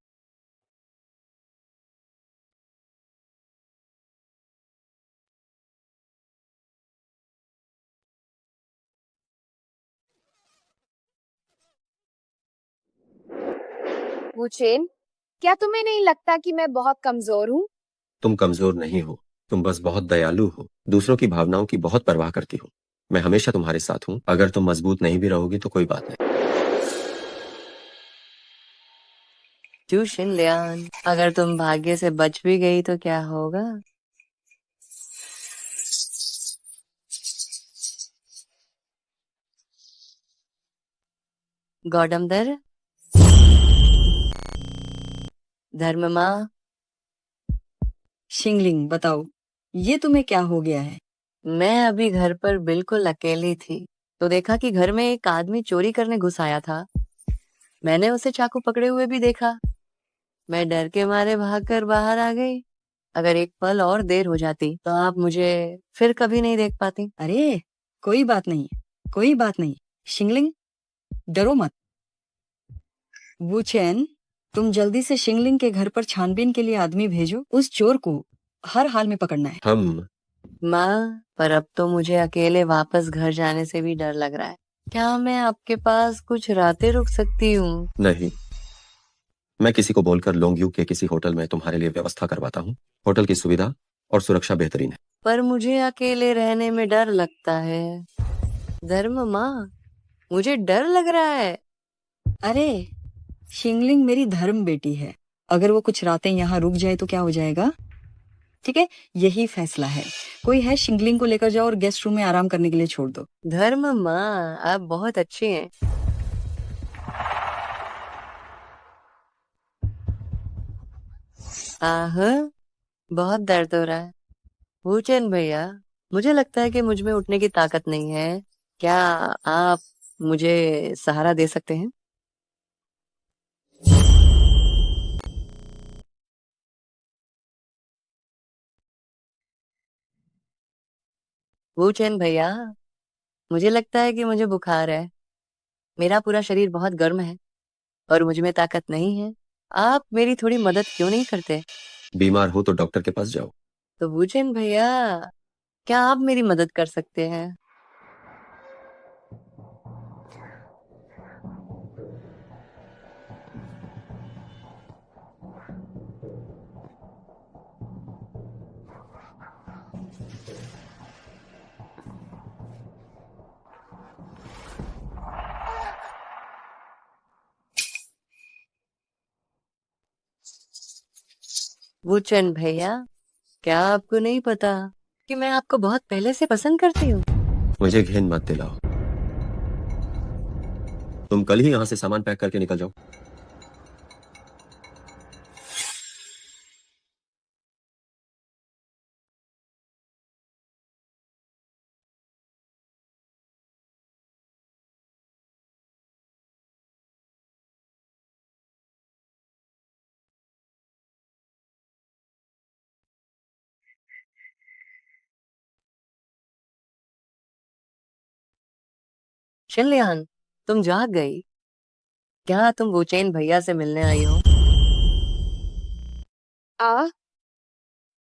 S2: वुचेन, क्या तुम्हें नहीं लगता कि मैं बहुत कमजोर हूँ?
S8: तुम कमजोर नहीं हो, तुम बस बहुत दयालु हो। दूसरों की भावनाओं की बहुत परवाह करती हो। मैं हमेशा तुम्हारे साथ हूँ। अगर तुम मजबूत नहीं भी रहोगी तो कोई बात नहीं।
S20: चू शिनलियान, अगर तुम भाग्य से बच भी गई तो क्या होगा? गौडमदर, धर्म माँ,
S12: शिंगलिंग, बताओ ये तुम्हें क्या हो गया है?
S20: मैं अभी घर पर बिल्कुल अकेली थी तो देखा कि घर में एक आदमी चोरी करने घुस आया था। मैंने उसे चाकू पकड़े हुए भी देखा। मैं डर के मारे भागकर बाहर आ गई। अगर एक पल और देर हो जाती तो आप मुझे फिर कभी नहीं देख पाती।
S12: अरे कोई बात नहीं, कोई बात नहीं। शिंगलिंग, डरो मत। वुचेन, तुम जल्दी से शिंगलिंग के घर पर छानबीन के लिए आदमी भेजो। उस चोर को हर हाल में पकड़ना है।
S8: हम
S20: माँ, पर अब तो मुझे अकेले वापस घर जाने से भी डर लग रहा है। क्या मैं आपके पास कुछ रातें रुक सकती हूँ?
S8: नहीं। मैं किसी को बोलकर लोंगयू के किसी होटल में तुम्हारे लिए व्यवस्था करवाता हूँ। होटल की सुविधा और सुरक्षा बेहतरीन है।
S20: पर मुझे अकेले रहने में डर लगता है। धर्म माँ, मुझे डर लग रहा है।
S12: अरे शिंगलिंग मेरी धर्म बेटी है। अगर वो कुछ रातें यहाँ रुक जाए तो क्या हो जाएगा? ठीक है, यही फैसला है। कोई है, शिंगलिंग को लेकर जाओ और गेस्ट रूम में आराम करने के लिए छोड़ दो।
S20: धर्म माँ, आप बहुत अच्छी हैं। आह, बहुत दर्द हो रहा है। वुचेन भैया, मुझे लगता है कि मुझ में उठने की ताकत नहीं है। क्या आप मुझे सहारा दे सकते हैं? वुचेन भैया, मुझे लगता है कि मुझे बुखार है। मेरा पूरा शरीर बहुत गर्म है और मुझ में ताकत नहीं है। आप मेरी थोड़ी मदद क्यों नहीं करते?
S8: बीमार हो तो डॉक्टर के पास जाओ।
S20: तो वुचेन भैया, क्या आप मेरी मदद कर सकते हैं? वुचेन भैया, क्या आपको नहीं पता कि मैं आपको बहुत पहले से पसंद करती हूँ?
S8: मुझे घिन मत दिलाओ। तुम कल ही यहाँ से सामान पैक करके निकल जाओ।
S20: शिनलियान, तुम जाग गई? क्या तुम वुचेन भैया से मिलने आई हो?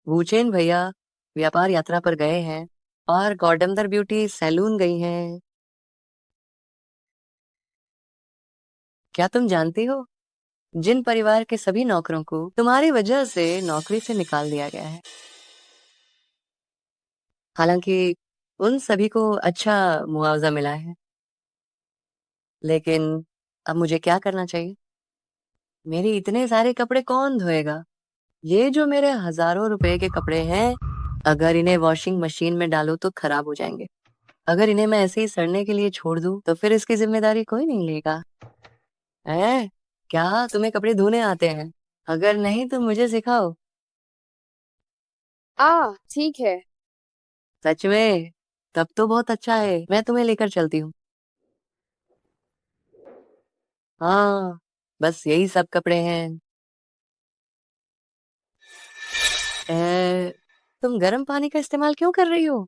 S20: वुचेन भैया व्यापार यात्रा पर गए हैं और गॉर्डमदर ब्यूटी सैलून गई हैं। क्या तुम जानती हो, जिन परिवार के सभी नौकरों को तुम्हारी वजह से नौकरी से निकाल दिया गया है, हालांकि उन सभी को अच्छा मुआवजा मिला है, लेकिन अब मुझे क्या करना चाहिए? मेरे इतने सारे कपड़े कौन धोएगा? ये जो मेरे हजारों रुपए के कपड़े हैं, अगर इन्हें वॉशिंग मशीन में डालो तो खराब हो जाएंगे। अगर इन्हें मैं ऐसे ही सड़ने के लिए छोड़ दूं तो फिर इसकी जिम्मेदारी कोई नहीं लेगा। हैं? क्या तुम्हें कपड़े धोने आते हैं? अगर नहीं तो मुझे सिखाओ।
S2: ठीक है।
S20: सच में? तब तो बहुत अच्छा है, मैं तुम्हें लेकर चलती हूँ। हाँ, बस यही सब कपड़े हैं। तुम गर्म पानी का इस्तेमाल क्यों कर रही हो?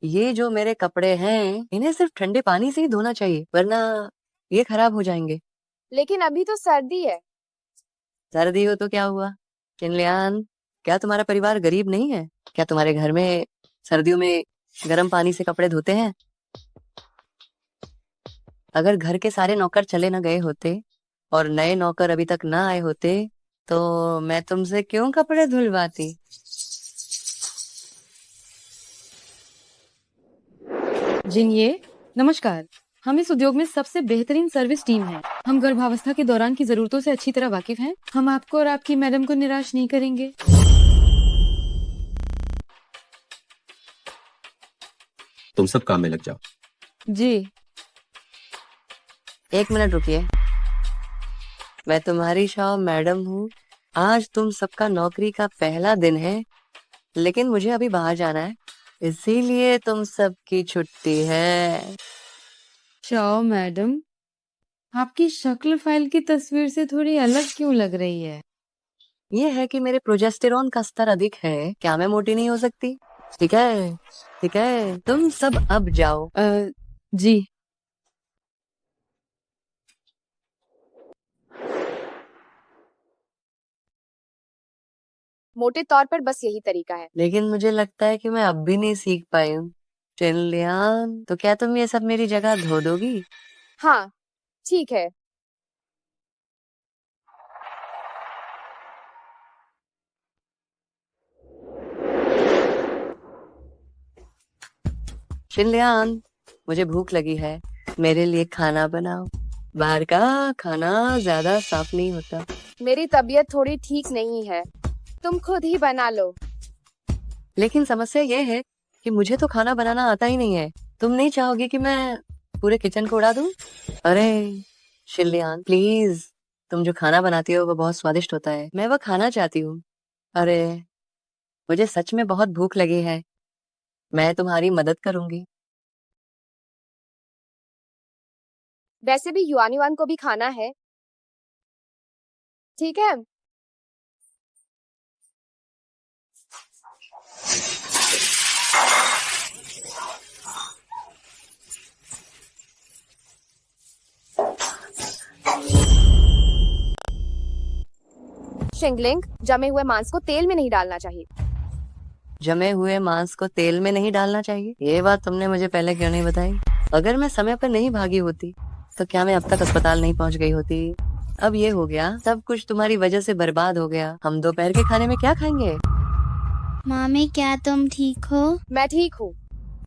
S20: ये जो मेरे कपड़े हैं, इन्हें सिर्फ ठंडे पानी से ही धोना चाहिए, वरना ये खराब हो जाएंगे।
S2: लेकिन अभी तो सर्दी है।
S20: सर्दी हो तो क्या हुआ? चिनलियान, क्या तुम्हारा परिवार गरीब नहीं है? क्या तुम्हारे घर में सर्दियों में गर्म पानी से कपड़े धोते हैं? अगर घर के सारे नौकर चले न गए होते और नए नौकर अभी तक ना आए होते तो मैं तुमसे क्यों कपड़े धुलवाती?
S9: जिन्ये, नमस्कार। हम इस उद्योग में सबसे बेहतरीन सर्विस टीम है। हम गर्भावस्था के दौरान की जरूरतों से अच्छी तरह वाकिफ हैं। हम आपको और आपकी मैडम को निराश नहीं करेंगे।
S8: तुम सब काम में लग जाओ।
S9: जी।
S20: 1 मिनट रुकिए, मैं तुम्हारी शाह मैडम हूँ। आज तुम सबका नौकरी का पहला दिन है, लेकिन मुझे अभी बाहर जाना है, इसीलिए तुम सबकी छुट्टी है।
S9: शाओ मैडम, आपकी शक्ल फाइल की तस्वीर से थोड़ी अलग क्यों लग रही है?
S20: ये है कि मेरे प्रोजेस्टेरॉन का स्तर अधिक है। क्या मैं मोटी नहीं हो सकती? ठीक है, ठीक है, तुम सब अब जाओ।
S9: जी।
S2: मोटे तौर पर बस यही तरीका है।
S20: लेकिन मुझे लगता है कि मैं अब भी नहीं सीख पाई हूँ। चिनलियान, तो क्या तुम ये सब मेरी जगह धो दोगी?
S2: हाँ, ठीक है।
S20: चिनलियान, मुझे भूख लगी है, मेरे लिए खाना बनाओ। बाहर का खाना ज्यादा साफ नहीं होता।
S2: मेरी तबीयत थोड़ी ठीक नहीं है, तुम खुद ही बना लो।
S20: लेकिन समस्या ये है कि मुझे तो खाना बनाना आता ही नहीं है। तुम नहीं चाहोगे कि मैं पूरे किचन को उड़ा दूं? अरे शिनलियान, प्लीज, तुम जो खाना बनाती हो वो बहुत स्वादिष्ट होता है, मैं वो खाना चाहती हूँ। अरे मुझे सच में बहुत भूख लगी है, मैं तुम्हारी मदद करूंगी।
S2: वैसे भी युआन को भी खाना है, ठीक है? शिंगलिंग, जमे हुए मांस को तेल में नहीं डालना चाहिए।
S20: जमे हुए मांस को तेल में नहीं डालना चाहिए? ये बात तुमने मुझे पहले क्यों नहीं बताई? अगर मैं समय पर नहीं भागी होती तो क्या मैं अब तक अस्पताल नहीं पहुंच गई होती? अब ये हो गया, सब कुछ तुम्हारी वजह से बर्बाद हो गया। हम दोपहर के खाने में क्या खाएंगे?
S6: मामी, क्या तुम ठीक हो?
S2: मैं ठीक हूँ।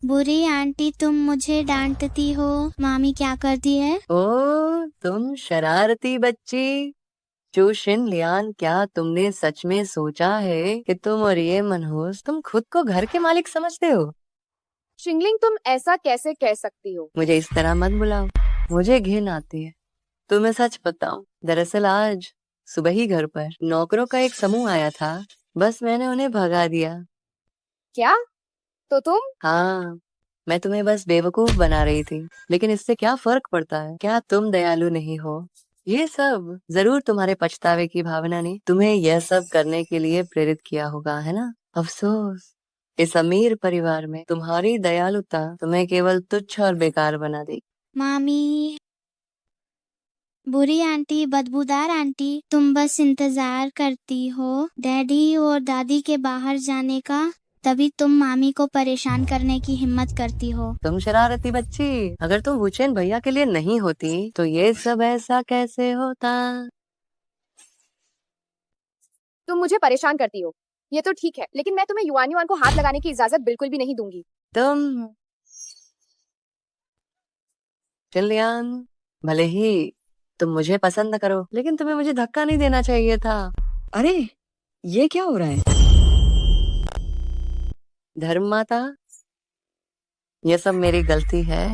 S6: बुरी आंटी, तुम मुझे डांटती हो। मामी क्या करती है?
S20: ओ, तुम शरारती बच्ची। चू शिनलियान, क्या तुमने सच में सोचा है कि तुम और ये मनहूस, तुम खुद को घर के मालिक समझते हो?
S2: शिंगलिंग, तुम ऐसा कैसे कह सकती हो?
S20: मुझे इस तरह मत बुलाओ, मुझे घिन आती है। तुम्हें सच बताऊं, दरअसल आज सुबह ही घर पर नौकरों का एक समूह आया था, बस मैंने उन्हें भगा दिया।
S2: क्या? तो तुम?
S20: हाँ, मैं तुम्हें बस बेवकूफ बना रही थी, लेकिन इससे क्या फर्क पड़ता है? क्या तुम दयालु नहीं हो? ये सब जरूर तुम्हारे पछतावे की भावना ने तुम्हें यह सब करने के लिए प्रेरित किया होगा, है ना? अफसोस, इस अमीर परिवार में तुम्हारी दयालुता तुम्हें केवल तुच्छ और बेकार बना देगी।
S6: मामी, बुरी आंटी, बदबूदार आंटी, तुम बस इंतजार करती हो डैडी और दादी के बाहर जाने का, तभी तुम मामी को परेशान करने की हिम्मत करती हो।
S20: तुम शरारती बच्ची, अगर तुम वुचेन भैया के लिए नहीं होती तो ये सब ऐसा कैसे होता।
S2: तुम मुझे परेशान करती हो, ये तो ठीक है, लेकिन मैं तुम्हें युआन युआन को हाथ लगाने की इजाजत बिल्कुल भी नहीं दूंगी।
S20: तुम चिल्लियान, भले ही तुम मुझे पसंद न करो, लेकिन तुम्हें मुझे धक्का नहीं देना चाहिए था।
S12: अरे ये क्या हो रहा है?
S20: धर्म माता, ये सब मेरी गलती है।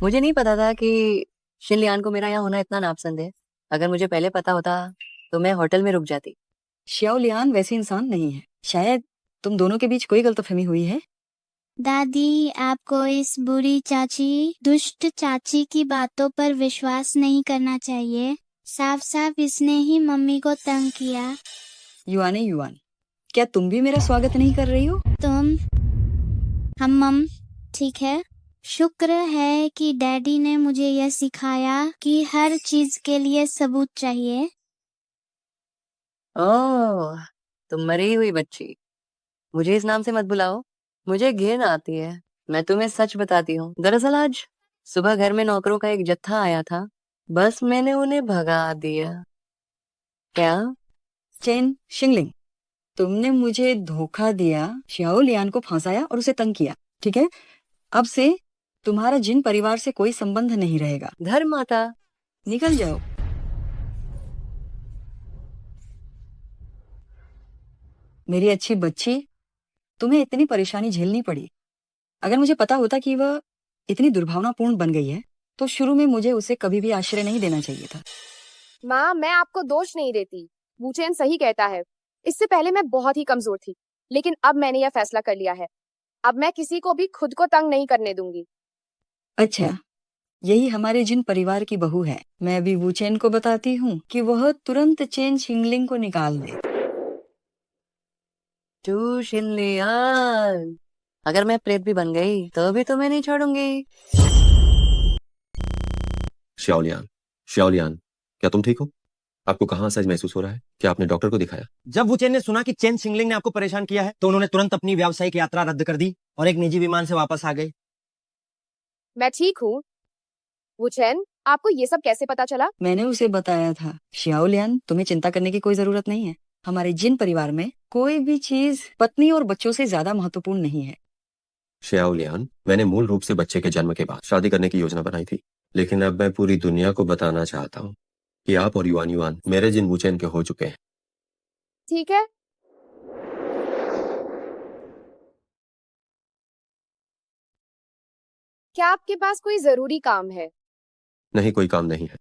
S20: मुझे नहीं पता था कि शिनलियान को मेरा यहाँ होना इतना नापसंद है। अगर मुझे पहले पता होता तो मैं होटल में रुक जाती।
S12: श्याओलियान वैसे इंसान नहीं है। शायद तुम दोनों के बीच कोई गलतफहमी हुई है।
S6: दादी, आपको इस बुरी चाची, दुष्ट चाची की बातों पर विश्वास नहीं करना चाहिए। साफ साफ इसने ही मम्मी को तंग किया।
S12: युआन, क्या तुम भी मेरा स्वागत नहीं कर रही हो?
S6: हम ठीक है। शुक्र है कि डैडी ने मुझे यह सिखाया कि हर चीज के लिए सबूत चाहिए।
S20: ओह, तुम मरी हुई बच्ची, मुझे इस नाम से मत बुलाओ, मुझे घिन आती है। मैं तुम्हें सच बताती हूँ, दरअसल आज सुबह घर में नौकरों का एक जत्था आया था, बस मैंने उन्हें भगा दिया। क्या?
S12: चेन शिंगलिंग, तुमने मुझे धोखा दिया, श्याओलियान को फंसाया और उसे तंग किया, ठीक है? अब से तुम्हारा जिन परिवार से कोई संबंध नहीं रहेगा।
S20: धर्म माता,
S12: निकल जाओ। मेरी अच्छी बच्ची, तुम्हें इतनी परेशानी झेलनी पड़ी। अगर मुझे पता होता कि वह इतनी दुर्भावनापूर्ण बन गई है तो शुरू में मुझे उसे कभी भी आश्रय नहीं देना चाहिए था।
S2: माँ, मैं आपको दोष नहीं देती, वुचेन सही कहता है। इससे पहले मैं बहुत ही कमजोर थी, लेकिन अब मैंने यह फैसला कर लिया है, अब मैं किसी को भी खुद को तंग नहीं करने दूंगी।
S12: अच्छा, यही हमारे जिन परिवार की बहू है। मैं अभी वुचेन को बताती हूँ कि वह तुरंत चेन शिंगलिंग को निकाल दे।
S20: तू शिनलियान, अगर मैं प्रेत भी बन गई तो भी तुम्हें नहीं छोड़ूंगी।
S8: श्याओलियान, क्या तुम ठीक हो? आपको कहाँ असहज महसूस हो रहा है? क्या आपने डॉक्टर को दिखाया?
S5: जब वुचेन ने सुना कि चेन शिंगलिंग ने आपको परेशान किया है तो उन्होंने तुरंत अपनी व्यावसायिक यात्रा रद्द कर दी और एक निजी विमान से वापस आ गए।
S2: मैं ठीक हूँ। वुचेन, आपको ये सब कैसे पता चला?
S12: मैंने उसे बताया था। श्याओलियान, तुम्हें चिंता करने की कोई जरूरत नहीं है। हमारे जिन परिवार में कोई भी चीज पत्नी और बच्चों से ज्यादा महत्वपूर्ण नहीं है।
S8: श्याओलियान, मैंने मूल रूप से बच्चे के जन्म के बाद शादी करने की योजना बनाई थी, लेकिन अब मैं पूरी दुनिया को बताना चाहता हूँ कि आप और युआन युआन मेरे जिन वुचेन के हो चुके हैं।
S2: ठीक है। क्या आपके पास कोई जरूरी काम है?
S8: नहीं, कोई काम नहीं है।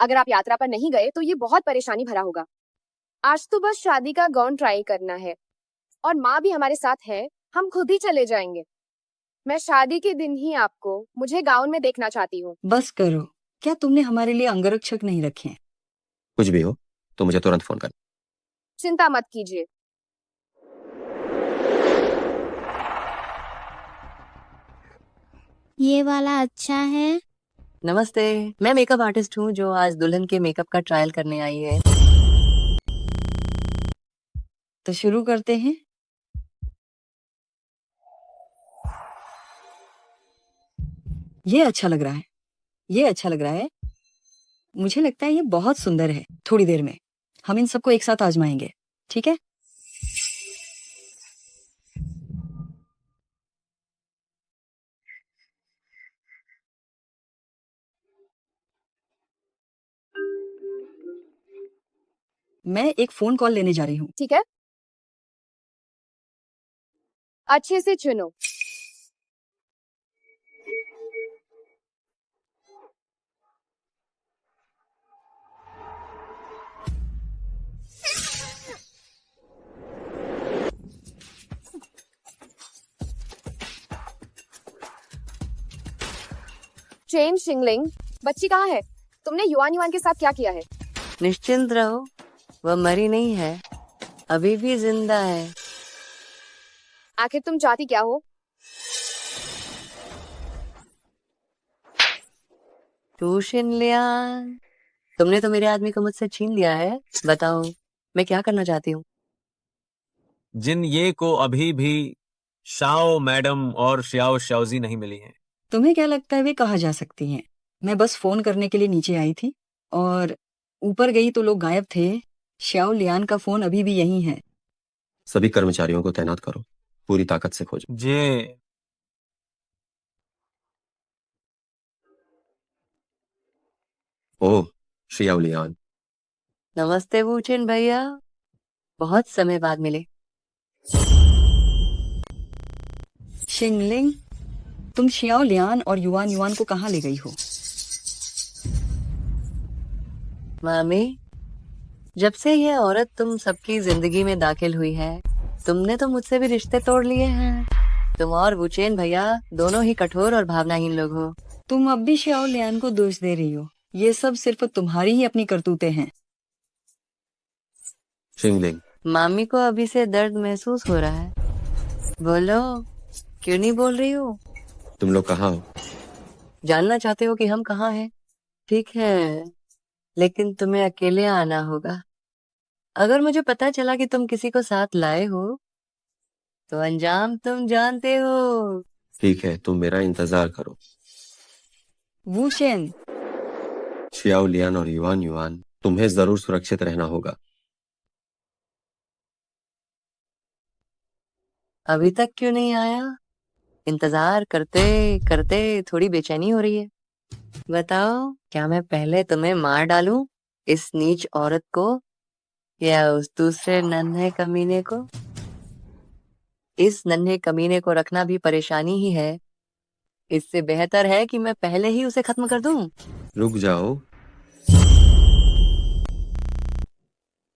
S2: अगर आप यात्रा पर नहीं गए तो ये बहुत परेशानी भरा होगा। आज तो बस शादी का गाउन ट्राई करना है और माँ भी हमारे साथ है, हम खुद ही चले जाएंगे। मैं शादी के दिन ही आपको मुझे गाउन में देखना चाहती हूँ।
S12: बस करो, क्या तुमने हमारे लिए अंगरक्षक नहीं रखे हैं?
S8: कुछ भी हो तो मुझे तुरंत फोन कर।
S2: चिंता मत कीजिए।
S6: ये वाला अच्छा है।
S20: नमस्ते, मैं मेकअप आर्टिस्ट हूँ जो आज दुल्हन के मेकअप का ट्रायल करने आई है।
S12: तो शुरू करते हैं। ये अच्छा लग रहा है, ये अच्छा लग रहा है। मुझे लगता है ये बहुत सुंदर है। थोड़ी देर में हम इन सबको एक साथ आजमाएंगे, ठीक है? मैं एक फोन कॉल लेने जा रही हूँ।
S2: ठीक है, अच्छे से चुनो। चेन शिंगलिंग, बच्ची कहाँ है? तुमने युआन युआन के साथ क्या किया है?
S20: निश्चिंत रहो, वह मरी नहीं है, अभी भी जिंदा है।
S2: आखिर तुम चाहती क्या हो?
S20: ट्यूशन लिया? तुमने तो मेरे आदमी को मुझसे छीन लिया है। बताओ मैं क्या करना चाहती हूँ?
S14: जिन ये को अभी भी शाओ मैडम और श्याओ शाओजी नहीं मिली हैं।
S12: तुम्हें क्या लगता है वे कहाँ जा सकती हैं? मैं बस फोन करने के लिए नीचे आई थी और ऊपर गई तो लोग गायब थे। श्याओ लियान का फोन अभी भी यहीं है।
S8: सभी कर्मचारियों को तैनात करो, पूरी ताकत से खोजो।
S14: जे
S8: ओह, श्रियाओ लियान।
S20: नमस्ते वूचेन भैया, बहुत समय बाद मिले।
S12: शिंगलिंग, तुम शियाओ लियान और युआन युआन को कहाँ ले गई हो?
S20: मामी, जब से ये औरत तुम सबकी जिंदगी में दाखिल हुई है, तुमने तो मुझसे भी रिश्ते तोड़ लिए हैं। तुम और वुचेन भैया दोनों ही कठोर और भावनाहीन लोग हो।
S12: तुम अब भी शियाओ लियान को दोष दे रही हो। ये सब सिर्फ तुम्हारी ही अपनी करतूतें हैं।
S8: शिंगलिंग,
S20: मामी को अभी से दर्द महसूस हो रहा है। बोलो, क्यों नहीं बोल रही हो?
S8: तुम लोग कहाँ हो?
S20: जानना चाहते हो कि हम कहाँ हैं? ठीक है, लेकिन तुम्हें अकेले आना होगा। अगर मुझे पता चला कि तुम किसी को साथ लाए हो तो अंजाम तुम जानते हो।
S8: ठीक है, तुम मेरा इंतजार करो।
S12: वूचेन,
S8: शियाओ लियान और युआन युआन, तुम्हें जरूर सुरक्षित रहना होगा।
S20: अभी तक क्यों नहीं आया? इंतजार करते करते थोड़ी बेचैनी हो रही है। बताओ, क्या मैं पहले तुम्हें मार डालूं, इस नीच औरत को, या उस दूसरे नन्हे कमीने को? इस नन्हे कमीने को रखना भी परेशानी ही है। इससे बेहतर है कि मैं पहले ही उसे खत्म कर दूं।
S8: रुक जाओ।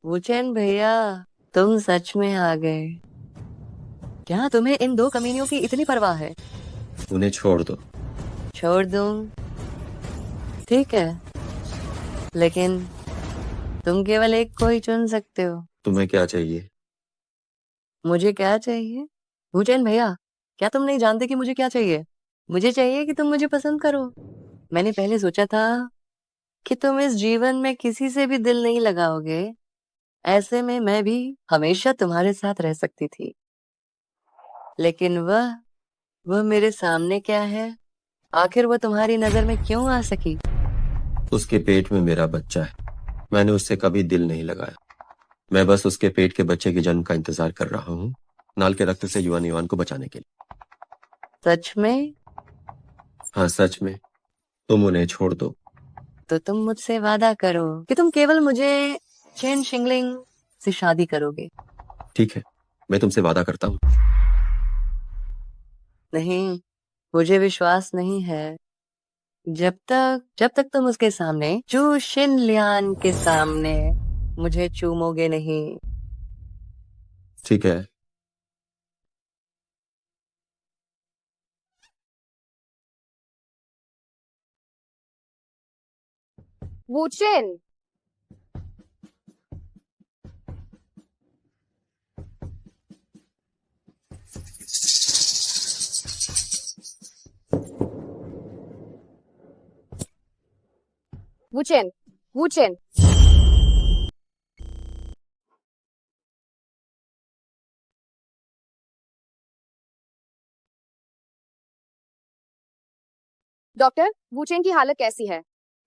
S20: वुचेन भैया, तुम सच में आ गए। क्या तुम्हें इन दो कमीनियों की इतनी परवाह है?
S8: उन्हें छोड़ दो।
S20: छोड़ दूं? ठीक है, लेकिन तुम केवल एक को ही चुन सकते हो।
S8: तुम्हें क्या चाहिए?
S20: मुझे क्या चाहिए? भूचैन भैया, क्या तुम नहीं जानते कि मुझे क्या चाहिए? मुझे चाहिए कि तुम मुझे पसंद करो। मैंने पहले सोचा था कि तुम इस जीवन में किसी से भी दिल नहीं लगाओगे। ऐसे में मैं भी हमेशा तुम्हारे साथ रह सकती थी। लेकिन वह मेरे सामने क्या है? आखिर वह तुम्हारी नजर में क्यों आ सकी?
S8: उसके पेट में मेरा बच्चा है। मैंने उससे कभी दिल नहीं लगाया। मैं बस उसके पेट के बच्चे के जन्म का इंतजार कर रहा हूँ, नाल के रक्त से युआन युआन को बचाने के लिए।
S20: सच में?
S8: हाँ, सच में। तुम उन्हें छोड़ दो।
S20: तो तुम मुझसे वादा करो कि तुम केवल मुझे चेन शिंगलिंग से शादी करोगे।
S8: ठीक है, मैं तुमसे वादा करता हूँ।
S20: नहीं, मुझे विश्वास नहीं है। जब तक तुम उसके सामने, चू शिन लियान के सामने मुझे चूमोगे नहीं।
S8: ठीक है।
S2: वुचेन, वुचेन, वुचेन। डॉक्टर, वुचेन की हालत कैसी है?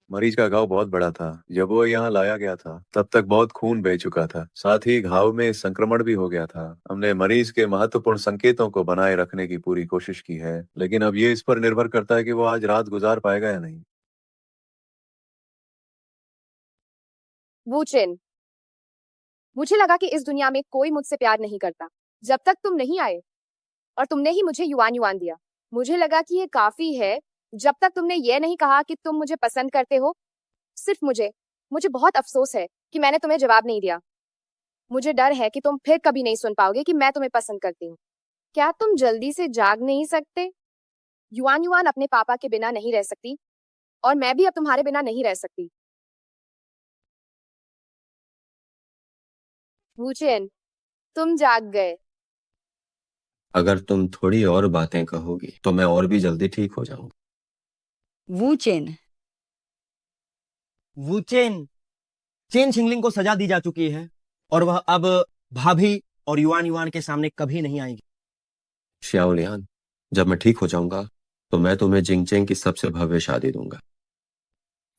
S4: मरीज का घाव बहुत बड़ा था। जब वो यहाँ लाया गया था तब तक बहुत खून बह चुका था। साथ ही घाव में संक्रमण भी हो गया था। हमने मरीज के महत्वपूर्ण संकेतों को बनाए रखने की पूरी कोशिश की है, लेकिन अब ये इस पर निर्भर करता है कि वो आज रात गुजार पाएगा या नहीं।
S2: वुचेन, मुझे लगा कि इस दुनिया में कोई मुझसे प्यार नहीं करता जब तक तुम नहीं आए और तुमने ही मुझे युआन युआन दिया। मुझे लगा कि ये काफी है जब तक तुमने ये नहीं कहा कि तुम मुझे पसंद करते हो। सिर्फ मुझे बहुत अफसोस है कि मैंने तुम्हें जवाब नहीं दिया। मुझे डर है कि तुम फिर कभी नहीं सुन पाओगे कि मैं तुम्हें पसंद करती हूँ। क्या तुम जल्दी से जाग नहीं सकते? युआन युआन अपने पापा के बिना नहीं रह सकती और मैं भी अब तुम्हारे बिना नहीं रह सकती। वुचेन, तुम जाग गए।
S8: अगर तुम थोड़ी और बातें कहोगी तो मैं और भी जल्दी ठीक हो जाऊंगा।
S12: वूचेन,
S5: वुचेन चेन शिंगलिंग को सजा दी जा चुकी है और वह अब भाभी और युआन युआन के सामने कभी नहीं आएंगी।
S8: श्याओ लियान, जब मैं ठीक हो जाऊंगा तो मैं तुम्हें जिंगचेंग की सबसे भव्य शादी दूंगा।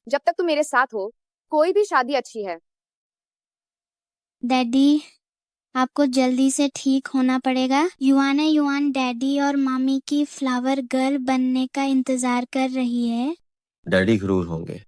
S2: जब तक तुम मेरे साथ हो कोई भी शादी अच्छी है।
S6: डैडी, आपको जल्दी से ठीक होना पड़ेगा। युआन डैडी और मम्मी की फ्लावर गर्ल बनने का इंतजार कर रही है।
S8: डैडी गुरूर होंगे,